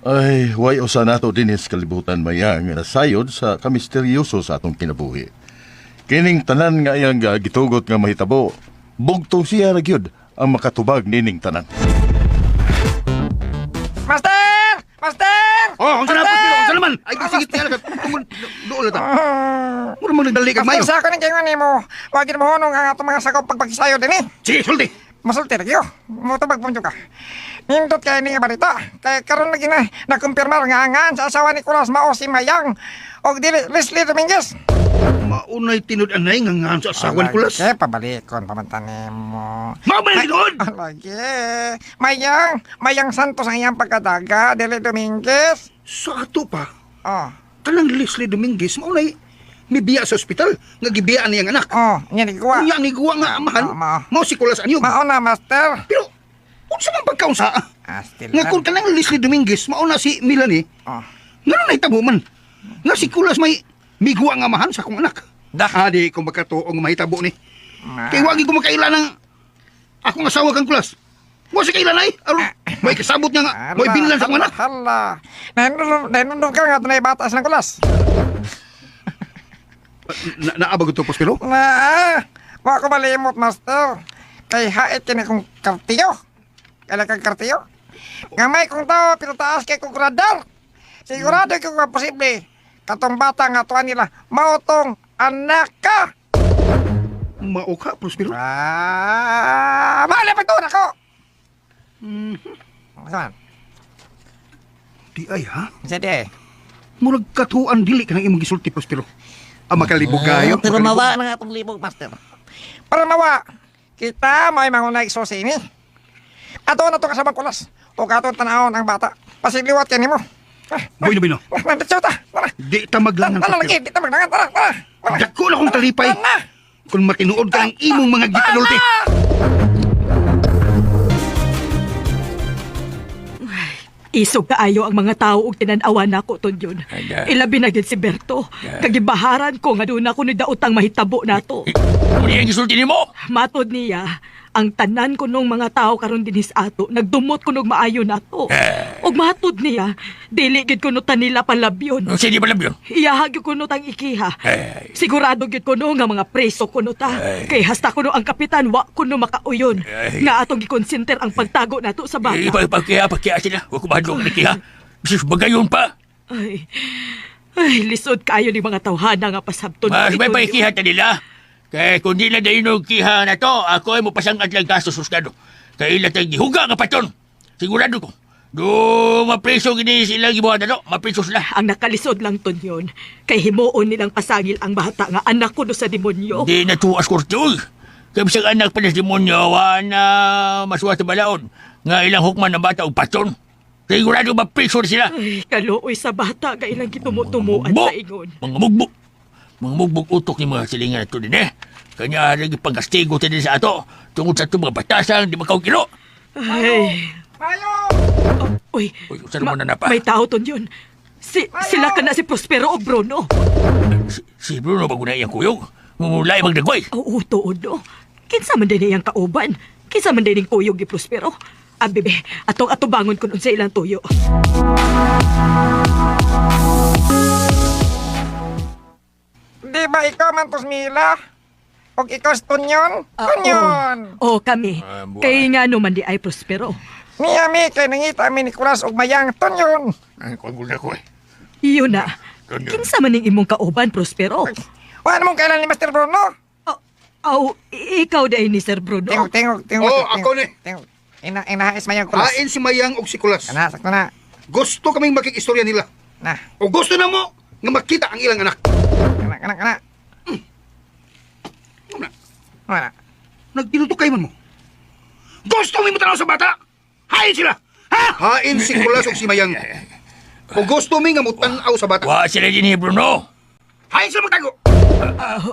Ay, way usa nato dinhi sa kalibutan maya nga nasayod sa kamisteryoso sa atong kinabuhi. Kining tanan nga iyang gitugot nga mahitabo, bugtong siya ra gyud ang makatubag nining tanan. Master! Master! Oh, ang sanapos nila, ang sanaman. Ay, sige, tingnan ka. Doon na ta. Mura mo nagdali kag mayo. Master, sa ako ng kaingon ni mo. Wagin mo honong ang atong mga sakop pagpagsayo din eh. Sige, sulti. Masulti lagi yun. Mutubag punyo ka. Nindot kaya ni nga balita. Kaya karon lagi na nakumpirmar nga angan sa asawa ni Kulas Mao si Mayang o dili Leslie Dominguez. Maunay tinud-anay nga ngan sa asawan Kulas. Lagi, pabalikon pamantanin mo. Mabalik doon! Lagi. Mayang Santos ang iyang pagkadaga. Dili Dominguez. Sa ato pa, Oh. kanang Leslie Dominguez, maunay mibiya sa ospital, nga gibiyaan niyang anak. Oh, yan iguwa. Unya ni guwa nga amahan, mao si Kulas Anyog. Mauna, master. Pero, unsa man pagkaunsa? Still Nga kung kanang Leslie Dominguez, mauna si Melanie, Oh. nga nahitabo man. Nga si Kulas may miguwa nga amahan sa akong anak. Dah. Adi ko makatuong mahitabo ni. Kay wagi ko makaila ng akong asawa kang Kulas. Mo sa kailan ay, aron may kasabot niya nga, may binlan sa akong anak. Hala. Nanunod ka nga tunay batas ng Kulas. Naabag ito, Prospero? Wa ko malimot, master. Kay hait kini kong kartiyo. Kailan kang kartiyo? Gamay kong tao, pero taas kay kong radar. Sigurado kung posible. Katong bata nga tuan nila, mautong anak ka. Mao ka, Prospero? Mali pa doon ako. Saan? Di ay, ha? Sige. Murag katuan dili ka nang imong gisulti, Prospero. Ang makalibog kayo. Pero mawa na nga itong libog, master. Para mawa, kita may mangunay isosi ini. Ato na ito kasama kulas. O katong tanahon ang bata. Pasiliwat yan mo. Boy, Bino. Nandito ta. Tara. Di ta maglangan, Tara lagi. Prospero. Di ta maglangan. Tara. Tara. Dako na kong talipay. Kung matinuod ka ang imong mga gipanulti. Isog kaayo ang mga tao ug tinan-awan nako Tonyon. Ilabi na gid si Berto. Kagibaharan ko nga doon ako ni daotang mahitabo nato. Muna yung gisulti ni mo. Matod niya, ang tanan ko nung mga tao karon dinis ato, nagdumot ko nung maayo nato. Ug matod niya, dili gid kuno tanila palabyon. Sige ba labyon? Iyahag ko no tang ikiha. Sigurado gid kuno nga mga preso kuno ta. Kay hasta kuno ang kapitan wa kuno makauyon. Nga atong gikonsinter ang pagtago nato sa bata. Pagkaya sila. Huwag ko mahadlong na kiha. Bisis bagayon pa. Ay, lisod kayo ni mga tawhana nga pasabton. Mas may paikiha ta nila. Kaya kung di na dahil kiha na to, ako ay mapasang at lang gasto sustado. Kaya ilang tayong gihuga nga paton. Sigurado ko. Do mapreso gini sila gibuhat na to, mapreso sila. Ang nakalisod lang ton yun. Kay himuon nilang pasangil ang bata nga anak ko do sa demonyo. Di na tuwas ko ito. Kaya bisang anak pa na demonyo, na masuwas na balaon. Nga ilang hukman na bata o paton. Sigurado mapreso na sila. Ay, kaluoy sa bata, kailang kitumuan sa ingon. Mga mugbog. Mga mugbog utok ni mga silingan na ito din eh. Kanya rin pagkastigo din sa ato. Tungkol sa ito mga batasang di makawkilo. Ay. Mayo! Uy, saan mo na napa? may tao ton yun. Sila ka na si Prospero o Bruno. Si Bruno bago na iyang kuyog. Mumulay magdagway. Oo, tuod no. Kinsa man din iyang kauban. Kinsa man din yung kuyog ni Prospero. Bebe, atong bangon ko nun sa ilang tuyo. Di ba ikaw man Tusmila? O ikaw Tunyon? Tunyon! Oo, kami. Kay nga naman di ay Prospero. Miyami kay nangita mi ni Kulas og mayang Tunyon. Ay, kung na ko eh. Iyo na. Kinsa man ning imong kauban, Prospero? Wala namang kailan ni Master Bruno? Ikaw dahil ni Sir Bruno. Tingog. Ako ni. Tingog. Inahais mayang Kulas. Hain si Mayang og si Kulas. Kana, sakto na. Gusto kaming makikistorya nila. Na. O gusto na mo nga makita ang ilang anak. Kana. Wala. Nagtinutukay man mo. Gusto mo tanaw sa bata? Hain sila! Ha? Hain si Kulas og si Mayang. O gusto mo nga mutanaw sa bata? Wa sila din ni Bruno. Hain sila magtago!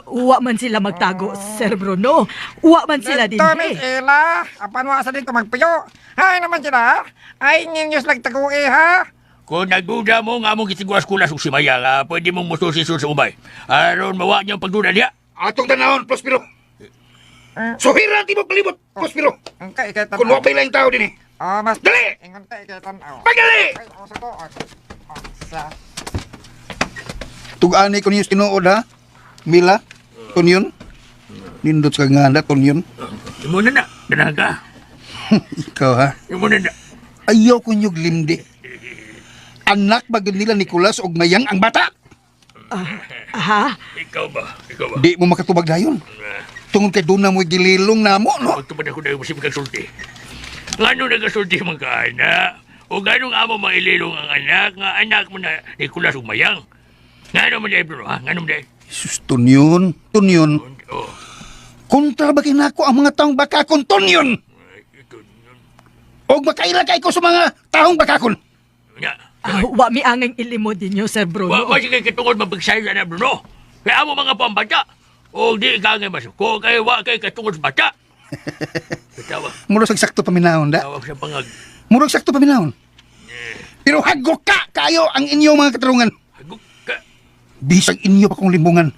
Uwa man sila magtago, Sir Bruno. Uwa man sila din. Tommy, Ela, apan mo asa dito magpuyo. Hay naman sila. Ay, ninyos lang tagu'i, ha? Kung nagduda mo nga mong kisiguas kulas o si Maya, pwede mong mususisun sa umay. Aron mawa niyang pagduda niya. Atong tanahon, Prospero. Suhiran tibok kalibot, Prospero. Kung wapay lang tao din eh. Mas dali! Ingon ka, ikay-tanaw. Pagdali! Tug-ani ko niyo tinuod ha? Mila? Tunyon? Nindot sa nganda, Tunyon? Imo na. Danahan ka. Ikaw ha? Imo na. Ayaw ko niyog limdi. Anak ba nila Nicolas og Mayang ang bata? Ha? Ikaw ba? Di mo makatubag dayon. Tungod kay doon na mo'y gililong na mo, no? Magtubad ako na musip kagsulti. Ngano nagasulti mga kaanak? O gano'ng amo maililong ang anak nga anak mo na Nicolas og Mayang? Ngano mo dahil, Bruno, ha? Ngano mo dahil? Sus, Tunyon. Kontra ba kinako ang mga taong bakakon, Tunyon? Og makaila kay ko sa mga taong bakakon. Wa mi angeng ilimo din nyo, Sir Bruno. Wa sige katungod mapagsayo na, Bruno. Kaya amo mga pambata. O di ka nga masuko, kaya wa kay katungod sa bata. Katawa. Murag sakto paminahon, da? Tawag sa pangag. Murag sakto paminahon. Pero hagok ka kayo ang inyong mga katarungan. Hagok ka? Bisag inyo pa kong limbungan.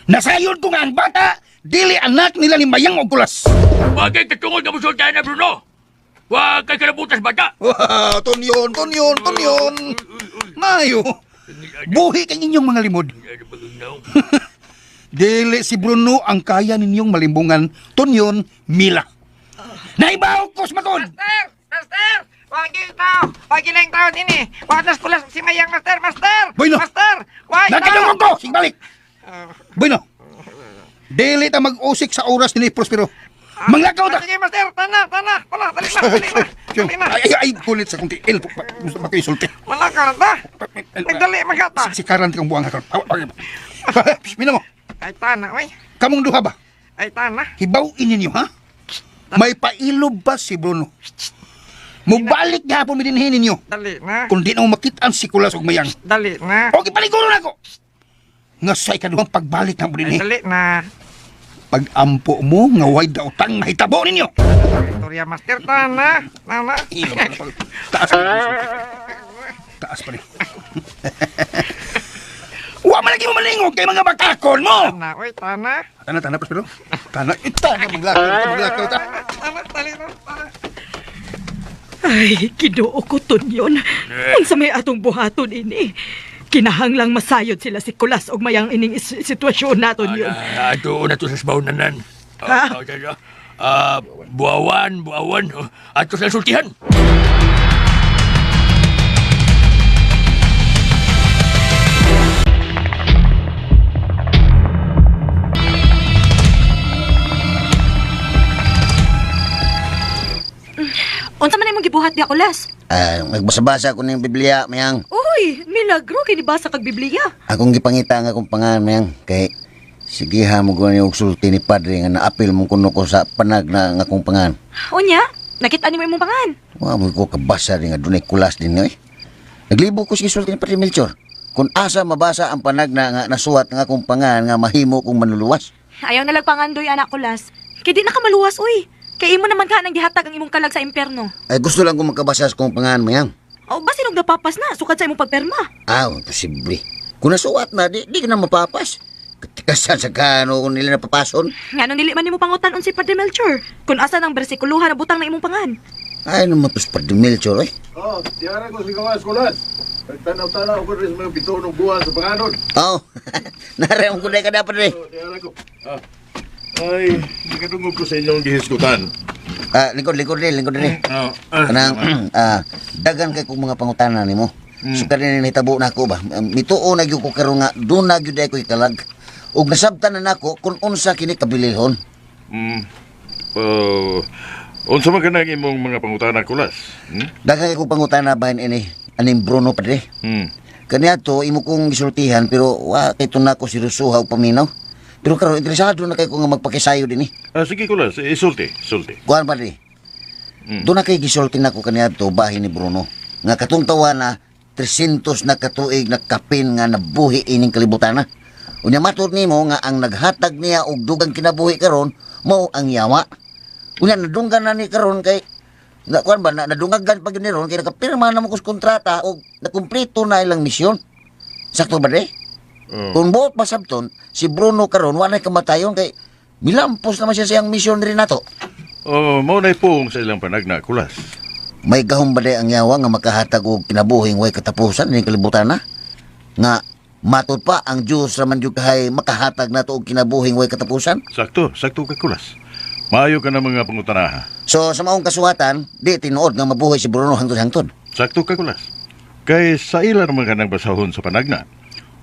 Nasayod ko nga ang bata, dili anak nila ni Mayang o Kulas. Wa kay katungod nga musulta na, Bruno. Wa kay kalabutas bata. Wow, Tunyon. Mayo. Buhi kay inyong mga limod. Dili si Bruno ang kaya ninyong malimbungan. Tunyon, Mila. Naibaw ko, Smaton! Master! Wag lang tao din eh. Wag nas kulas si Mayang, Master! Bueno. Master! Wag Nagkadungog ko! Sige, balik! Bueno, dili ta mag-usik sa oras ni Prospero. Manglakaw ta! Sige, Master! Tana! Wala, dali na! Ay, kulit sa kung tiil. Gusto ba kayo sulti? Wala ka na ta! Nagdali, magata! Si Karan kang buwang akon. Mina mo, Ay, tana, oy! kamong duha ba? Ay, tana! Hibawin ninyo, ha? May pailob ba si Bruno? Mubalik gahapon mi dinhin ninyo. Dali na! Kung di na mo makitaan si Kulas ug Mayang. Dali na! O gipaliguro na ko. Nga sa ikaduhang pagbalik ng Ay, dinhi. dali na! Pag-ampo mo nga way daw tang mahitabo ninyo. Victoria, Master, tana! Taas pa rin. Taas pa rin. Wa man lagi mo malingog kay mga bakakon mo. Tana, oy, tana! Tana, Prospero. Tana, maglakaw ta. Tana, dali na! Tana! Ay, kinuo ko Tunyon. Unsa may atong buhaton ini. Kinahanglang masayod sila si Kulas og Mayang ining sitwasyon naton yun. Ato na to sa sbawnanan. Ha? Buawan. Ato sa sultihan. Unsa man imong gibuhat di Kulas? Nagbasa-basa ko ng Biblia, Mayang. Uy, milagro kay nibasa kag Biblia. Akong gipangita nga akong pangalan, Mayang. Kay sige ha mo gani og sulti ni Padre nga naapil mong kuno ko sa panag na nga akong pangalan. Unya, nakita nimo imong pangan. Wa mo ko kabasa rin nga dunay kulas din eh. Naglibo ko sige sulti ni Padre Melchor. Kung asa mabasa ang panag na nga nasuwat nga akong pangalan nga mahimo kong manluluwas. Ayaw nalagpangandoy anak Kulas. Kay di na ka maluwas uy. Kay imo naman ka nang gihatag ang imong kalag sa impyerno. Ay gusto lang ko makabasa sa kong pangalan, Mayang. O basi nung napapas na sukad sa imong pagperma. Posible. Kung nasuwat na, di ka na mapapas. Katikasan sa kano kung nila napapason. Nganong dili man nimo pangutan si Padre Melchor. Kung asa nang bersikuluhan na butang na imong pangan. Ay, naman tos Padre Melchor, eh. Tiyara ko si Kulas. Nagtanaw-tanaw ko rin sa mga pitunong buwan sa panganon. Narayan ko na ka dapat, eh. Tiyara ko. Ay, nakadungog ko sa inyong gihisgutan. Lingkod din. Kanang, dagan kay kong mga pangutanan nimo. So kanina nahitabo na ako ba? Mituo na gyud ko karon nga doon na gyud ako ikalag. Ug nasabtan na nako kung unsa kini kabilihon. Unsa man kanang imong mga pangutana, Kulas? Dagan kay kong pangutana bahin ini aning Bruno Padre. Kaniya to imo kong gisultihan pero wa kay tunako seryosoha og paminaw. Pero karon interesado na kay ko nga magpakisayo dinhi. Sige, Kulas. Sulti. Kuan Padre. Doon na kay gisulti nako kaniya to bahin ni Bruno. Nga katong tawa na 300 na katuig na kapin nga nabuhi ining kalibutan na. Unya matud nimo nga ang naghatag niya og dugang kinabuhi karon mao ang yawa. Unya nadunggan na ni karon kay kuan ba nadungagan pag ni ron kay nakapirma na mo kus kontrata og nakumpleto na ilang misyon. Sakto ba de? Kung buot masabton si Bruno karon wa na kamatayon kay milampos naman siya siyang misyon rin nato. Mao na pong sa ilang panagna, Kulas. May gahom ba ang yawa nga makahatag og kinabuhing way katapusan ni kalibutan na? Nga matud pa ang Dios raman jud kahay makahatag nato og kinabuhing way katapusan? Sakto ka, Kulas. Maayo ka na mga pangutanaha. So sa maong kasuwatan, di tinuod nga mabuhay si Bruno hangtod-hangtod. Sakto ka, Kulas. Kay sa ila naman ka nang basahon sa panagna.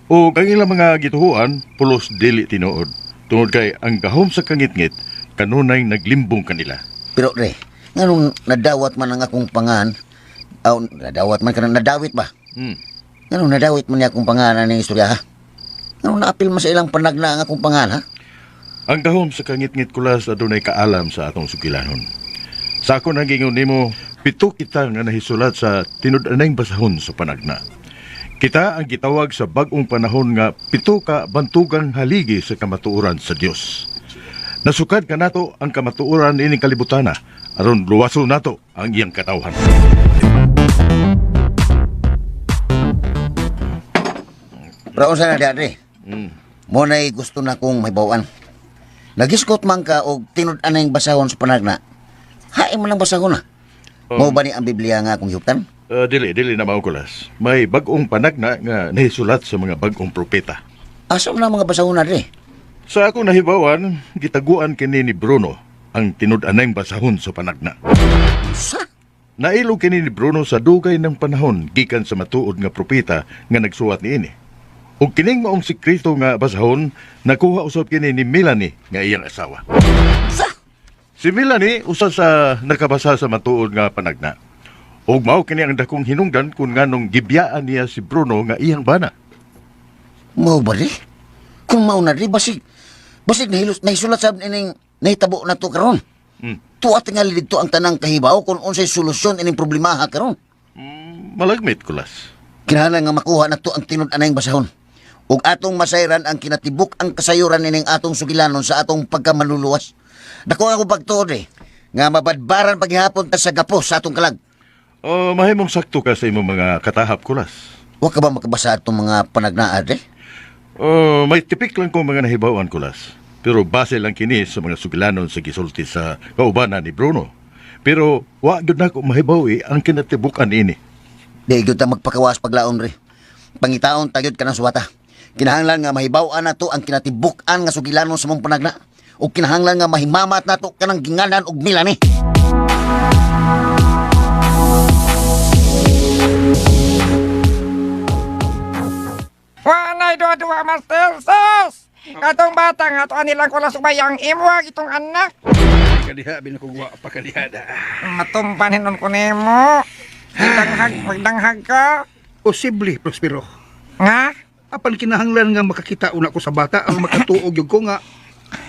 O ang ilang mga gituhuan, pulos dili tinuod. Tungod kay ang gahom sa kangit-ngit, kanunay naglimbong kanila. Pero re, nganong nadawat man ang akong pangan, nadawat man ka na nadawit ba? Nganong nadawit man niya akong pangalan ng istorya ha? Nganong naapil man sa ilang panagna ang akong pangan ha? Ang gahom sa kangit-ngit, Kulas, adunay kaalam sa atong sugilanon. Sa ako nagingon nimo, 7 kita nga nahisulat sa tinud-anay basahon sa panagna. Kita ang gitawag sa bag-ong panahon nga 7 ka bantugang haligi sa kamatuoran sa Dios. Nasukad ka nato ang kamatuoran ining kalibutana aron luwaso nato ang iyang katawhan. Pero unsa na dere? Mo nay gusto na kong mahibawan. Nagiskot man ka og tinud-anay basahon sa panagna. Hain mo lang basahon na. Mo ba ni ang Biblia nga akong hiyutan? Dili na mao, Kulas. May bag-ong panagna nga nahisulat sa mga bag-ong propeta. Asa na mga basahon na dere? Sa akong nahibawan, gitaguan kini ni Bruno ang tinud-anay basahon sa panagna. Sa? Nailog kini ni Bruno sa dugay ng panahon gikan sa matuod nga propeta nga nagsuwat niini. Ug kining maong sikreto nga basahon nakuha usab kini ni Melanie nga iyang asawa. Sa? Si Melanie usa sa nakabasa sa matuod nga panagna. Ug mao kini ang dakong hinungdan kung nganong gibiyaan niya si Bruno nga iyang bana. Mao ba ri? Kung mao na ri, basig nahisulat sa ining nahitabo na to karon. Tuwa tingali dito ang tanang kahibaw kung unsay solusyon ining problema ha karon. Malagmit kulas. Kinahanglan nga makuha na to ang tinud-anayng basahon. Ug atong masayran ang kinatibuk ang kasayuran ining atong sugilanon sa atong pagkamanluluwas. Dako ako pagtuod nga mabadbaran paghihapon ta sa gapos sa atong kalag. Mahimong sakto ka sa imong mga katahap kulas. Wa ka ba makabasa atong mga panagnaad May tipik lang kong mga nahibawan kulas. Pero base lang kini sa mga sugilanon sa gisulti sa kaubanan ni Bruno. Pero wa gyud nako mahibaw ang kinatibukan ini. Di gyud ta magpakawas paglaom ri. Pangitaon tagyod ka ng suwata. Kinahanglan nga mahibaw-an nato ang kinatibuk-an nga sugilanon sa mong panagna. O kinahanglan nga mahimamat nato kanang ginganan og Melanie. Wanay duwa-duwa, Master. Sus! Katong bata nga to anilang ko lang subayang imuwag itong anak. Kadiha, binakugwa pa kadihada. Matumpanin nun ko nemo. Magdanghag ka. Posible, Prospero. Nga? Apan kinahanglan nga makakita una ko sa bata ang makatuog yung ko nga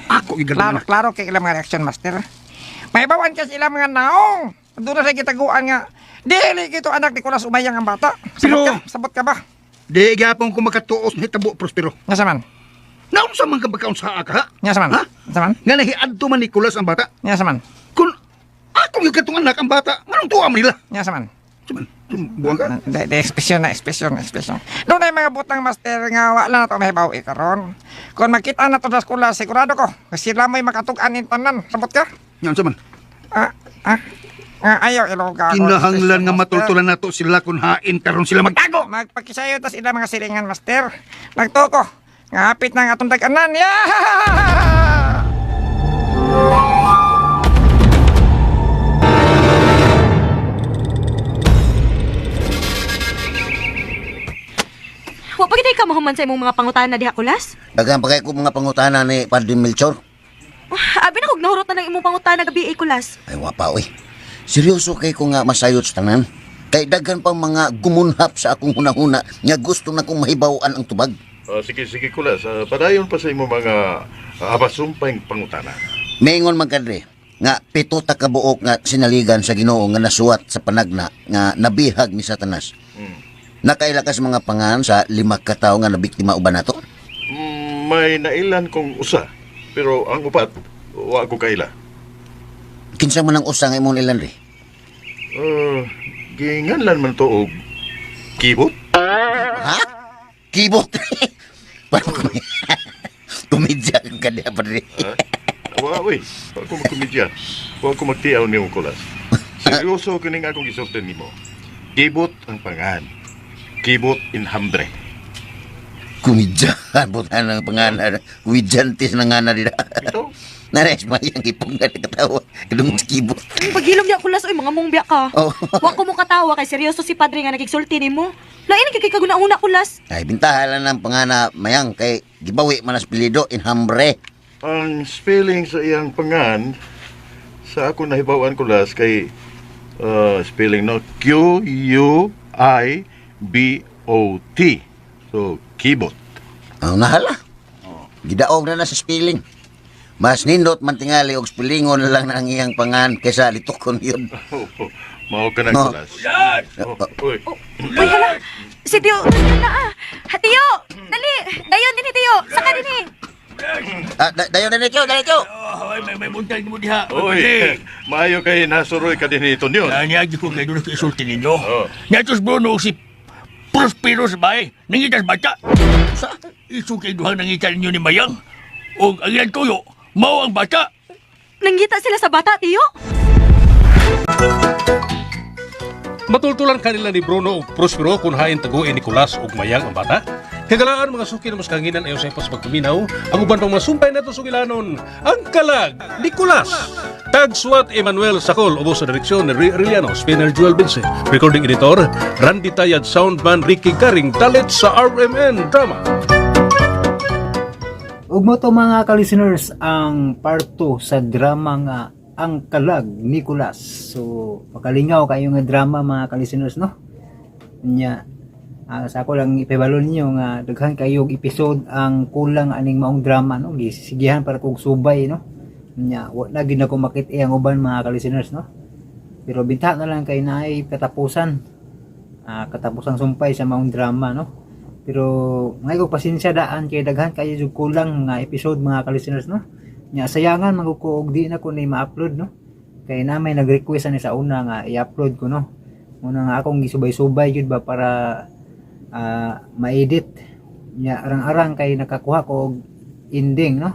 ako igalang anak. Klaro kay ilang mga reaksyon, Master. May bawan kasi ilang mga naong. Doon na sa kitaguan nga. Dili kito anak ni Kulas umayang ang bata. Sabot ka ba? Di gapon ko makatuos na hitabo, Prospero. Nga saman. Naon sa man ka bakaon sa aka, ha? Nga saman. Ha? Saman. Nga nahiadto man ni Kulas ang bata. Nga saman. Kung akong ikatong anak ang bata, manong tuwa man nila? Nga saman. Saman, buwang ka? Ekspresyon. Doon ay mga butang, Master, nga wala na ito mahibaw ikaron. Kung makita na ito sa skula, sigurado ko, sila mo'y makatugan in tanan. Sabot ka? Yan, saman. Ayaw, iloga ako. Kinahanglan nga matultulan nato sila kung hain karon sila magtago. Magpakisayo tas ila mga silingan, Master. Nagtoko. Nga hapit na nga itong dag-anan. Yeah! Wa pa gid ka mahuman sa imong mga pangutana diha Kulas? Daghang pa kay ko mga pangutana ni Padre Melchor. Abi na kog nahurot na ng imong pangutana gabi Kulas. Ay wa pa, oy. Seryoso kay ko nga masayot sa tanan. Kay daghan pang mga gumunhap sa akong hunahuna nga gusto na kong mahibaw-an ang tubag. Sige kulas. Padayon pa sa imong mga abasumpay pangutana. Maingon man kadre nga pito ta ka buok nga sinaligan sa Ginoo nga nasuwat sa panagna nga nabihag ni Satanas. Nakailakas mga pangan sa 5 ka tawo nga nabiktima uban nato. May nailan kong usa. Pero ang upat, wa ko kaila. Kinsa man ang usa nga imong ilan ri? Ginganlan man to og kibot. Ha? Kibot. Kumidya kang kanya pa rin. Wa, uy. Wa ko magkumidya. Wa ko magtiaw ni mong kulas. Seryoso kining akong gisultan nimo. Kibot ang pangan. Kibot in hambre. Kumidya. Butan ang pangalan. Kumidyantis na nga na rin. Ito? Nares, mayang ipong nga katawa. Kadung kibot. Pagilom niya Kulas, oy mga mungbiya ka. Oh. Wa ko mo katawa kay seryoso si Padre nga nagigsulti nimo. Lain kay kaguna-una Kulas. Ay, bintahan lang ng pangana mayang kay gibawi man ang spilido in hambre. Ang spelling sa iyang pangan sa ako nahibawan kulas kay spelling no Q-U-I-B-O-T. So, kibot. Ang nahala. Gidaog na sa spelling. Mas nindot man tingali og spellingon na lang na ang iyang pangan kaysa litukon yun. Mao ka na No. kulas. Uy. Uy hala. Si Tio, nandiyan na ah. Tio, dali. Dayon din Tio. Saka din eh. Dayon na Tio, dali Tio. May buntag mo diha. Uy, maayo kay nasuroy ka din ito niyo. Nanyagi ko kayo doon sa isulti ninyo. Natos Bruno si Prospero sa bahay. Nangitas bata. Sa iso kayo duhang nangitan ninyo ni Mayang. O ang iyan tuyo, mao ang bata. Nanggita sila sa bata, Tio. Matultulan kanila ni Bruno ug Prospero kung hain taguin ni Kulas ug Mayang ang bata. Kagalaan mga suki na mas kanginan ayo sa ipas pagpaminaw, ang uban pang masumpay na sugilanon, ang kalag, Nicolas. Tagswat Emmanuel Sacol, ubos sa direksyon ni Riliano, spinner Joel Vince, recording editor, Randy Tayad, soundman Ricky Karing, talit sa RMN Drama. Ug mo to mga ka-listeners ang part 2 sa drama nga Ang Kalag, Nicolas. So makalingaw kayo nga drama mga ka-listeners, no? Nya sa ako lang ipabalon niyo nga daghan kayo episode ang kulang aning maong drama, no? Gisigihan para kog subay, no? Nya wa na gid ako makit-i ang uban mga ka-listeners, no? Pero binta na lang kay naay katapusan. Katapusang sumpay sa maong drama, no? Pero ngay ko pasensya daan kay daghan kayo jud kulang nga episode mga ka-listeners, no? Nya sayangan magko og di na ko ni ma-upload, no? Kay na may nag-request ani sa una nga i-upload ko, no? Muna nga akong gisubay-subay jud ba para ma-edit. Nya arang-arang kay nakakuha ko og ending, no?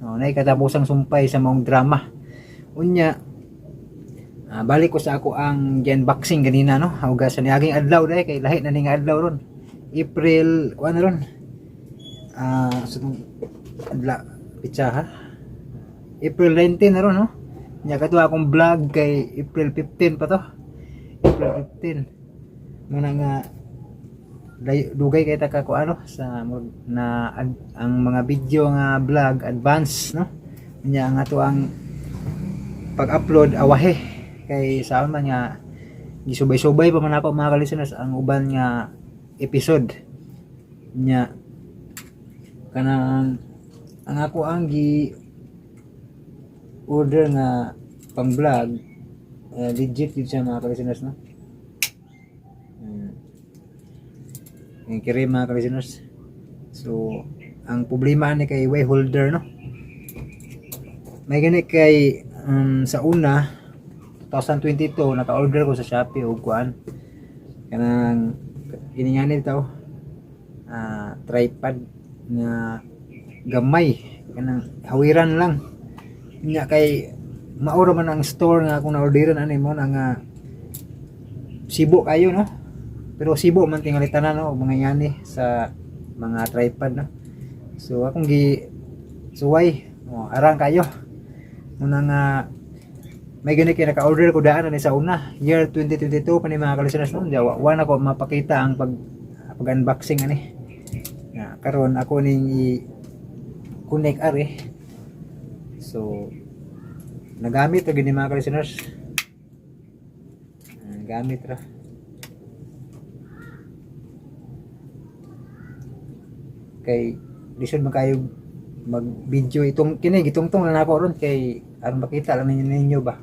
No, nay katapusang sumpay sa maong drama. Unya balik ko sa ako ang unboxing ganina, no? Hawga sa niaging adlaw dai kay lahi na ning adlaw ron. April, ano ron? Adla pitsa ha? April 19 na ron, no? Nya kato akong vlog kay April 15 pa to. April 15. Muna nga dugay kay taka ko ano sa ang mga video nga vlog advance, no? Nya nga to ang pag-upload awahe kay saan man nga gisubay-subay pa man ako mga ka-listeners ang uban nga episode nya kanang ang ako ang gi order nga pang vlog legit yun siya mga ka-listeners, no? Yung kiri mga ka-listeners. So ang problema ni kay way holder, no? May gani kay sa una 2022 naka-order ko sa Shopee og kuan kanang ininganin ito tripod nga gamay kanang hawiran lang nya kay maura man ang store nga akong na-orderan ani mo nga sibo kayo, no? Pero sibo man tingali tanan, no? Mga yani sa mga tripod, no? So akong gi suway arang kayo muna nga may gani kay naka-order ko daan ani sa una year 2022 pa ni mga ka-listeners, no? Wa na ko mapakita ang pag-unboxing ani. Karon ako ning i-connect ari. So nagamit ra gid ni mga ka-listeners. Gamit ra. Kay lisod man kayo mag-video itong kini gitungtong na nako ron kay aron makita lang ninyo ba.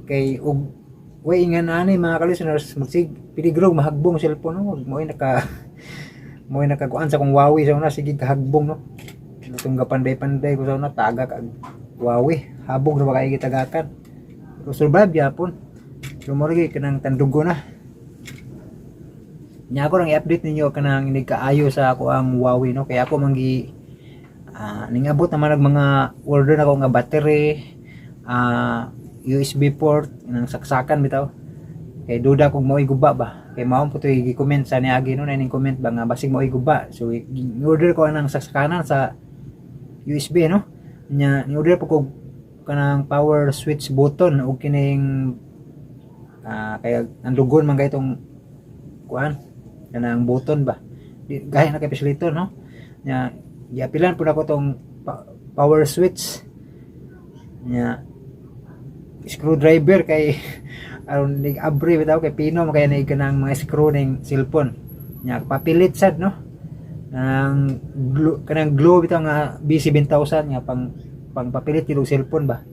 Kay og way nga ani mga ka-listeners magsig piligro mahagbong cellphone, no? Mo'y nakakuan sa kong Huawei sa una sige kahagbong, no? Itong gapanday-panday ko sa una taga kag Huawei habog na ba kay gitagakan. Pero survive yapon. So mo rin kanang tandugo na. Nya ako lang i-update ninyo kanang nagkaayo sa ako ang Huawei, no? Kaya ako manggi ningabot naman ng mga order na ko nga battery, USB port nang saksakan bitaw. Kay duda kog mao iguba ba. Kay mao po to i-comment sa niagi, no? Ning comment ba nga basig mao iguba. So i-order ko nang saksakanan sa USB, no? Nya ni-order po ko kanang power switch button ug kining kaya ang lugon man kay itong kuan kanang button ba. Gahi na kay pislitor, no? Nya giapilan pud ako tong power switch. Nya screwdriver kay aron nig abri bitaw kay pino kay na kanang mga screw ning cellphone. Nya papilit sad, no? Kanang glue bitaw nga BC1000 nga pang papilit yung cellphone ba.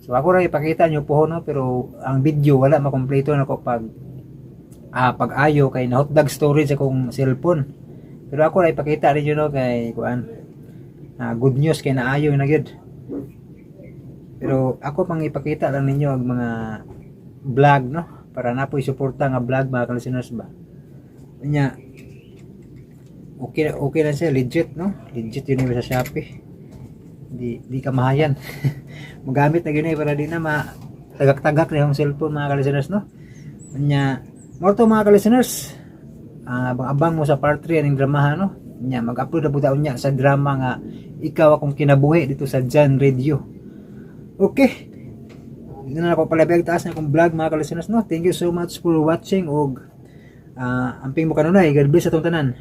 So ako ra ipakita nyo po, no? Pero ang video wala makompleto na ko pag-ayo kay na hotdog storage akong cellphone. Pero ako ra ipakita rin no kay kuan good news kay naayo na gyud. Pero ako pang ipakita lang ninyo ang mga vlog, no? Para na po isuporta nga vlog mga ka-listeners ba. Nya okay lang siya, legit, no? Legit yun sa Shopee. Di kamahayan. Magamit na gini para di na tagak-tagak na yung cellphone mga ka-listeners, no? Nya Morto mga ka-listeners, abang mo sa part 3 aning dramahan, no? Nya, mag-upload na po taon niya sa drama nga ikaw akong kinabuhi dito sa Jan Radio. Okay. Dito na ako pala taas na akong vlog mga ka-listeners, no? Thank you so much for watching og amping mo kanunay. God bless atong tanan.